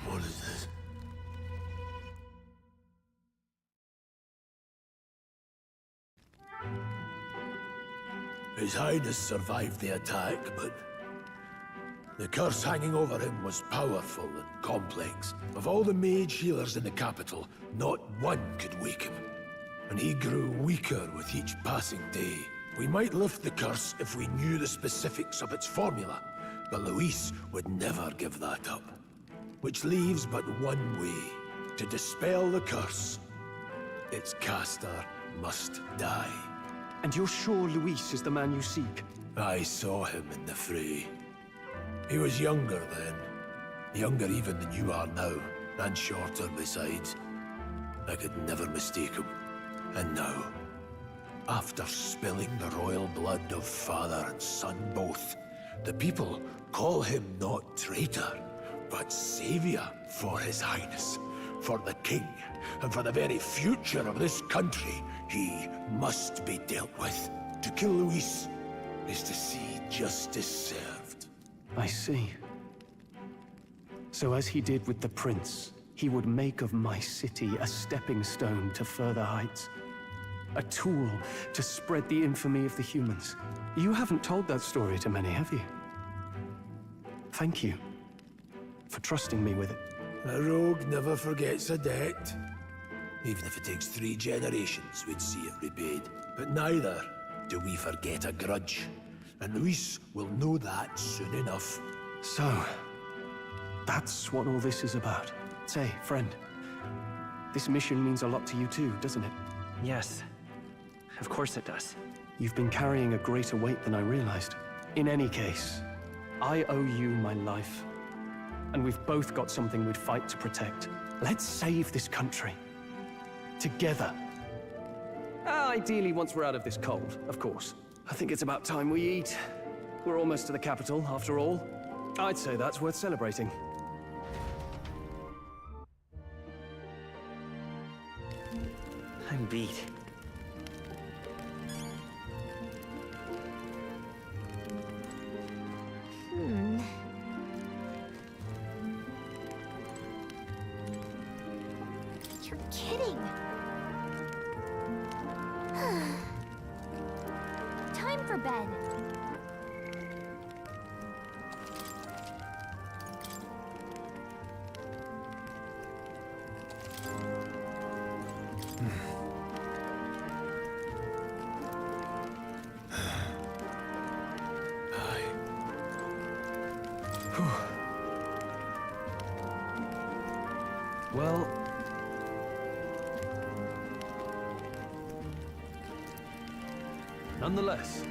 What is this? His Highness survived the attack, but the curse hanging over him was powerful and complex. Of all the mage healers in the capital, not one could wake him. And he grew weaker with each passing day. We might lift the curse if we knew the specifics of its formula, but Luis would never give that up. Which leaves but one way. To dispel the curse, its caster must die. And you're sure Luis is the man you seek? I saw him in the fray. He was younger then. Younger even than you are now, and shorter besides. I could never mistake him. And now, after spilling the royal blood of father and son both, the people call him not traitor, but savior for his highness, for the king, and for the very future of this country. He must be dealt with. To kill Luis is to see justice served. I see. So as he did with the prince, he would make of my city a stepping stone to further heights. A tool to spread the infamy of the humans. You haven't told that story to many, have you? Thank you for trusting me with it. A rogue never forgets a debt. Even if it takes 3 generations, we'd see it repaid. But neither do we forget a grudge. And Luis will know that soon enough. So, that's what all this is about. Say, friend, this mission means a lot to you too, doesn't it? Yes, of course it does. You've been carrying a greater weight than I realized. In any case, I owe you my life. And we've both got something we'd fight to protect. Let's save this country. Together. Ideally, once we're out of this cold, of course. I think it's about time we eat. We're almost to the capital, after all. I'd say that's worth celebrating. I'm beat. You're kidding. Time for bed. Well... nonetheless...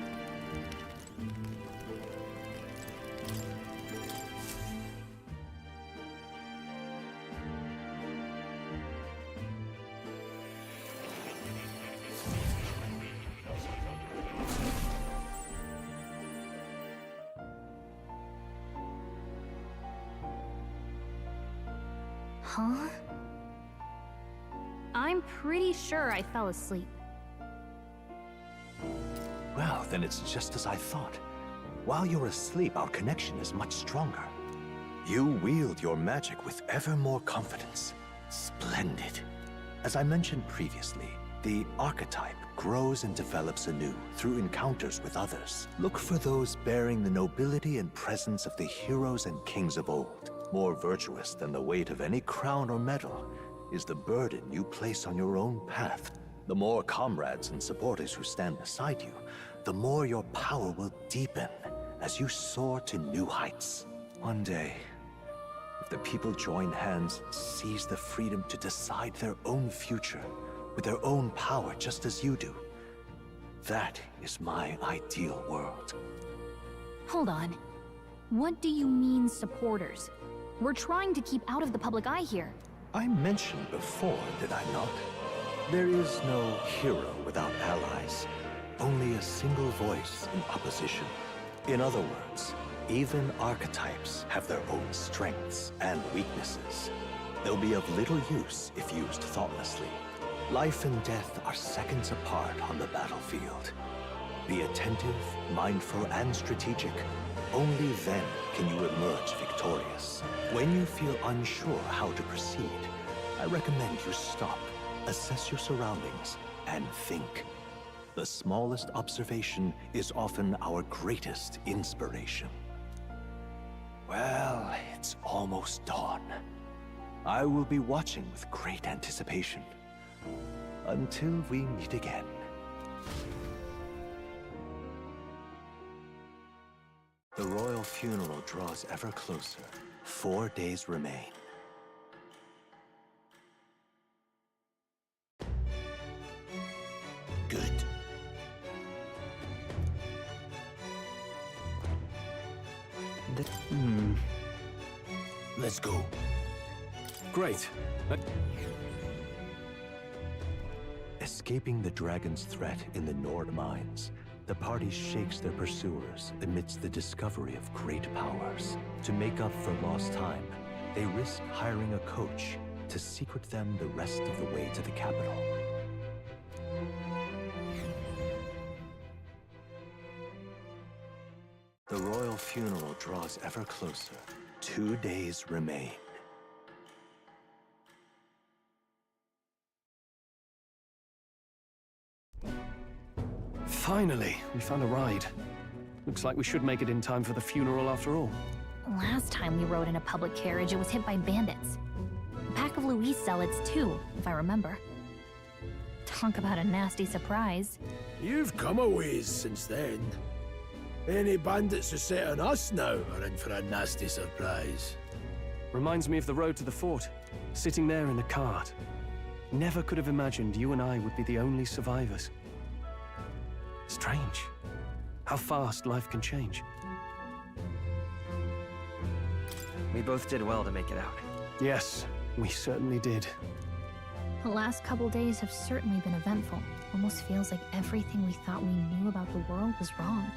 Huh? I'm pretty sure I fell asleep. Well, then it's just as I thought. While you're asleep, our connection is much stronger. You wield your magic with ever more confidence. Splendid. As I mentioned previously, the archetype grows and develops anew through encounters with others. Look for those bearing the nobility and presence of the heroes and kings of old. More virtuous than the weight of any crown or medal is the burden you place on your own path. The more comrades and supporters who stand beside you, the more your power will deepen as you soar to new heights. One day, if the people join hands and seize the freedom to decide their own future with their own power just as you do, that is my ideal world. Hold on. What do you mean, supporters? We're trying to keep out of the public eye here. I mentioned before, did I not? There is no hero without allies, only a single voice in opposition. In other words, even archetypes have their own strengths and weaknesses. They'll be of little use if used thoughtlessly. Life and death are seconds apart on the battlefield. Be attentive, mindful, and strategic. Only then can you emerge victorious. When you feel unsure how to proceed, I recommend you stop, assess your surroundings, and think. The smallest observation is often our greatest inspiration. Well, it's almost dawn. I will be watching with great anticipation. Until we meet again. The royal funeral draws ever closer. 4 days remain. Good. Let's go. Great. Escaping the dragon's threat in the Nord mines, the party shakes their pursuers amidst the discovery of great powers. To make up for lost time, they risk hiring a coach to secret them the rest of the way to the capital. The royal funeral draws ever closer. 2 days remain. Finally, we found a ride. Looks like we should make it in time for the funeral after all. Last time we rode in a public carriage, it was hit by bandits. A pack of Louis zealots too, if I remember. Talk about a nasty surprise. You've come a ways since then. Any bandits who set on us now are in for a nasty surprise. Reminds me of the road to the fort, sitting there in the cart. Never could have imagined you and I would be the only survivors. Strange. How fast life can change. We both did well to make it out. Yes, we certainly did. The last couple days have certainly been eventful. Almost feels like everything we thought we knew about the world was wrong.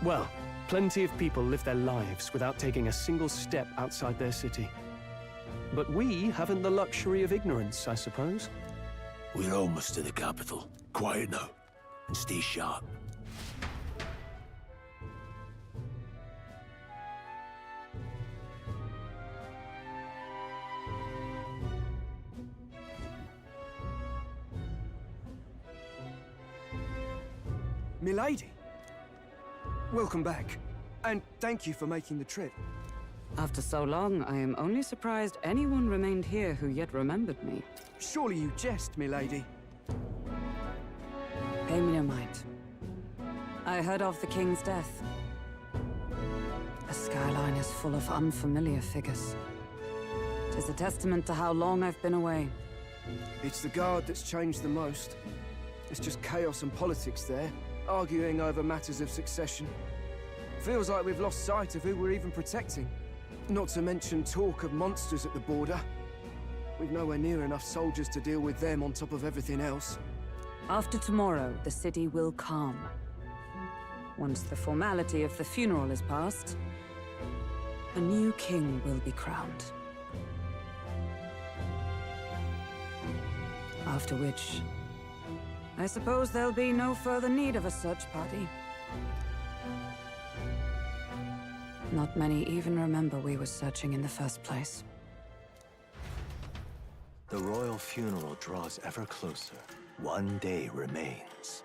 Well, plenty of people live their lives without taking a single step outside their city. But we haven't the luxury of ignorance, I suppose. We're almost to the capital. Quiet now, and stay sharp. Milady! Welcome back, and thank you for making the trip. After so long, I am only surprised anyone remained here who yet remembered me. Surely you jest, milady. Pay me no mind. I heard of the king's death. The skyline is full of unfamiliar figures. It is a testament to how long I've been away. It's the guard that's changed the most. It's just chaos and politics there, arguing over matters of succession. Feels like we've lost sight of who we're even protecting. Not to mention talk of monsters at the border. We've nowhere near enough soldiers to deal with them on top of everything else. After tomorrow, the city will calm. Once the formality of the funeral is past, a new king will be crowned. After which, I suppose there'll be no further need of a search party. Not many even remember we were searching in the first place. The royal funeral draws ever closer. 1 day remains.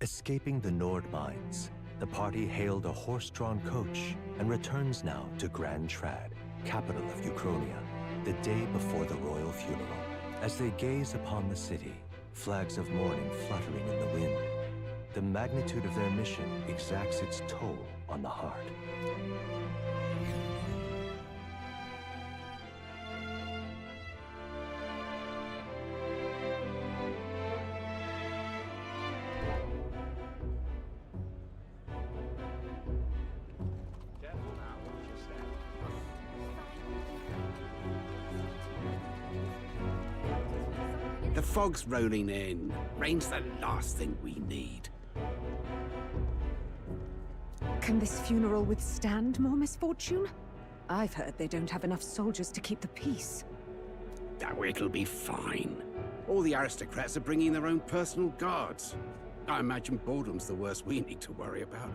Escaping the Nord mines, The party hailed a horse-drawn coach and returns now to Grand Trad, capital of Ukrainia, the day before the royal funeral. As they gaze upon the city, flags of mourning fluttering in the wind, the magnitude of their mission exacts its toll on the heart. The fog's rolling in. Rain's the last thing we need. Can this funeral withstand more misfortune? I've heard they don't have enough soldiers to keep the peace. Oh, it'll be fine. All the aristocrats are bringing their own personal guards. I imagine boredom's the worst we need to worry about.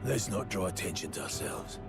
Let's not draw attention to ourselves.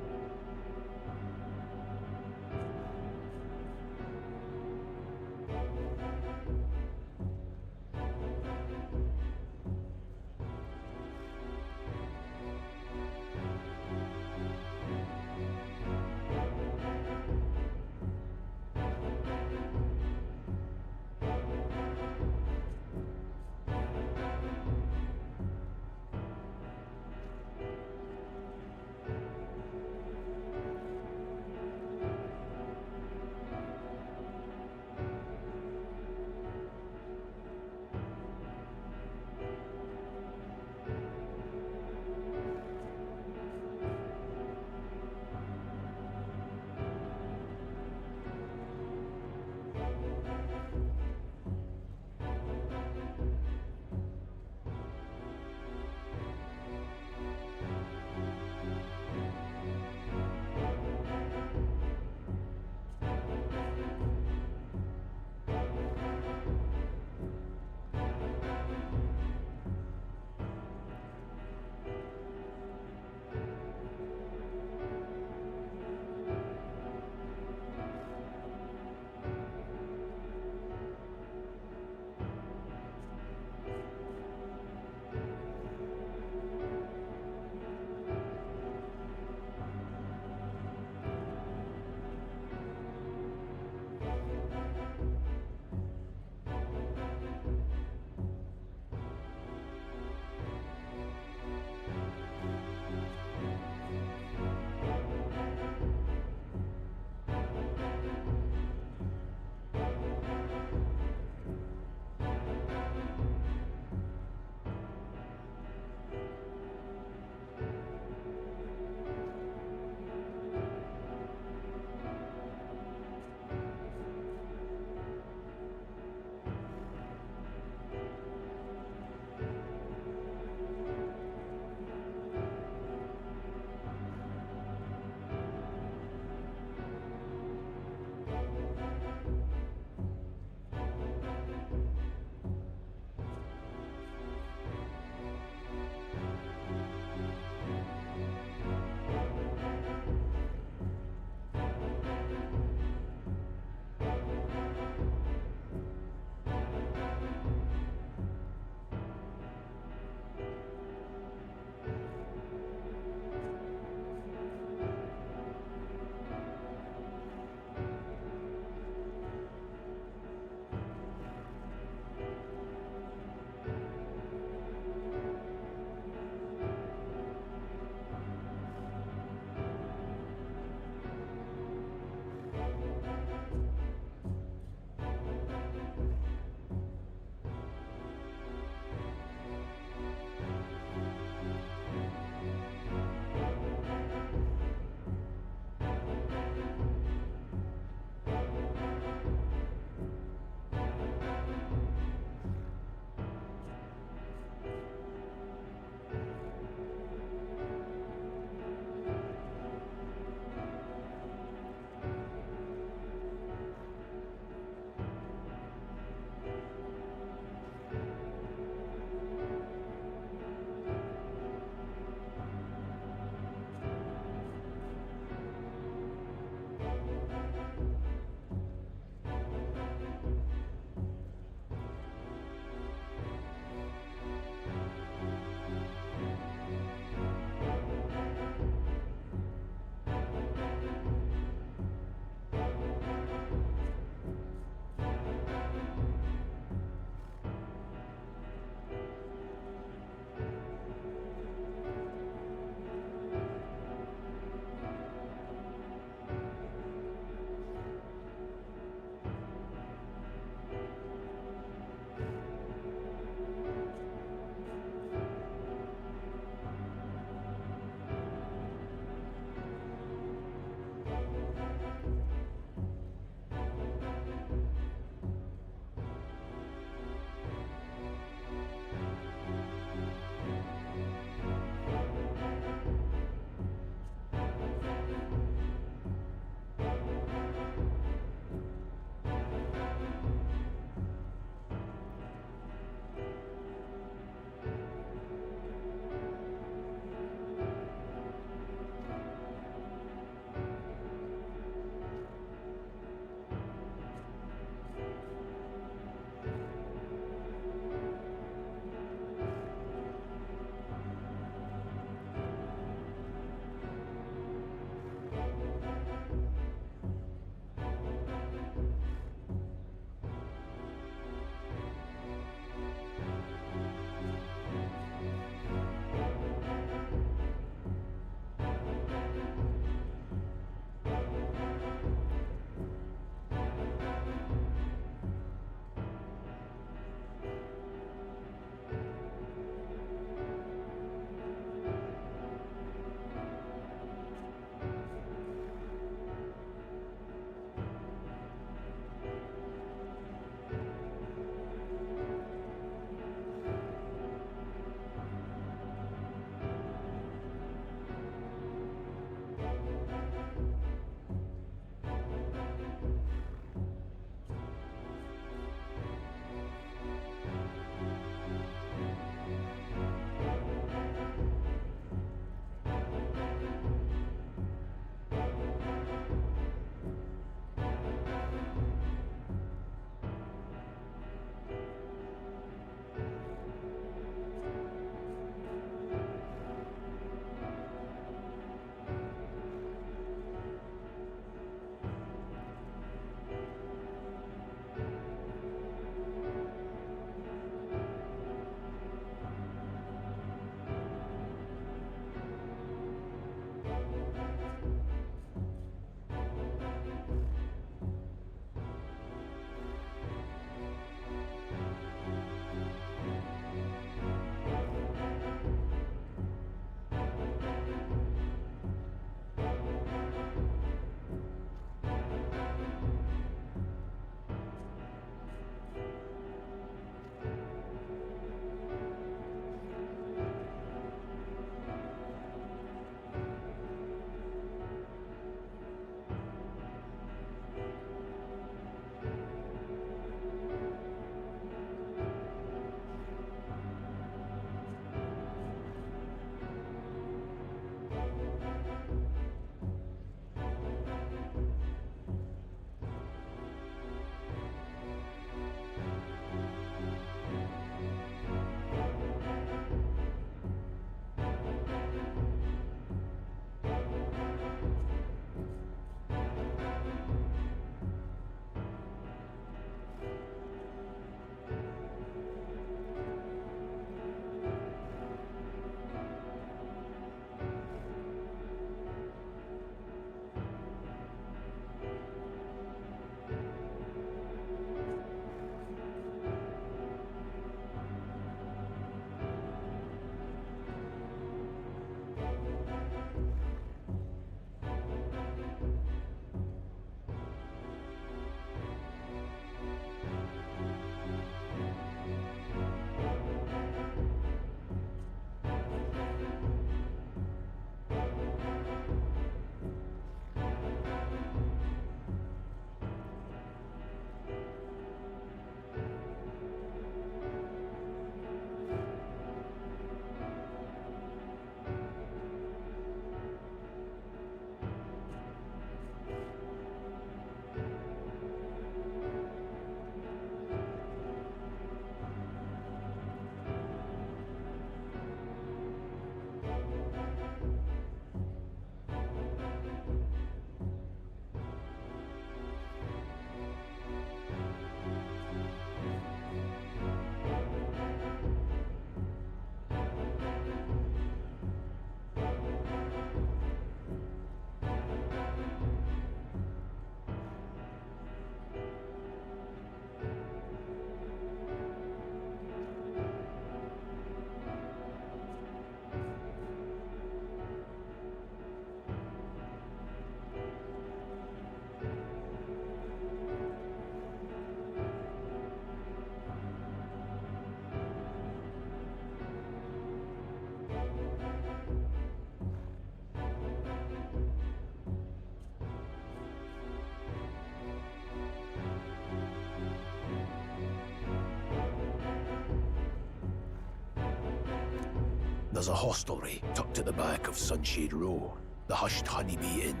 There's a hostelry tucked at the back of Sunshade Row, the Hushed Honeybee Inn.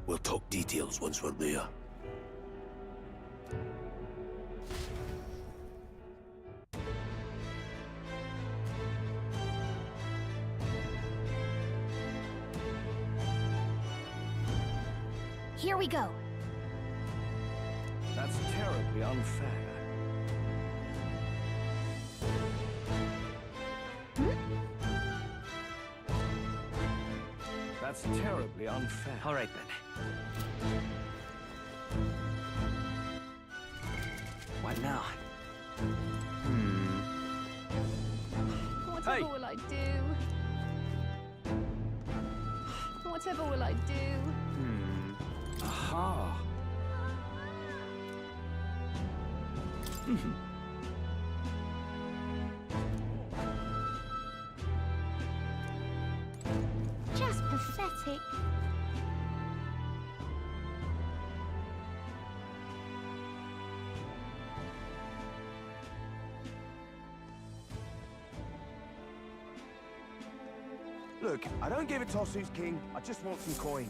We'll talk details once we're there. Here we go. That's terribly unfair. That's terribly unfair. All right, then. What now? Whatever will I do? Whatever will I do? Aha. Just pathetic. Look, I don't give a toss who's king. I just want some coin.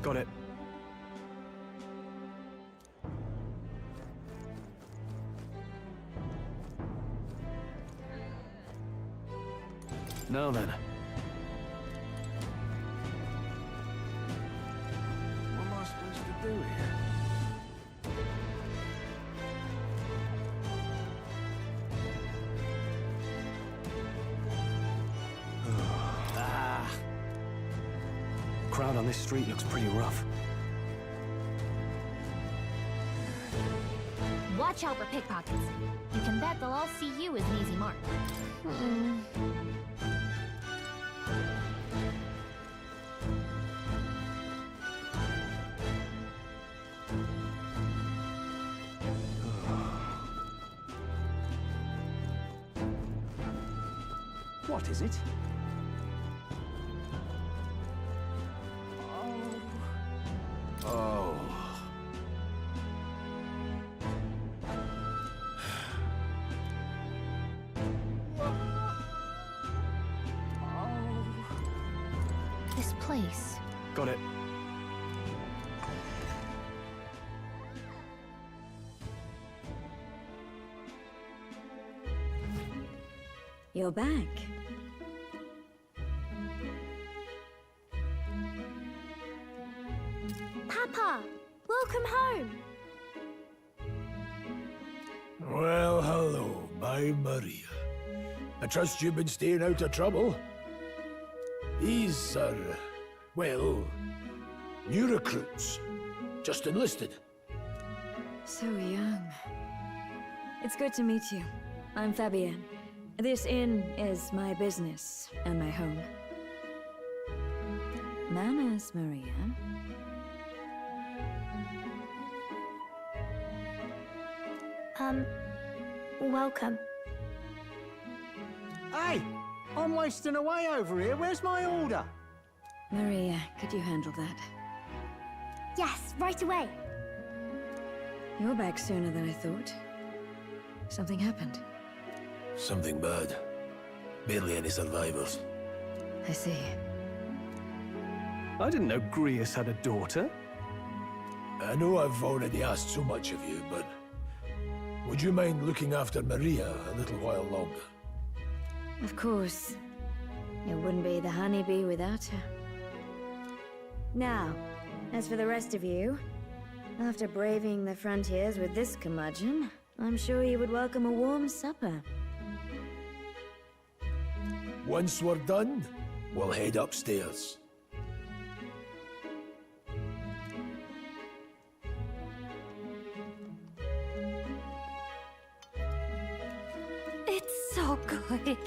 Got it. Now then. What am I supposed to do here? Crowd on this street looks pretty rough. Watch out for pickpockets. You can bet they'll all see you as an easy mark. What is it? Oh. This place. Got it. You're back. Papa, welcome home. Well, hello, my Maria. I trust you've been staying out of trouble. These are, well, new recruits. Just enlisted. So young. It's good to meet you. I'm Fabienne. This inn is my business and my home. Manners, Maria. Welcome. Hey, I'm wasting away over here. Where's my order? Maria, could you handle that? Yes, right away. You're back sooner than I thought. Something happened. Something bad. Barely any survivors. I see. I didn't know Grius had a daughter. I know I've already asked so much of you, but would you mind looking after Maria a little while longer? Of course. It wouldn't be the honeybee without her. Now, as for the rest of you, after braving the frontiers with this curmudgeon, I'm sure you would welcome a warm supper. Once we're done, we'll head upstairs. It's so good.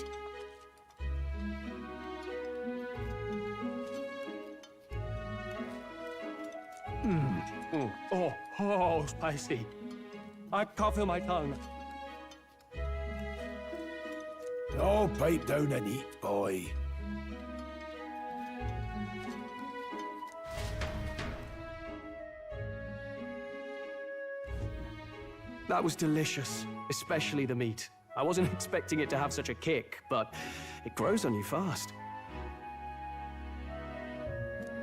Oh, spicy. I can't feel my tongue. Oh, pipe down and eat, boy. That was delicious, especially the meat. I wasn't expecting it to have such a kick, but it grows on you fast.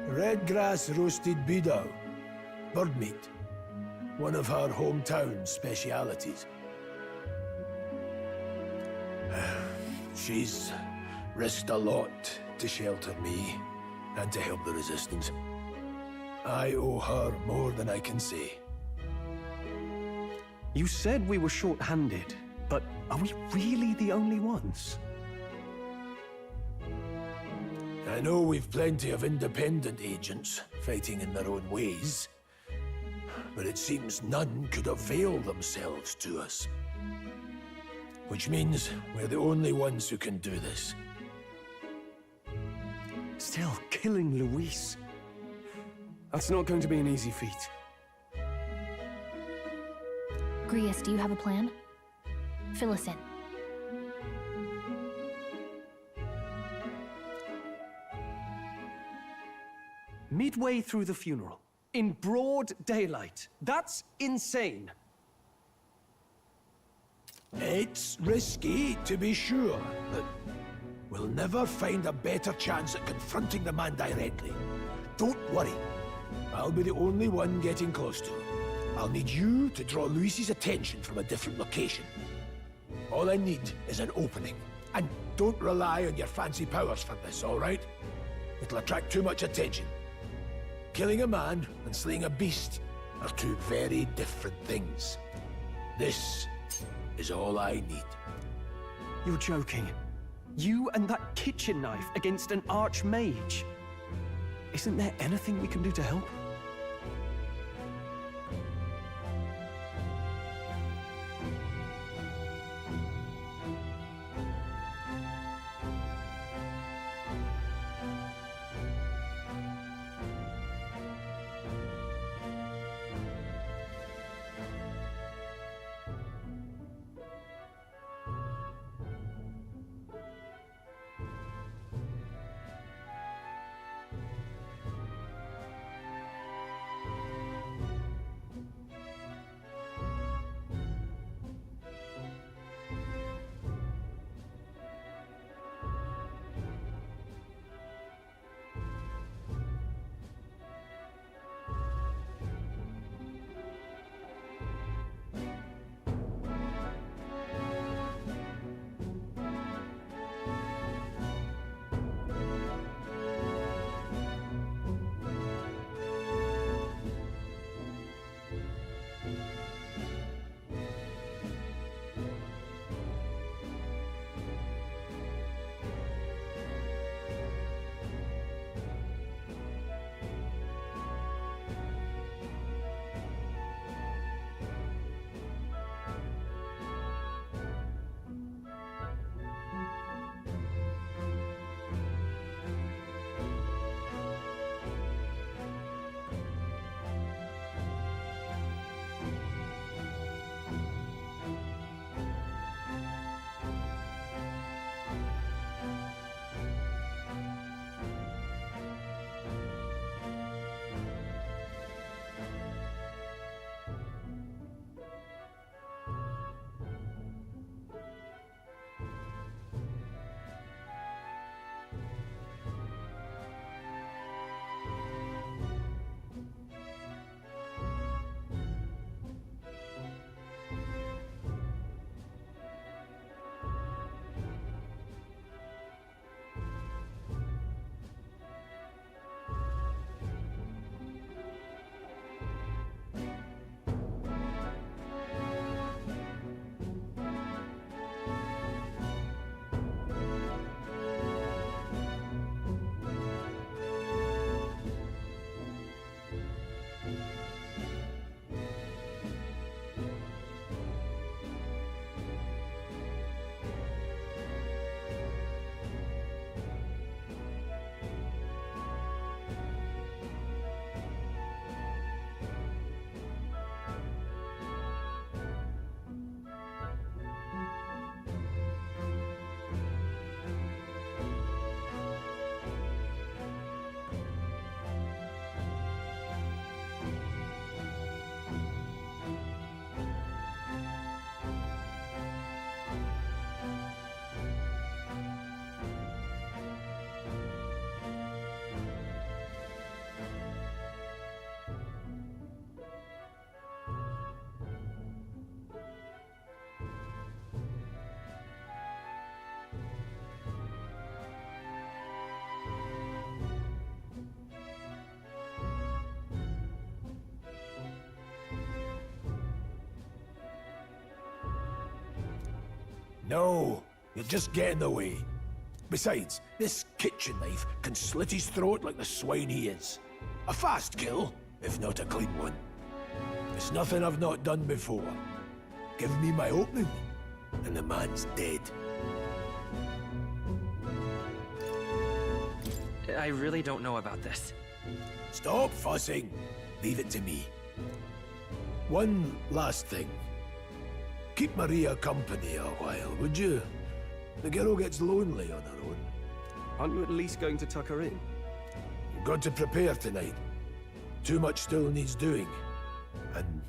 Red grass roasted beedow. Bird meat. One of her hometown specialities. She's risked a lot to shelter me and to help the resistance. I owe her more than I can say. You said we were short-handed, but are we really the only ones? I know we've plenty of independent agents fighting in their own ways, but it seems none could avail themselves to us. Which means we're the only ones who can do this. Still, killing Luis. That's not going to be an easy feat. Grius, do you have a plan? Fill us in. Midway through the funeral, in broad daylight. That's insane. It's risky, to be sure, but we'll never find a better chance at confronting the man directly. Don't worry. I'll be the only one getting close to him. I'll need you to draw Luis's attention from a different location. All I need is an opening. And don't rely on your fancy powers for this, all right? It'll attract too much attention. Killing a man and slaying a beast are two very different things. This is all I need. You're joking. You and that kitchen knife against an archmage. Isn't there anything we can do to help? No, you'll just get in the way. Besides, this kitchen knife can slit his throat like the swine he is. A fast kill, if not a clean one. It's nothing I've not done before. Give me my opening, and the man's dead. I really don't know about this. Stop fussing. Leave it to me. One last thing. Keep Maria company a while, would you? The girl gets lonely on her own. Aren't you at least going to tuck her in? You've got to prepare tonight. Too much still needs doing. And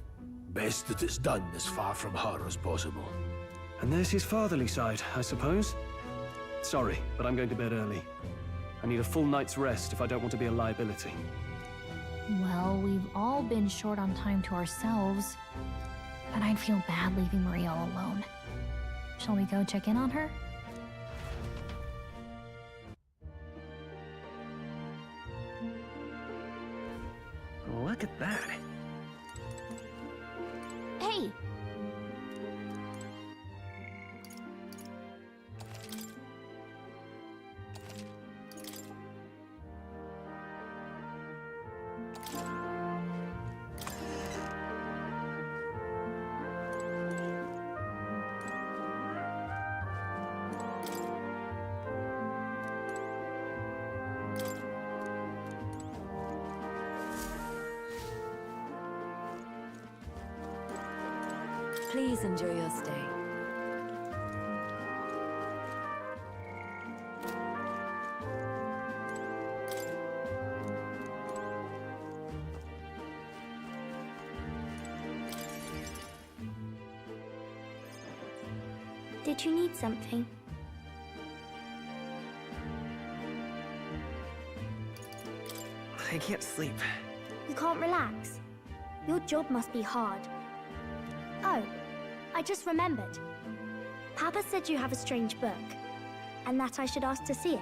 best that it's done as far from her as possible. And there's his fatherly side, I suppose. Sorry, but I'm going to bed early. I need a full night's rest if I don't want to be a liability. Well, we've all been short on time to ourselves. But I'd feel bad leaving Maria all alone. Shall we go check in on her? Look at that. Hey! Please enjoy your stay. Did you need something? I can't sleep. You can't relax? Your job must be hard. Oh, I just remembered. Papa said you have a strange book, and that I should ask to see it.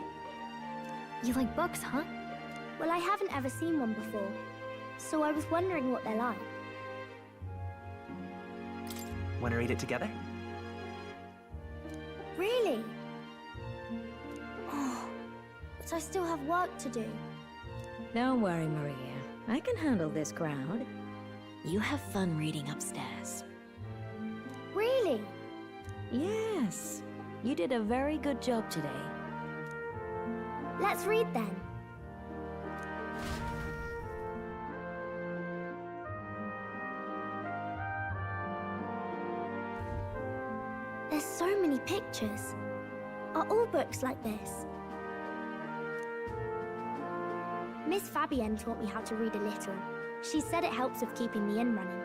You like books, huh? Well, I haven't ever seen one before, so I was wondering what they're like. Want to read it together? Really? Oh, but I still have work to do. Don't worry, Maria. I can handle this crowd. You have fun reading upstairs. Really? Yes. You did a very good job today. Let's read then. There's so many pictures. Are all books like this? Miss Fabienne taught me how to read a little. She said it helps with keeping the inn running.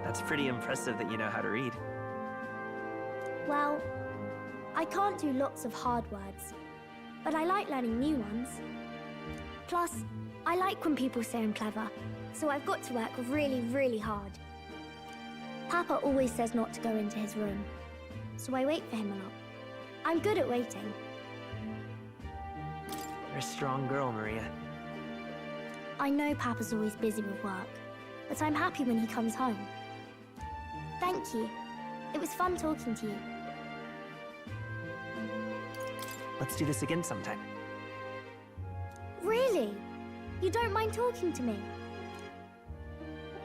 That's pretty impressive that you know how to read. Well, I can't do lots of hard words, but I like learning new ones. Plus, I like when people say I'm clever, so I've got to work really, really hard. Papa always says not to go into his room, so I wait for him a lot. I'm good at waiting. You're a strong girl, Maria. I know Papa's always busy with work, but I'm happy when he comes home. Thank you. It was fun talking to you. Let's do this again sometime. Really? You don't mind talking to me?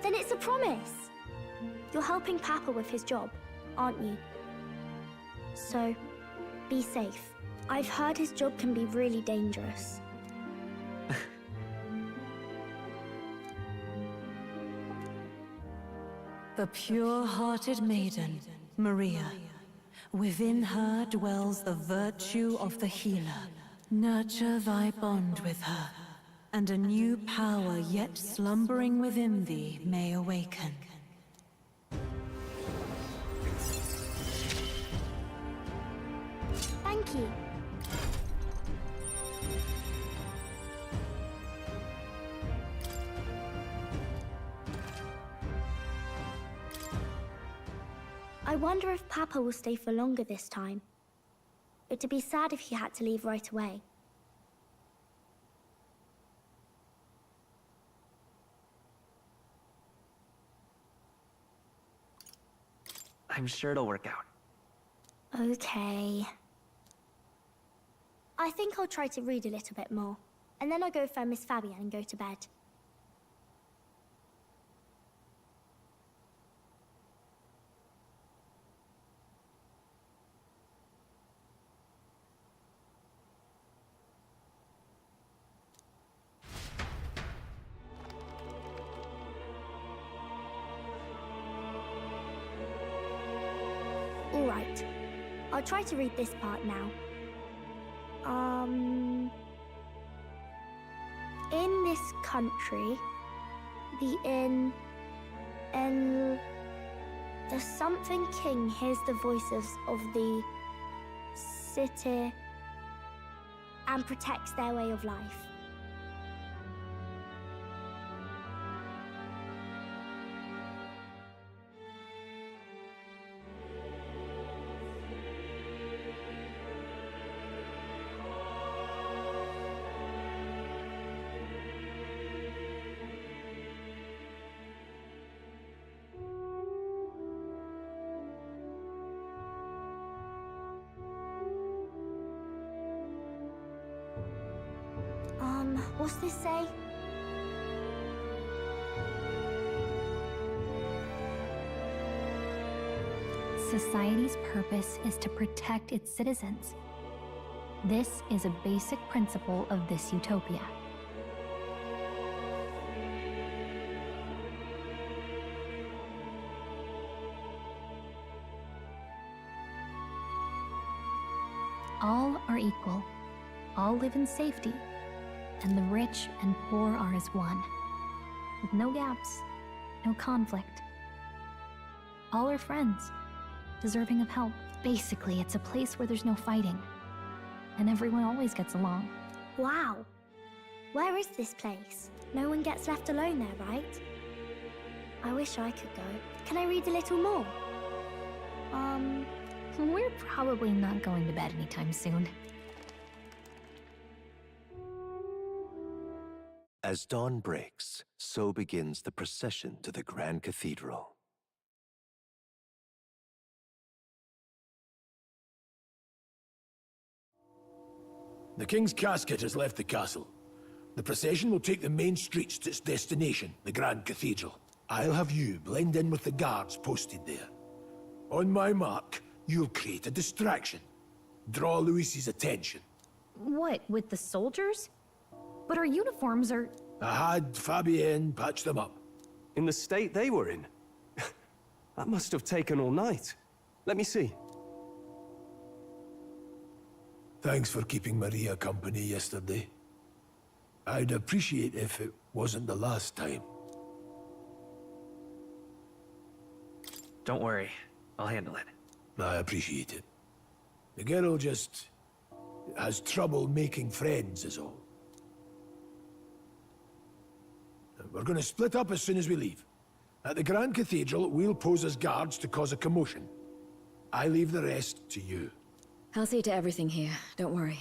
Then it's a promise. You're helping Papa with his job, aren't you? So, be safe. I've heard his job can be really dangerous. The pure-hearted maiden, Maria. Within her dwells the virtue of the healer. Nurture thy bond with her, and a new power yet slumbering within thee may awaken. Thank you. I wonder if Papa will stay for longer this time. It'd be sad if he had to leave right away. I'm sure it'll work out. Okay. I think I'll try to read a little bit more, and then I'll go find Miss Fabienne and go to bed. All right. I'll try to read this part now. In this country, the something king hears the voices of the city and protects their way of life. What's this say? Society's purpose is to protect its citizens. This is a basic principle of this utopia. All are equal. All live in safety. And the rich and poor are as one, with no gaps, no conflict. All are friends, deserving of help. Basically, it's a place where there's no fighting, and everyone always gets along. Wow. Where is this place? No one gets left alone there, right? I wish I could go. Can I read a little more? We're probably not going to bed anytime soon. As dawn breaks, so begins the procession to the Grand Cathedral. The King's casket has left the castle. The procession will take the main streets to its destination, the Grand Cathedral. I'll have you blend in with the guards posted there. On my mark, you'll create a distraction. Draw Luis's attention. What, with the soldiers? But our uniforms are... I had Fabienne patch them up. In the state they were in? That must have taken all night. Let me see. Thanks for keeping Maria company yesterday. I'd appreciate if it wasn't the last time. Don't worry, I'll handle it. I appreciate it. The girl just has trouble making friends is all. We're going to split up as soon as we leave. At the Grand Cathedral, we'll pose as guards to cause a commotion. I leave the rest to you. I'll see to everything here, don't worry.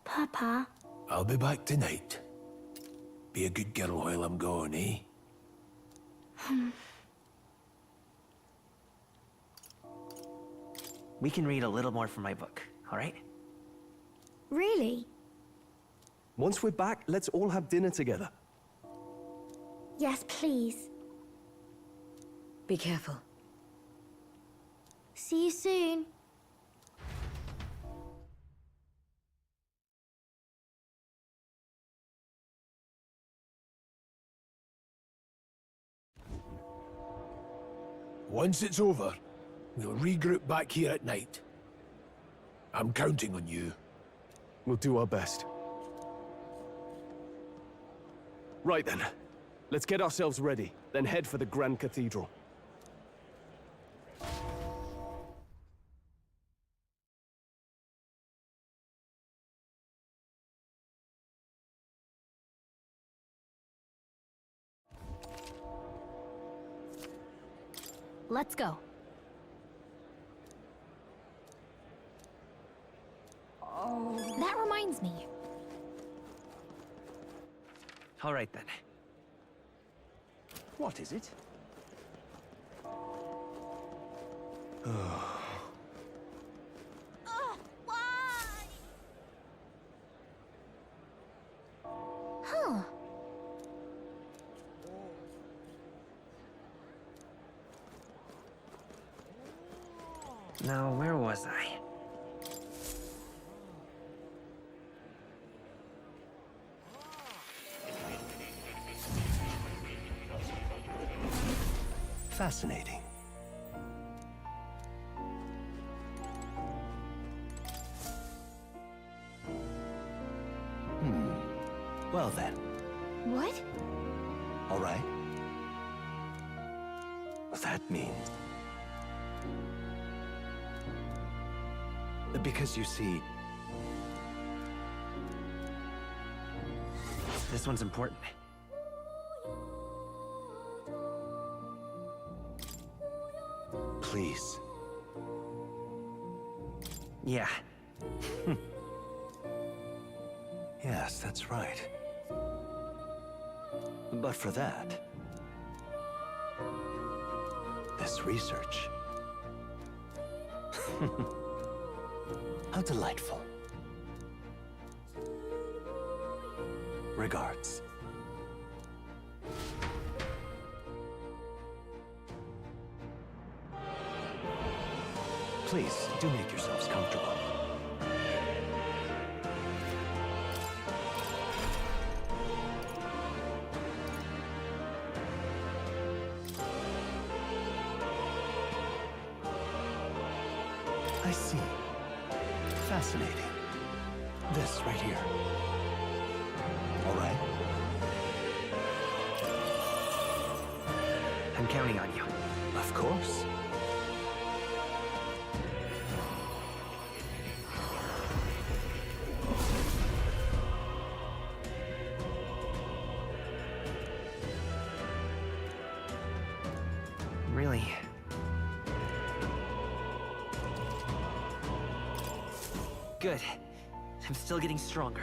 Papa? I'll be back tonight. Be a good girl while I'm gone, eh? We can read a little more from my book, all right? Really? Once we're back, let's all have dinner together. Yes, please. Be careful. See you soon. Once it's over, we'll regroup back here at night. I'm counting on you. We'll do our best. Right then. Let's get ourselves ready, then head for the Grand Cathedral. Let's go. Oh. That reminds me. All right then. What is it? Huh. Now, where was I? Fascinating. Well then. What? All right. That means... Because you see... This one's important. Please. Yeah. Yes, that's right. But for that... this research... How delightful. Regards. Please, do make yourselves comfortable. I see. Fascinating. This right here. All right. I'm counting on you. Of course. Really? Good. I'm still getting stronger.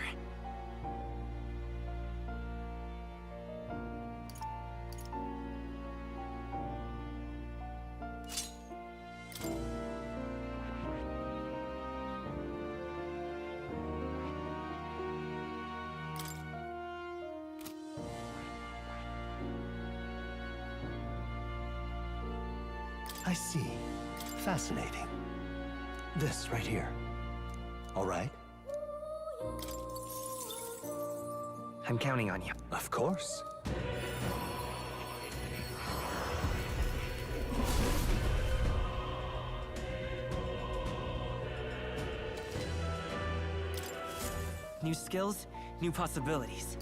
I see. Fascinating. This right here. All right. I'm counting on you. Of course. New skills, new possibilities.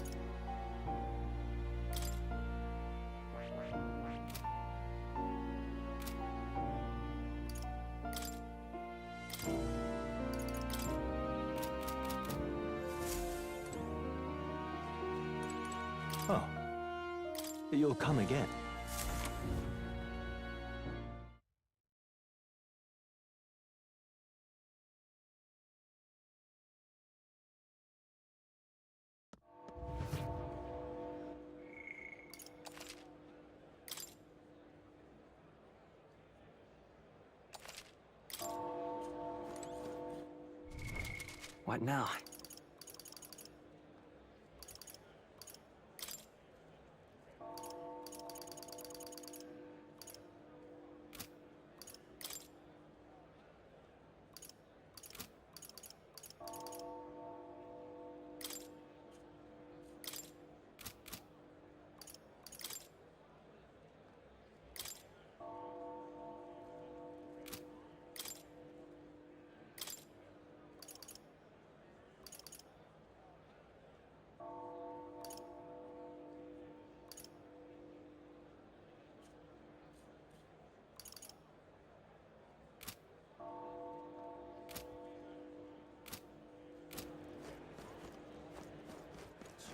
Oh. You'll come again. What now?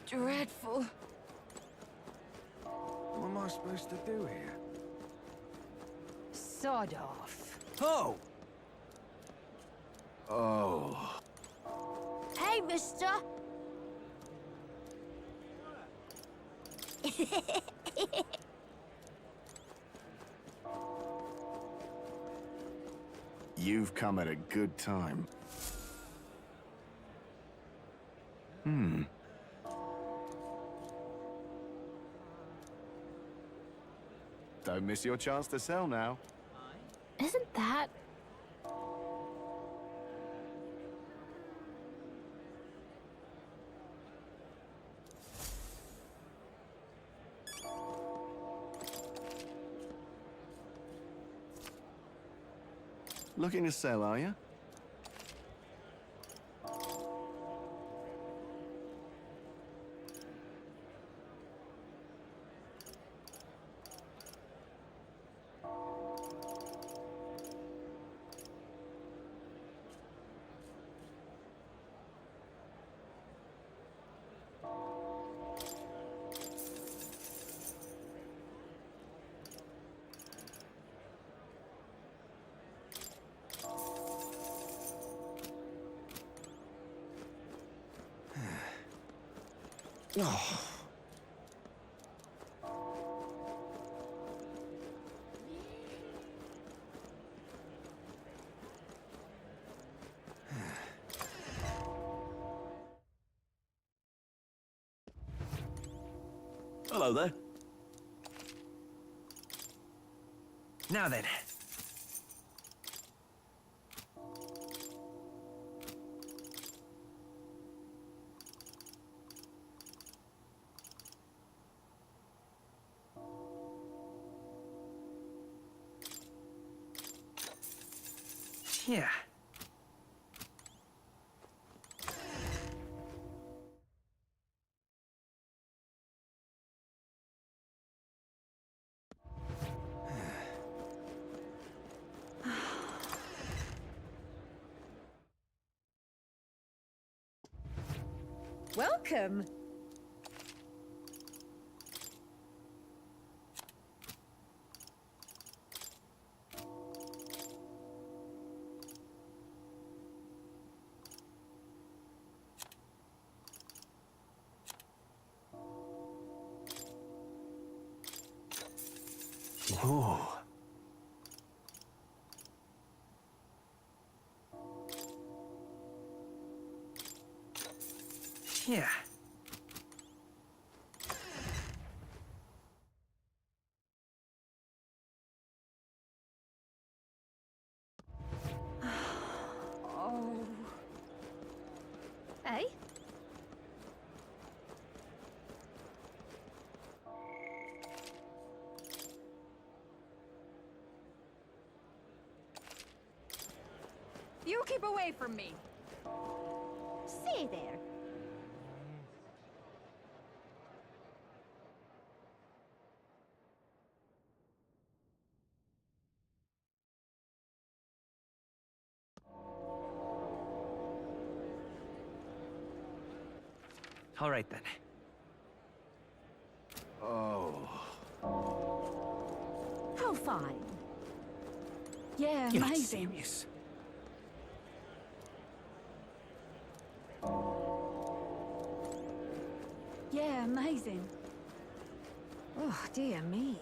Dreadful. What am I supposed to do here? Sod off. Oh! Oh. Hey, mister! You've come at a good time. Don't miss your chance to sell now. Isn't that... Looking to sell, are you? Oh. Hello there. Now then. Yeah. Welcome. Oh. Yeah. Oh. Hey? You keep away from me. Stay there. All right then. Oh. How fine. Yeah, You're not amazing. serious. Yeah, amazing. Oh, dear me.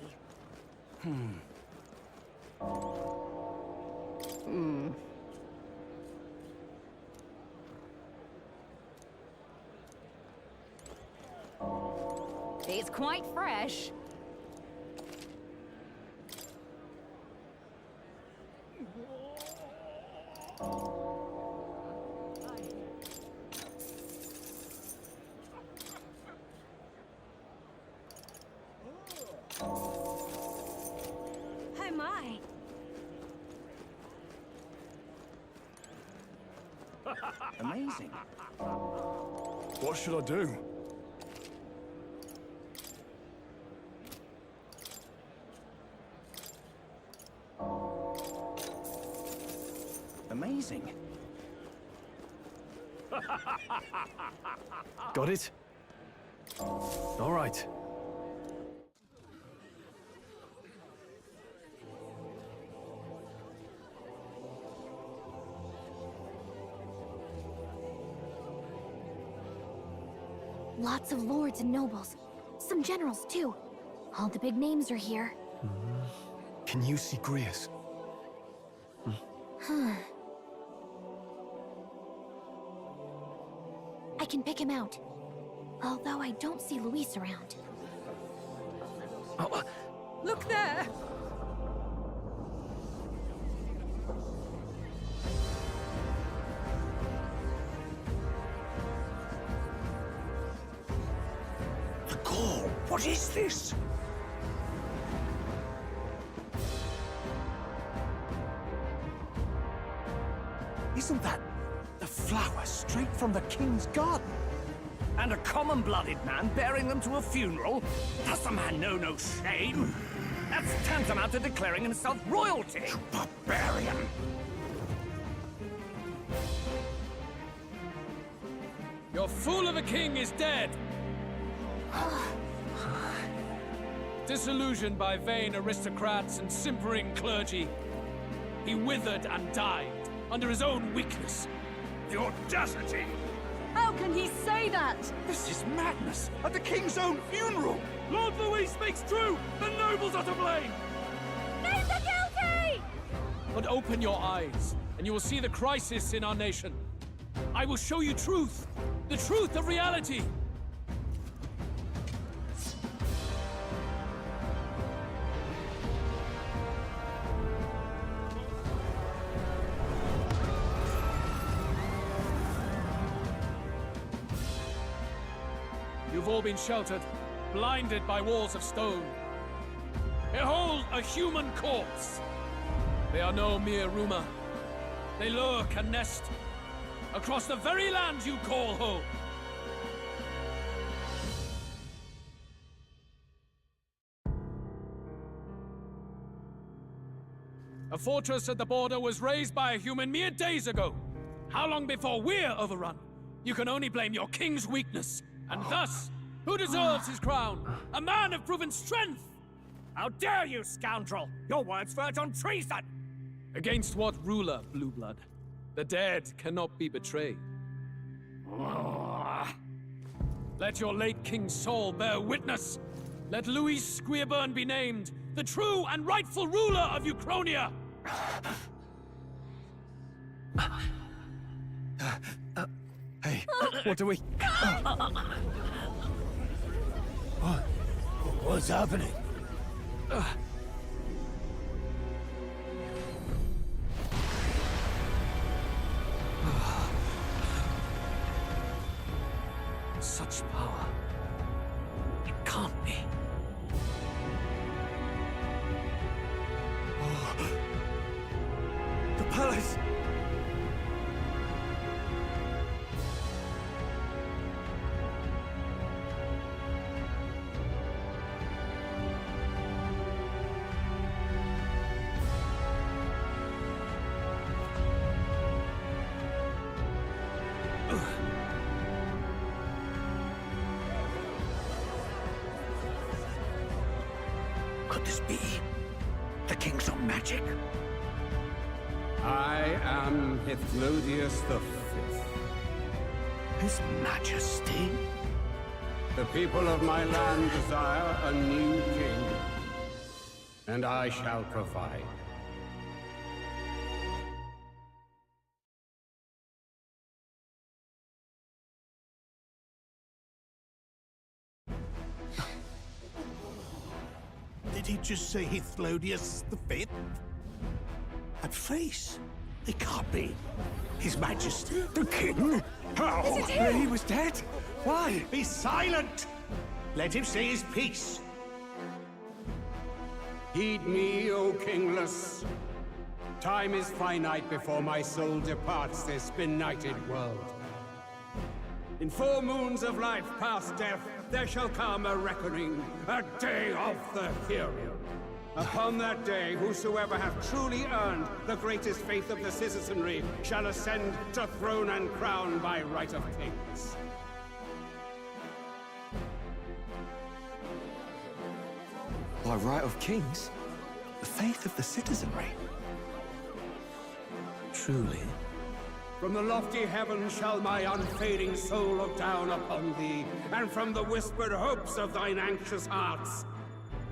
It's quite fresh. Oh my. Amazing. What should I do? Amazing. Got it? All right. Lots of lords and nobles. Some generals, too. All the big names are here. Can you see Grius? I can pick him out. Although I don't see Luis around. Oh, Look there! The call! What is this? Isn't that the flower straight from the king's garden? And a common-blooded man bearing them to a funeral? Does the man know no shame? That's tantamount to declaring himself royalty! You barbarian! Your fool of a king is dead! Disillusioned by vain aristocrats and simpering clergy, he withered and died under his own weakness. The audacity! How can he say that? This is madness! At the king's own funeral! Lord Louis speaks true! The nobles are to blame! Name the guilty! But open your eyes, and you will see the crisis in our nation. I will show you truth, the truth of reality. You've all been sheltered, blinded by walls of stone. Behold a human corpse! They are no mere rumor. They lurk and nest across the very land you call home. A fortress at the border was raised by a human mere days ago. How long before we're overrun? You can only blame your king's weakness. And thus, who deserves his crown? A man of proven strength! How dare you, scoundrel! Your words verge on treason! Against what ruler, Blueblood? The dead cannot be betrayed. Let your late king's soul bear witness. Let Louis Squeerburn be named the true and rightful ruler of Uchronia. Hey, what do we... What's happening? Such power. It can't be. The palace! Could this be the king's own magic? I am Hithlodius V. His Majesty? The people of my land desire a new king, and I shall provide. Did he just say Hithlodius V? That face? It can't be. His Majesty, the King? How? Is it him? He was dead? Why? Be silent! Let him say his piece. Heed me, O kingless. Time is finite before my soul departs this benighted world. In 4 moons of life past death, there shall come a reckoning, a day of the hero. Upon that day, whosoever hath truly earned the greatest faith of the citizenry shall ascend to throne and crown by right of kings. By right of kings? The faith of the citizenry? Truly? From the lofty heavens shall my unfading soul look down upon thee, and from the whispered hopes of thine anxious hearts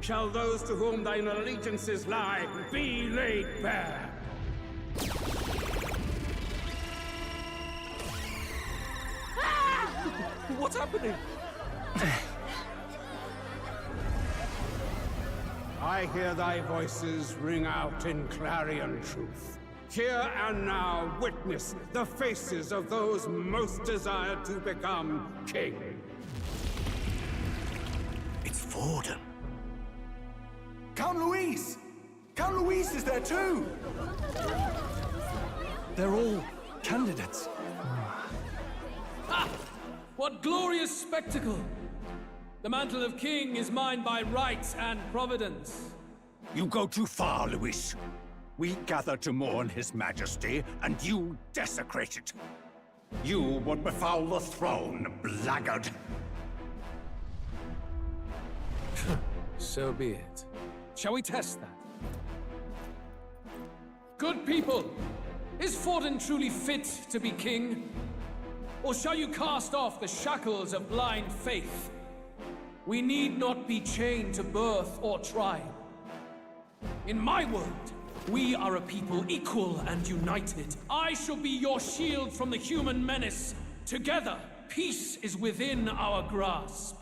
shall those to whom thine allegiances lie be laid bare. What's happening? I I hear thy voices ring out in clarion truth. Here and now, witness the faces of those most desired to become king. It's Forden. Count Louise! Count Louise is there too! They're all candidates. Ah! What glorious spectacle! The mantle of king is mine by right and providence. You go too far, Louis. We gather to mourn his majesty, and you desecrate it. You would befoul the throne, blackguard. So be it. Shall we test that? Good people, is Forden truly fit to be king? Or shall you cast off the shackles of blind faith? We need not be chained to birth or tribe. In my world, we are a people equal and united. I shall be your shield from the human menace. Together, peace is within our grasp.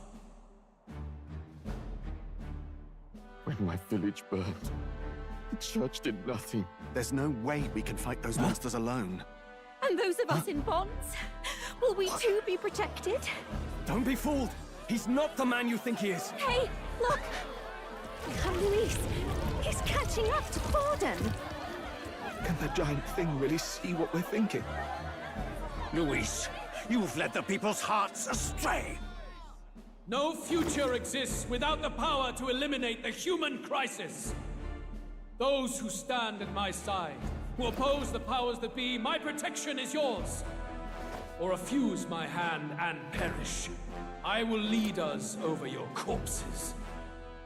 When my village burned, the church did nothing. There's no way we can fight those monsters alone. And those of us in bonds? Will we too be protected? Don't be fooled! He's not the man you think he is! Hey, look! Come, Luis. He's catching up to Forden. Can the giant thing really see what we're thinking? Louis, you've led the people's hearts astray! No future exists without the power to eliminate the human crisis. Those who stand at my side, who oppose the powers that be, my protection is yours. Or refuse my hand and perish. I will lead us over your corpses.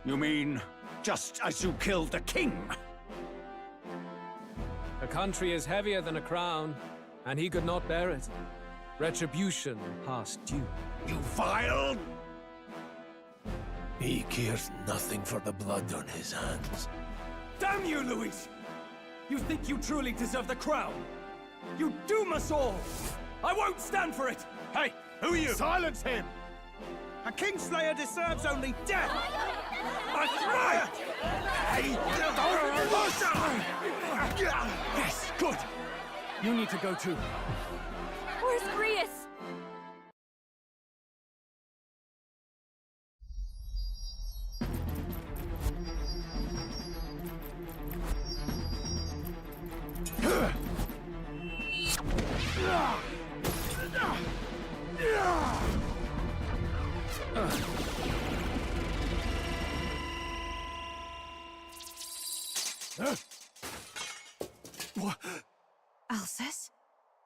You mean, just as you killed the king? A country is heavier than a crown, and he could not bear it. Retribution past due. You vile... He cares nothing for the blood on his hands. Damn you, Louis! You think you truly deserve the crown? You doom us all! I won't stand for it! Hey, who are you? Silence him! A Kingslayer deserves only death! That's right! Hey, Yes, good! You need to go too. Where's Grius? Alcest?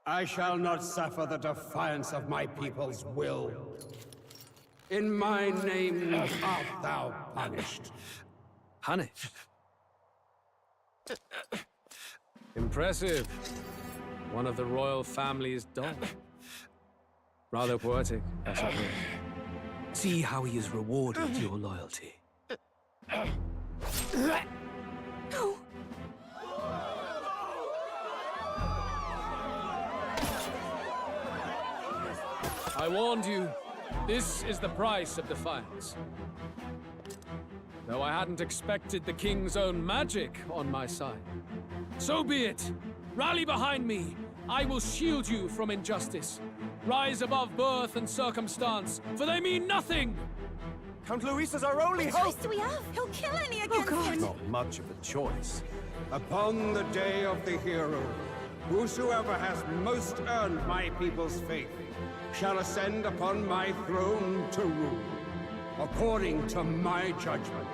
I shall not suffer the defiance of my people's will. In my name art thou punished. Punished? Impressive. One of the royal family's dog. Rather poetic, I suppose. See how he has rewarded your loyalty. No. I warned you. This is the price of defiance. Though I hadn't expected the king's own magic on my side. So be it. Rally behind me. I will shield you from injustice. Rise above birth and circumstance, for they mean nothing! Count Luis is our only hope! What choice do we have? He'll kill any against him! Not much of a choice. Upon the day of the hero, whosoever has most earned my people's faith shall ascend upon my throne to rule, according to my judgment.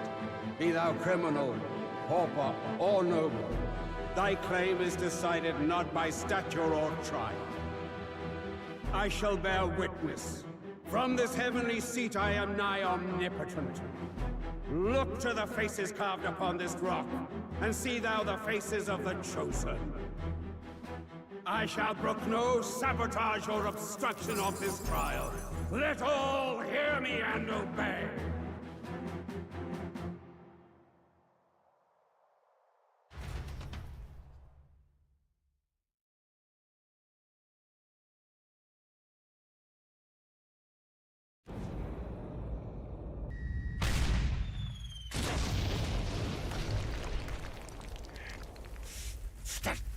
Be thou criminal, pauper, or noble, thy claim is decided not by stature or tribe. I shall bear witness. From this heavenly seat I am nigh omnipotent. Look to the faces carved upon this rock, and see thou the faces of the chosen. I shall brook no sabotage or obstruction of this trial. Let all hear me and obey.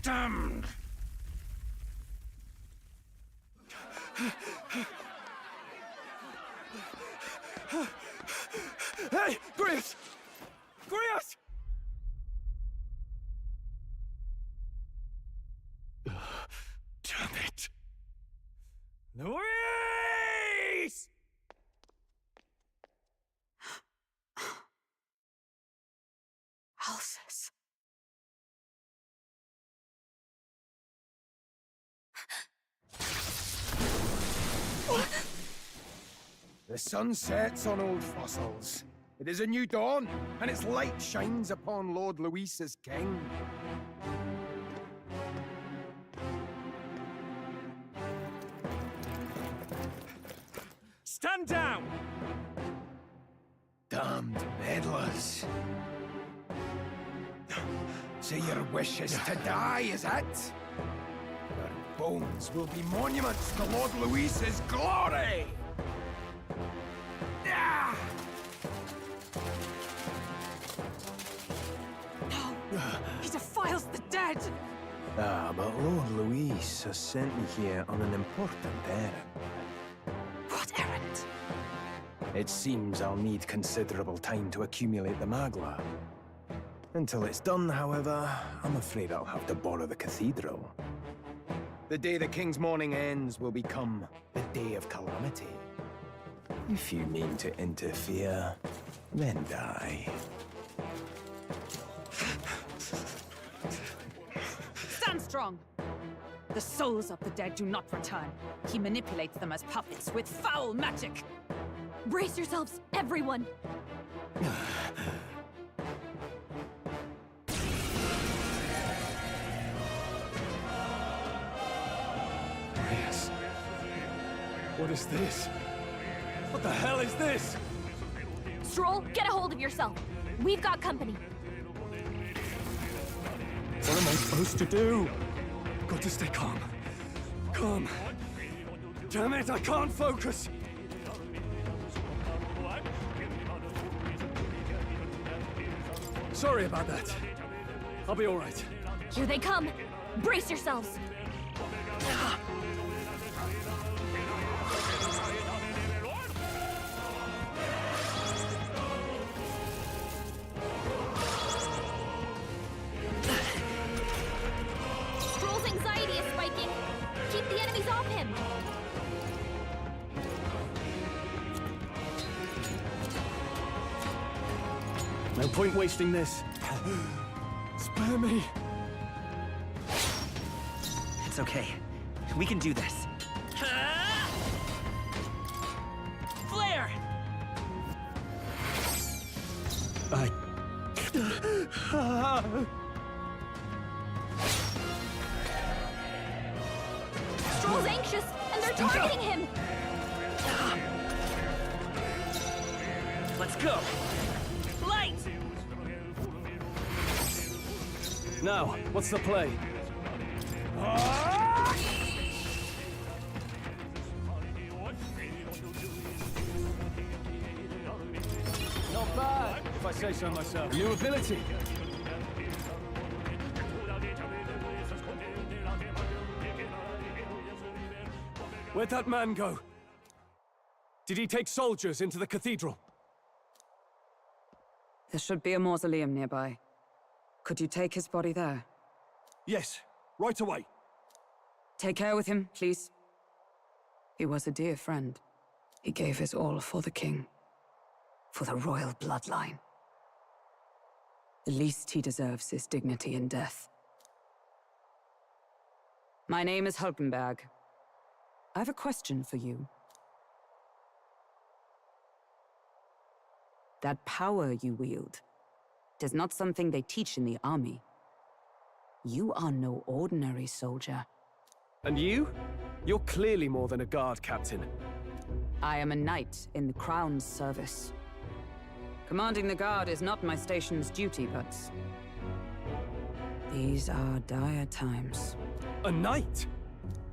damned! Hey, Grius! Grius! Damn it! Luis! Alsace. The sun sets on old fossils. It is a new dawn, and its light shines upon Lord Luis as king. Stand down! Damned meddlers. So your wish is to die, is it? Your bones will be monuments to Lord Luis's glory! Ah! No! He defiles the dead! Ah, but Lord Luis has sent me here on an important errand. What errand? It seems I'll need considerable time to accumulate the Magla. Until it's done, however, I'm afraid I'll have to borrow the cathedral. The day the king's mourning ends will become the day of calamity. If you mean to interfere, then die. Stand strong! The souls of the dead do not return. He manipulates them as puppets with foul magic! Brace yourselves, everyone! Yes. What is this? What the hell is this? Stroll, get a hold of yourself. We've got company. What am I supposed to do? Got to stay calm. Calm. Damn it, I can't focus! Sorry about that. I'll be all right. Here they come. Brace yourselves. Stroll's anxiety is spiking. Keep the enemies off him. No point wasting this. Spare me. It's okay. We can do this. Flare! Stroll's anxious, and they're targeting him. Let's go. Light! Now, what's the play? Not bad, if I say so myself. New ability. Where'd that man go? Did he take soldiers into the cathedral? There should be a mausoleum nearby. Could you take his body there? Yes, right away. Take care with him, please. He was a dear friend. He gave his all for the king. For the royal bloodline. The least he deserves is dignity in death. My name is Hulkenberg. I have a question for you. That power you wield is not something they teach in the army. You are no ordinary soldier. And you? You're clearly more than a guard captain. I am a knight in the Crown's service. Commanding the guard is not my station's duty, but... these are dire times. A knight?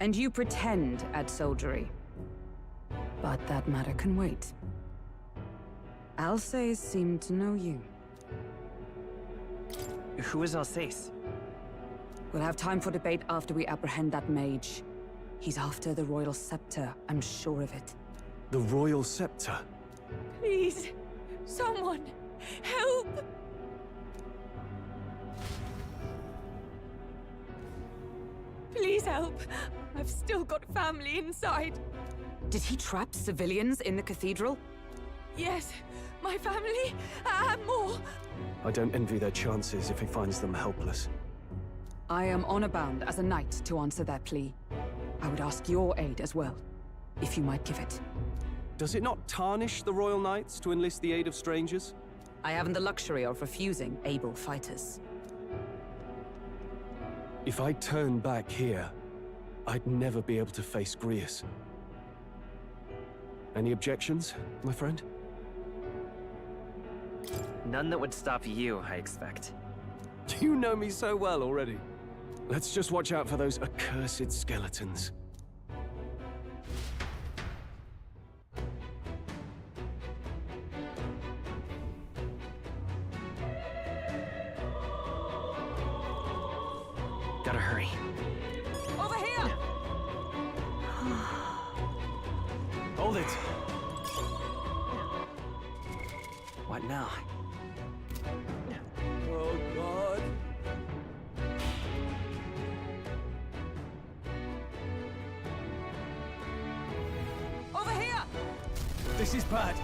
And you pretend at soldiery. But that matter can wait. Alsace seemed to know you. Who is Alsace? We'll have time for debate after we apprehend that mage. He's after the royal scepter, I'm sure of it. The royal scepter? Please, someone, help! Please help. I've still got family inside. Did he trap civilians in the cathedral? Yes, my family and more. I don't envy their chances if he finds them helpless. I am honor bound as a knight to answer their plea. I would ask your aid as well, if you might give it. Does it not tarnish the Royal Knights to enlist the aid of strangers? I haven't the luxury of refusing able fighters. If I turn back here, I'd never be able to face Grius. Any objections, my friend? None that would stop you, I expect. You know me so well already. Let's just watch out for those accursed skeletons. Gotta hurry. Over here! Hold it! What now? Oh, God. Over here! This is bad.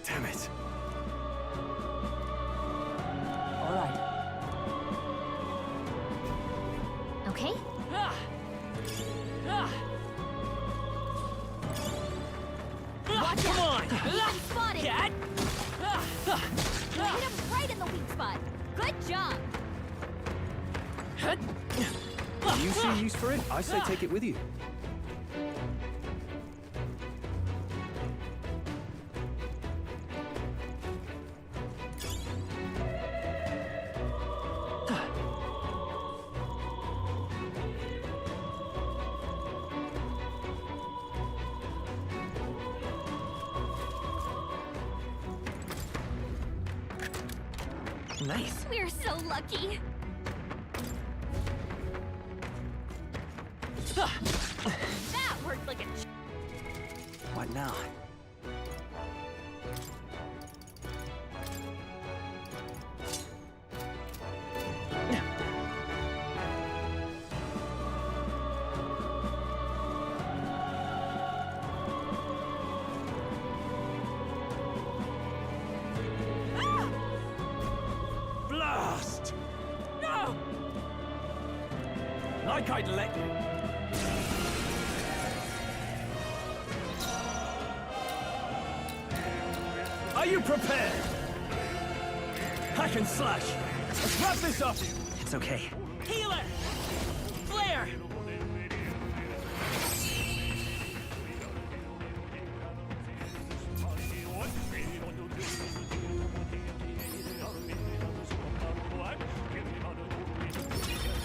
Damn it. All right. Okay? Come on! Spotted! Cat! You hit him right in the weak spot. Good job! Do you see use for it? I say take it with you. Nice. We're so lucky. That worked like a What now? Blast! No! Like I'd let you. Are you prepared? Hack and slash. Let's wrap this up. It's okay. Healer! Flare!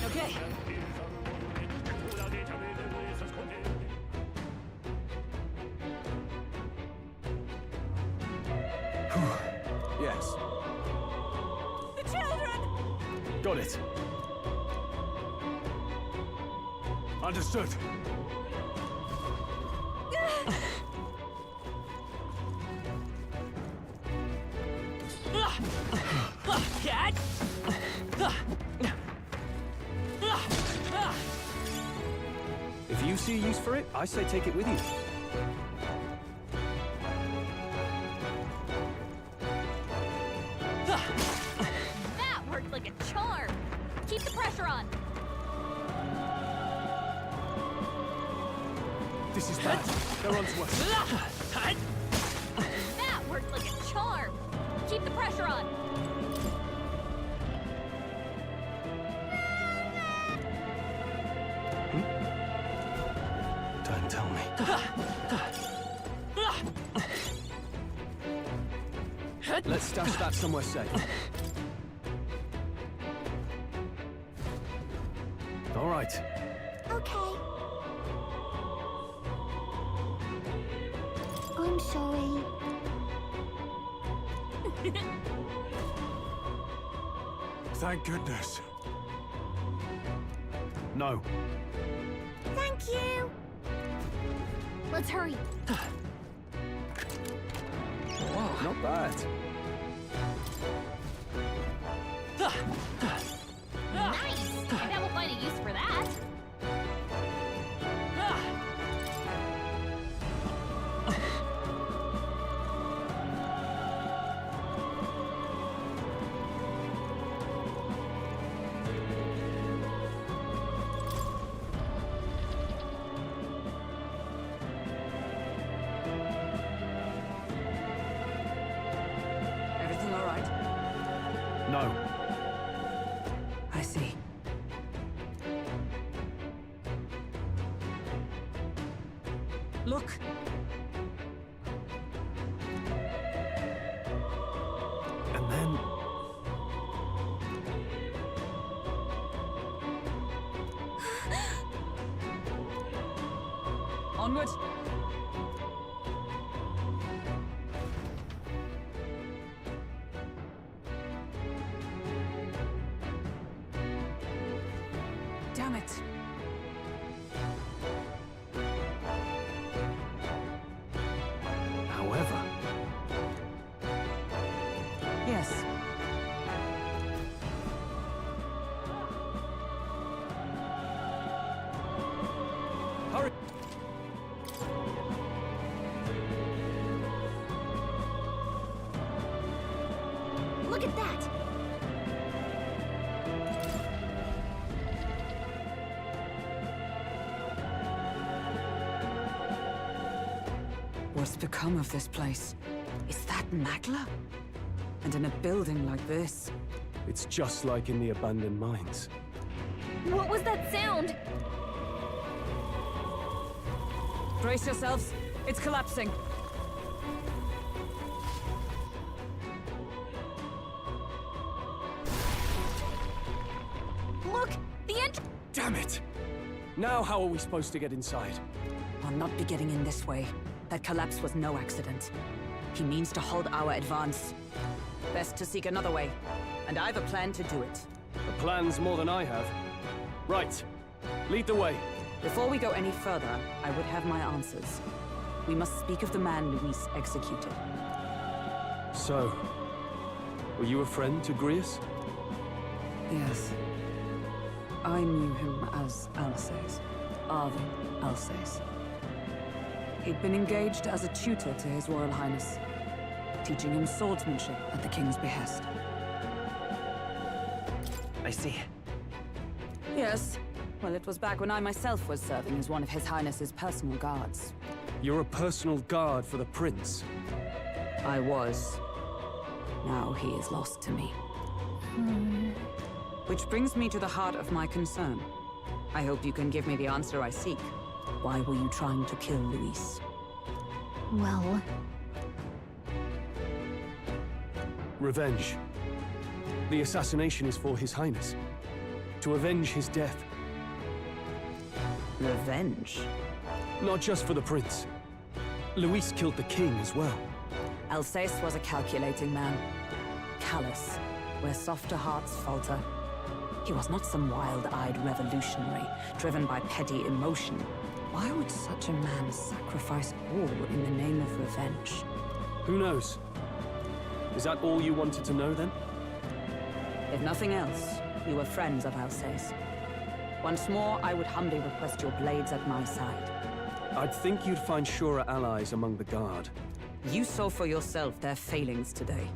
Okay. Yes. The children! Got it. Understood. Cat! If you see use for it, I say take it with you. That worked like a charm. Keep the pressure on. This is bad. They're onto us. That worked like a charm. Keep the pressure on. Don't tell me. Let's stash that somewhere safe. All right. Okay. I'm sorry. Thank goodness. No. Thank you! Let's hurry. Wow, not bad. Nice! I bet we'll find a use for that. Everything all right? No. I see. Look! And then... Onward! Damn it! However... Yes. Hurry! Look at that! What's become of this place? Is that Magla? And in a building like this? It's just like in the abandoned mines. What was that sound? Brace yourselves. It's collapsing. Look! The Damn it! Now how are we supposed to get inside? I'll not be getting in this way. That collapse was no accident. He means to halt our advance. Best to seek another way. And I've a plan to do it. The plan's more than I have. Right. Lead the way. Before we go any further, I would have my answers. We must speak of the man Luis executed. So, were you a friend to Grius? Yes. I knew him as Alsace. Arvin Alsace. He'd been engaged as a tutor to His Royal Highness, teaching him swordsmanship at the King's behest. I see. Yes. Well, it was back when I myself was serving as one of His Highness's personal guards. You're a personal guard for the Prince. I was. Now he is lost to me. Which brings me to the heart of my concern. I hope you can give me the answer I seek. Why were you trying to kill Luis? Well... Revenge. The assassination is for His Highness. To avenge his death. Revenge? Not just for the Prince. Luis killed the King as well. Alsace was a calculating man. Callous, where softer hearts falter. He was not some wild-eyed revolutionary, driven by petty emotion. Why would such a man sacrifice all in the name of revenge? Who knows? Is that all you wanted to know, then? If nothing else, you were friends of Alsace. Once more, I would humbly request your blades at my side. I'd think you'd find surer allies among the Guard. You saw for yourself their failings today.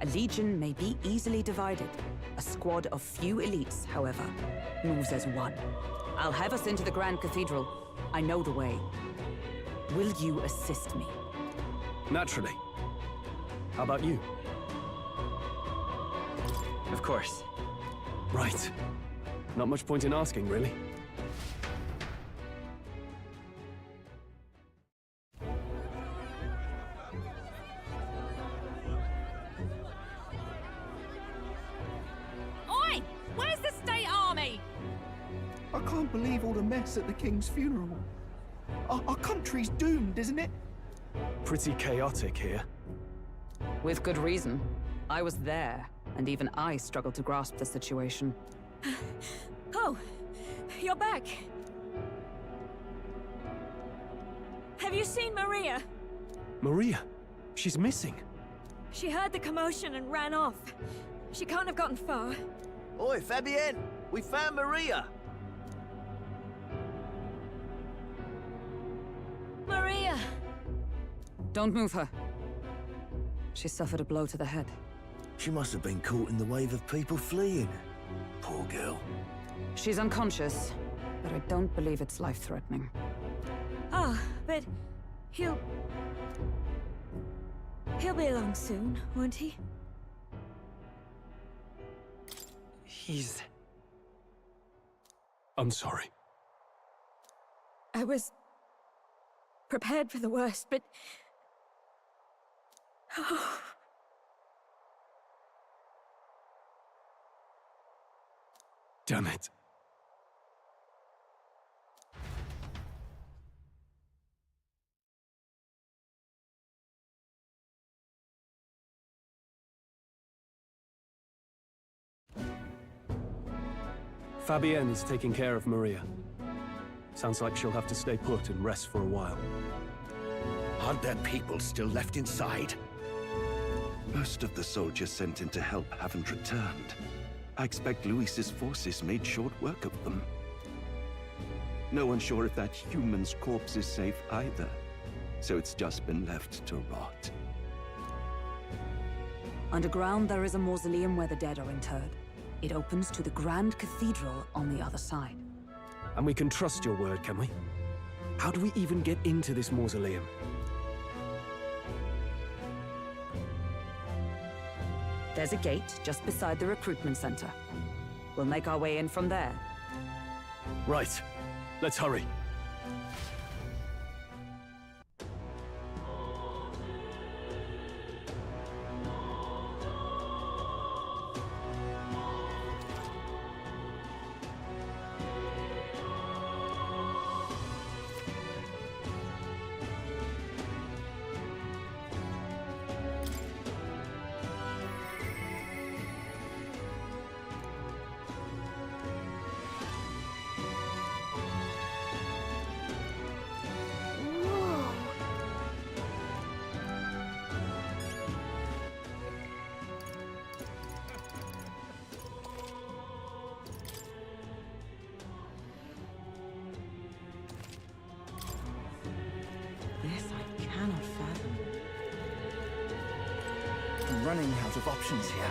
A legion may be easily divided. A squad of few elites, however, moves as one. I'll have us into the Grand Cathedral. I know the way. Will you assist me? Naturally. How about you? Of course. Right. Not much point in asking, really. Oi! Where's the state army? I can't believe all the mess at the King's funeral. Our country's doomed, isn't it? Pretty chaotic here. With good reason. I was there, and even I struggled to grasp the situation. Oh, you're back. Have you seen Maria? Maria? She's missing. She heard the commotion and ran off. She can't have gotten far. Oi, Fabienne! We found Maria! Maria! Don't move her. She suffered a blow to the head. She must have been caught in the wave of people fleeing. Poor girl. She's unconscious, but I don't believe it's life-threatening. Ah, but he'll be along soon, won't he? I'm sorry. I was prepared for the worst, but... Oh. Damn it. Fabienne is taking care of Maria. Sounds like she'll have to stay put and rest for a while. Aren't there people still left inside? Most of the soldiers sent in to help haven't returned. I expect Luis's forces made short work of them. No one's sure if that human's corpse is safe either, so it's just been left to rot. Underground, there is a mausoleum where the dead are interred. It opens to the Grand Cathedral on the other side. And we can trust your word, can we? How do we even get into this mausoleum? There's a gate just beside the recruitment center. We'll make our way in from there. Right. Let's hurry. This I cannot fathom. I'm running out of options here.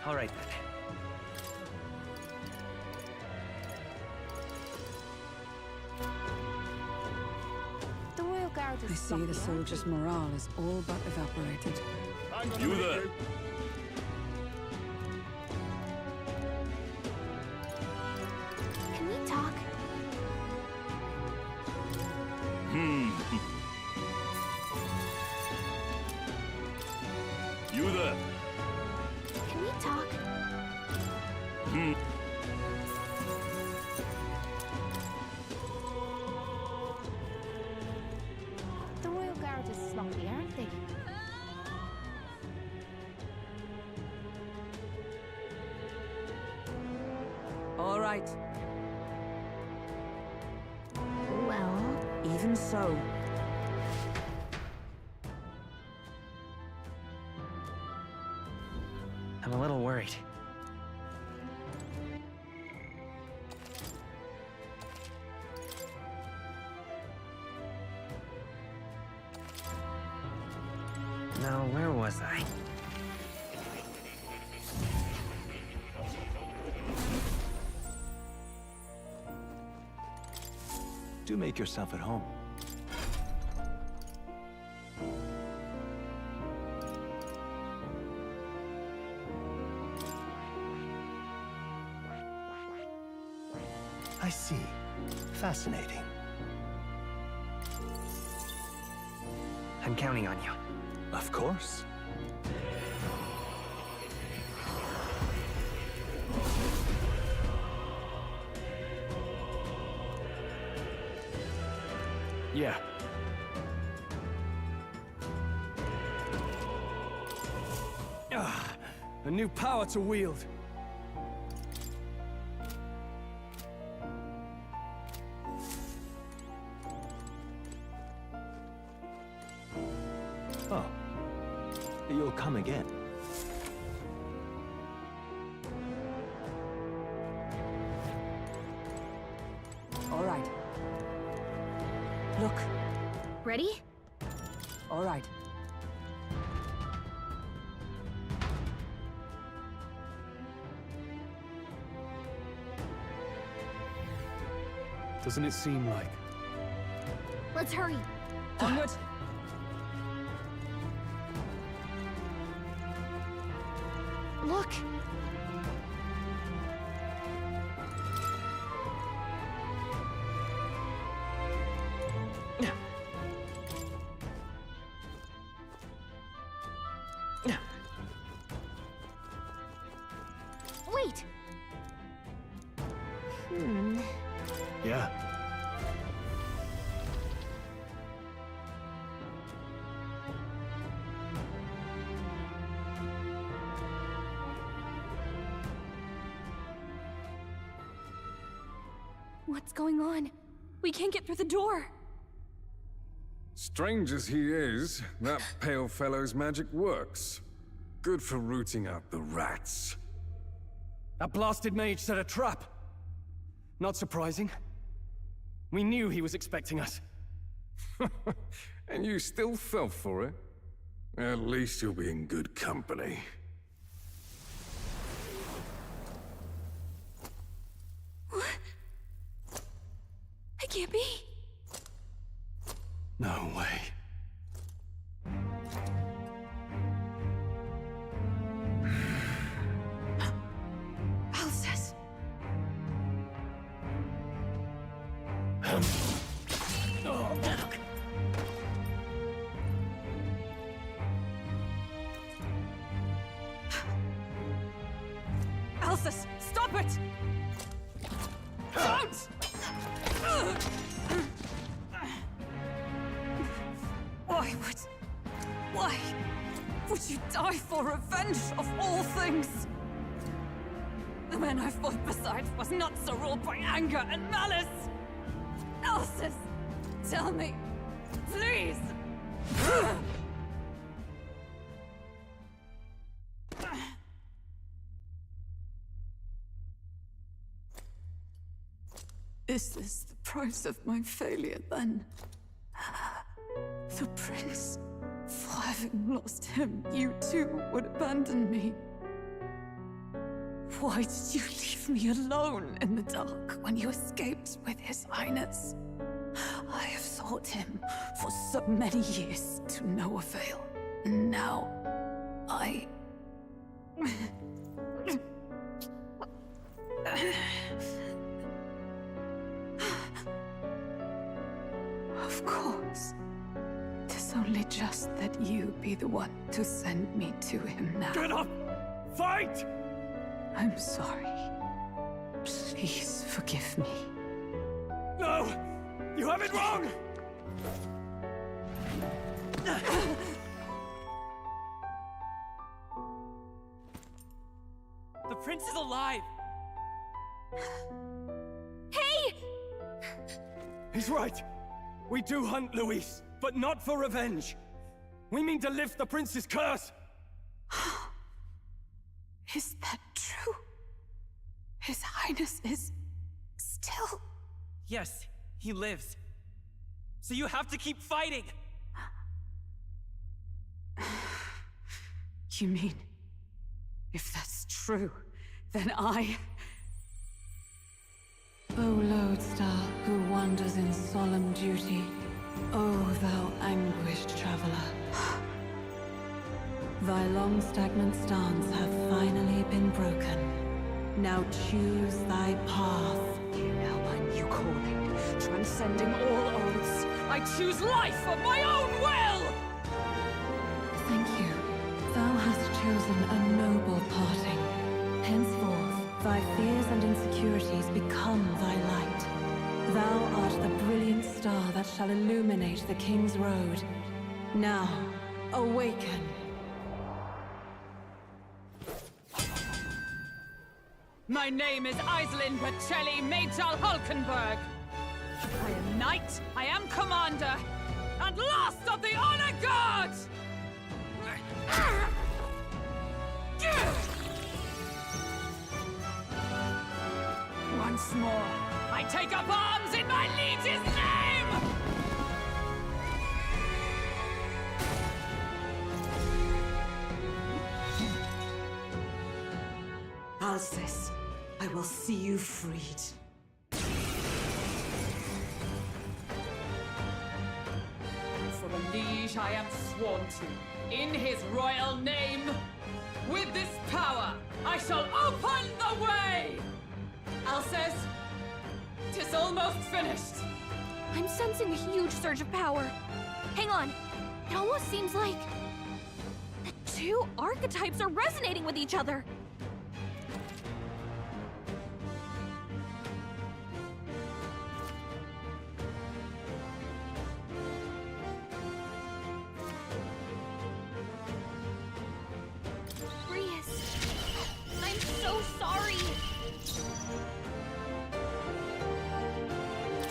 All right, then. The Royal Guard is I see the soldiers' morale is all but evaporated. You there? Can we talk? You there? Can we talk? The Royal Guard is sloppy, aren't they? All right. Well... Even so. I'm a little worried. Now, where was I? Do make yourself at home. I see. Fascinating. I'm counting on you. Of course. Yeah. A new power to wield. Oh. You'll come again. All right. Look. Ready? All right. Doesn't it seem like... Let's hurry. Onward. Look! Wait! Yeah. What's going on? We can't get through the door. Strange as he is, that pale fellow's magic works. Good for rooting out the rats. That blasted mage set a trap. Not surprising. We knew he was expecting us. And you still fell for it? At least you'll be in good company. It can't be. No way. Alcest. Alcest, stop it! Don't! Why would you die for revenge of all things? The man I fought beside was not so ruled by anger and malice. Alcest, tell me, please. Is this the price of my failure, then? The prince, for having lost him, you too would abandon me. Why did you leave me alone in the dark when you escaped with his highness? I have sought him for so many years to no avail. And now, I... Of course. 'Tis only just that you be the one to send me to him now. Get up! Fight! I'm sorry. Please forgive me. No! You have it wrong! The prince is alive! Hey! He's right. We do hunt Luis, but not for revenge. We mean to lift the prince's curse. Is that true? His highness is still... Yes, he lives. So you have to keep fighting! You mean, if that's true, then I... O lodestar who wanders in solemn duty, O thou anguished traveler. Thy long stagnant stance hath finally been broken. Now choose thy path. Now my new calling, transcending all oaths, I choose life of my own will! Thank you. Thou hast chosen a noble parting. Henceforth, thy fears and insecurities become thy light. Thou art the brilliant star that shall illuminate the King's Road. Now, awaken. My name is Iselin Pacelli Majal Hulkenberg. I am knight, I am commander, and last of the Honor Guard! Once more, I take up arms in my liege's name! Alcest, I will see you freed. For the liege I am sworn to, in his royal name. With this power, I shall open the way! Alcest, 'tis almost finished. I'm sensing a huge surge of power. Hang on. It almost seems like the two archetypes are resonating with each other. I'm so sorry.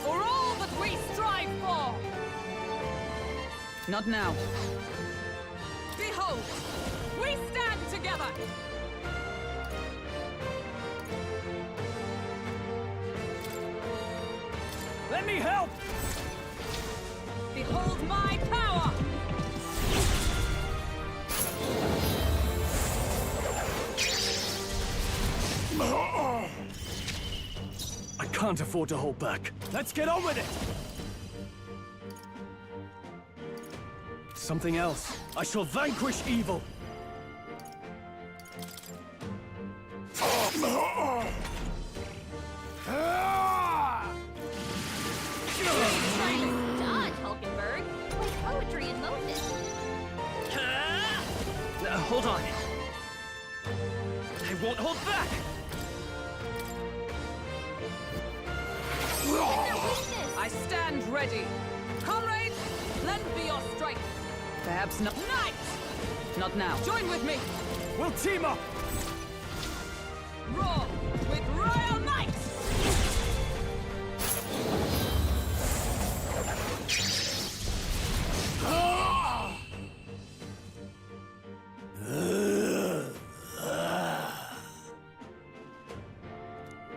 For all that we strive for! Not now. Behold, we stand together! Let me help! Behold my power! I can't afford to hold back. Let's get on with it! Something else. I shall vanquish evil! Dodge, Hulkenberg. Like poetry in motion. Hold on. I won't hold back! I stand ready. Comrades, lend me your strength. Perhaps not. Knight! Not now. Join with me. We'll team up! Roar with Royal Knights!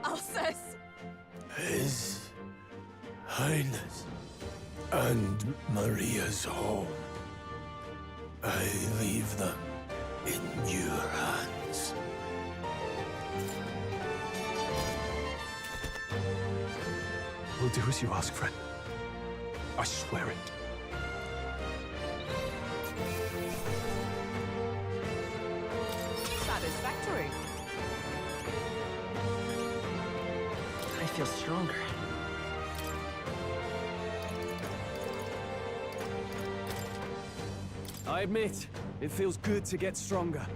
Alcest! His Highness and Maria's home. I leave them in your hands. We'll do as you ask, friend. I swear it. Satisfactory. I feel stronger. I admit, it feels good to get stronger.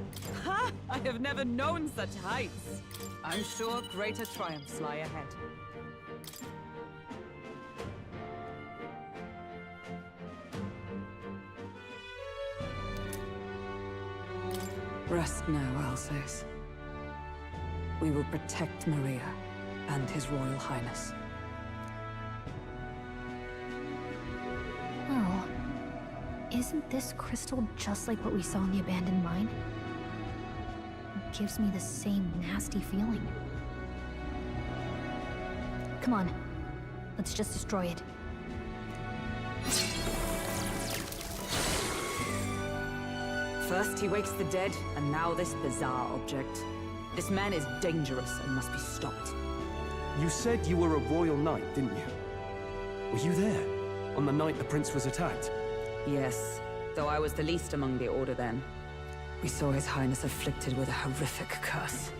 Ha! I have never known such heights. I'm sure greater triumphs lie ahead. Rest now, Alcest. We will protect Maria and His Royal Highness. Oh. Isn't this crystal just like what we saw in the abandoned mine? It gives me the same nasty feeling. Come on. Let's just destroy it. First he wakes the dead, and now this bizarre object. This man is dangerous and must be stopped. You said you were a royal knight, didn't you? Were you there on the night the prince was attacked? Yes, though I was the least among the Order then. We saw His Highness afflicted with a horrific curse.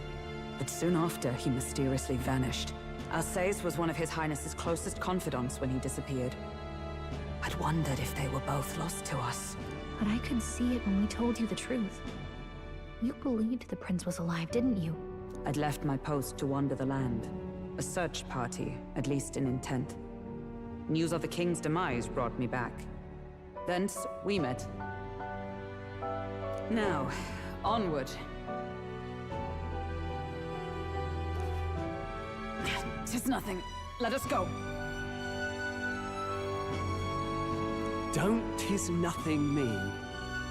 But soon after, he mysteriously vanished. Alcest was one of His Highness's closest confidants when he disappeared. I'd wondered if they were both lost to us. But I could see it when we told you the truth. You believed the prince was alive, didn't you? I'd left my post to wander the land. A search party, at least in intent. News of the king's demise brought me back. Thence, we met. Now, onward. 'Tis nothing. Let us go. Don't "'tis nothing" mean?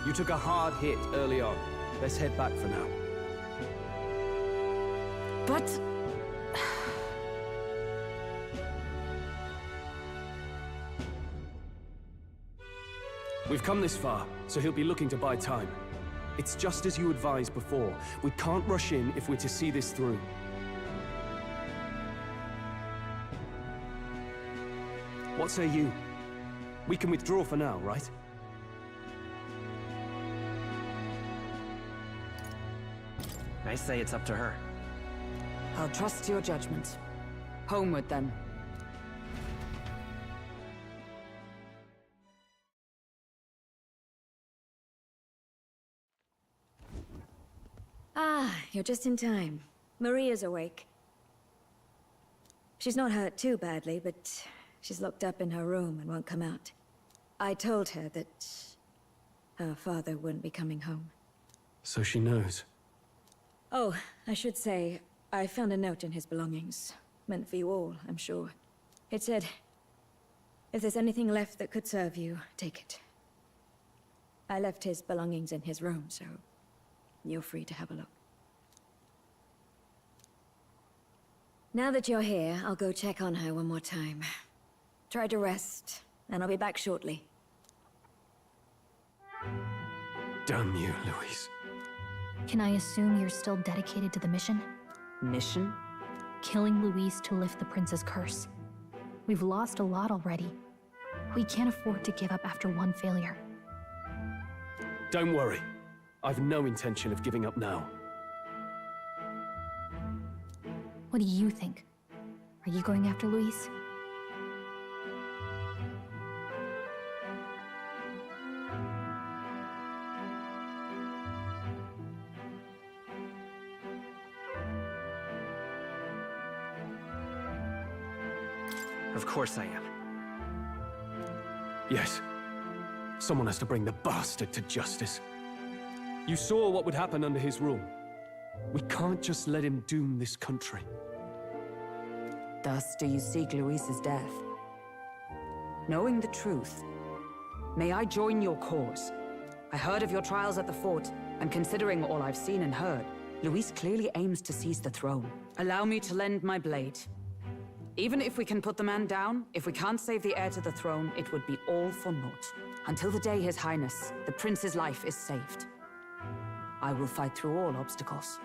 You took a hard hit early on. Let's head back for now. But... We've come this far, so he'll be looking to buy time. It's just as you advised before. We can't rush in if we're to see this through. What say you? We can withdraw for now, right? I say it's up to her. I'll trust your judgment. Homeward, then. Ah, you're just in time. Maria's awake. She's not hurt too badly, but she's locked up in her room and won't come out. I told her that her father wouldn't be coming home. So she knows. Oh, I should say, I found a note in his belongings. Meant for you all, I'm sure. It said, if there's anything left that could serve you, take it. I left his belongings in his room, so you're free to have a look. Now that you're here, I'll go check on her one more time. Try to rest, and I'll be back shortly. Damn you, Louise. Can I assume you're still dedicated to the mission? Mission? Killing Louise to lift the prince's curse. We've lost a lot already. We can't afford to give up after one failure. Don't worry. I've no intention of giving up now. What do you think? Are you going after Louise? Of course I am. Yes. Someone has to bring the bastard to justice. You saw what would happen under his rule. We can't just let him doom this country. Thus do you seek Louise's death. Knowing the truth, may I join your cause? I heard of your trials at the fort, and considering all I've seen and heard, Louise clearly aims to seize the throne. Allow me to lend my blade. Even if we can put the man down, if we can't save the heir to the throne, it would be all for naught. Until the day His Highness, the prince's life, is saved. I will fight through all obstacles.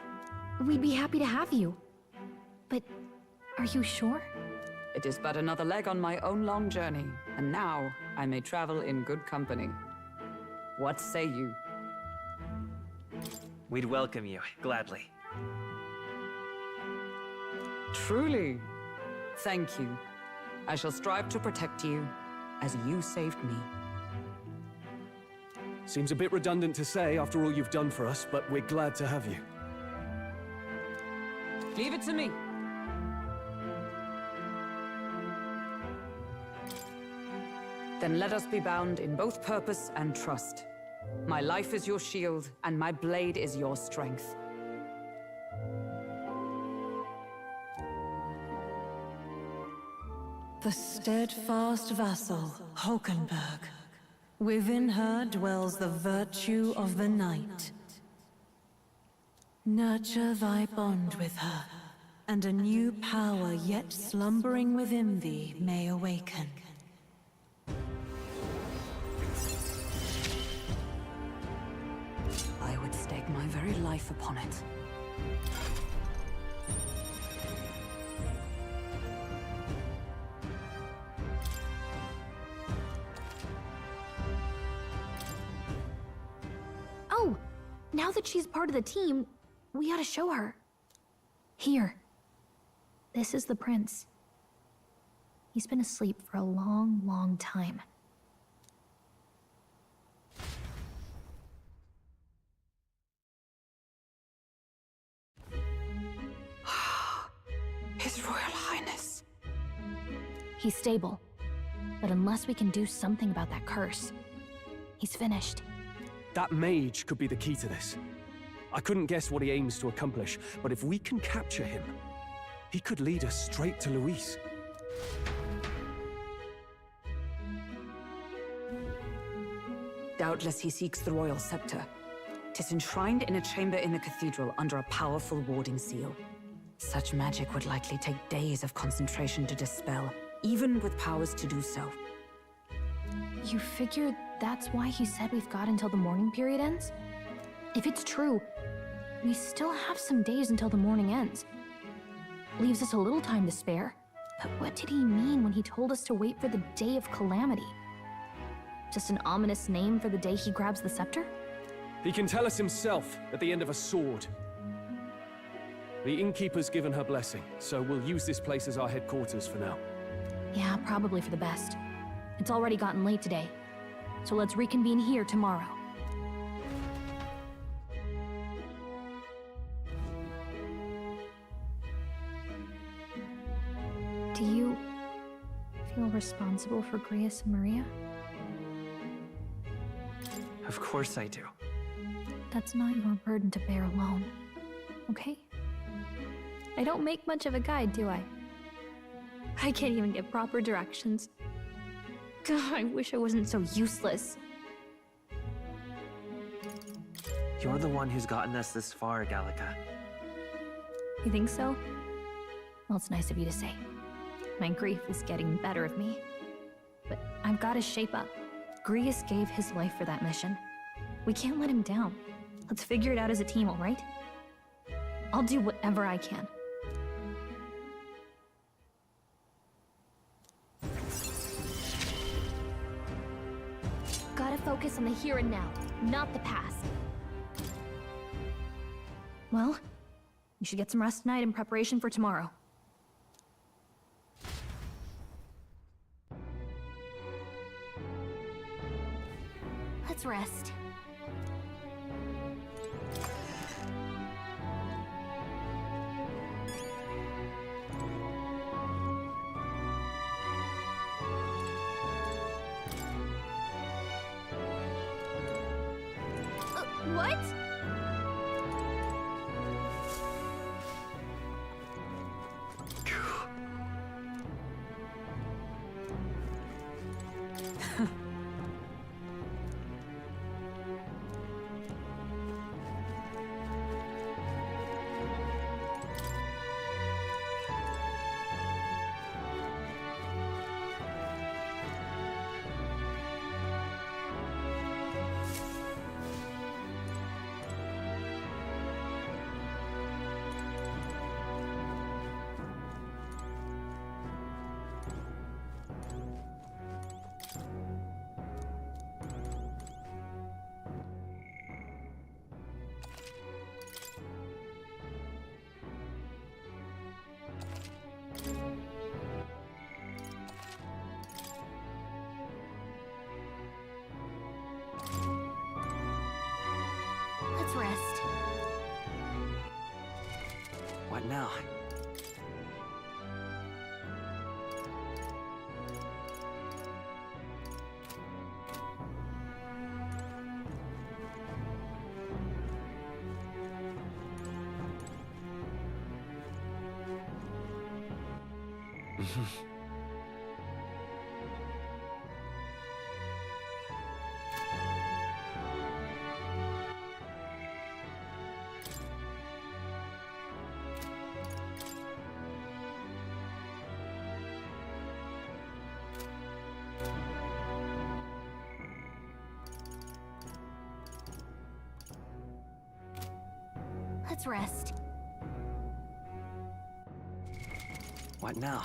We'd be happy to have you. But are you sure? It is but another leg on my own long journey, and now I may travel in good company. What say you? We'd welcome you, gladly. Truly? Thank you. I shall strive to protect you, as you saved me. Seems a bit redundant to say after all you've done for us, but we're glad to have you. Leave it to me. Then let us be bound in both purpose and trust. My life is your shield, and my blade is your strength. The steadfast vassal, Hulkenberg. Within her dwells the virtue of the knight. Nurture thy bond with her, and a new power yet slumbering within thee may awaken. I would stake my very life upon it. Oh! Now that she's part of the team, we ought to show her. Here. This is the prince. He's been asleep for a long, long time. His Royal Highness. He's stable. But unless we can do something about that curse, he's finished. That mage could be the key to this. I couldn't guess what he aims to accomplish, but if we can capture him, he could lead us straight to Luis. Doubtless he seeks the royal scepter. 'Tis enshrined in a chamber in the cathedral under a powerful warding seal. Such magic would likely take days of concentration to dispel, even with powers to do so. You figure that's why he said we've got until the mourning period ends? If it's true, we still have some days until the mourning ends. Leaves us a little time to spare. But what did he mean when he told us to wait for the Day of Calamity? Just an ominous name for the day he grabs the scepter? He can tell us himself at the end of a sword. The innkeeper's given her blessing, so we'll use this place as our headquarters for now. Yeah, probably for the best. It's already gotten late today, so let's reconvene here tomorrow. Do you feel responsible for Grius and Maria? Of course I do. That's not your burden to bear alone, okay? I don't make much of a guide, do I? I can't even get proper directions. God, I wish I wasn't so useless. You're the one who's gotten us this far, Gallica. You think so? Well, it's nice of you to say. My grief is getting the better of me. But I've got to shape up. Grius gave his life for that mission. We can't let him down. Let's figure it out as a team, all right? I'll do whatever I can. Gotta focus on the here and now, not the past. Well, you should get some rest tonight in preparation for tomorrow. Let's rest. What? Let's rest. What now? Let's rest. What now?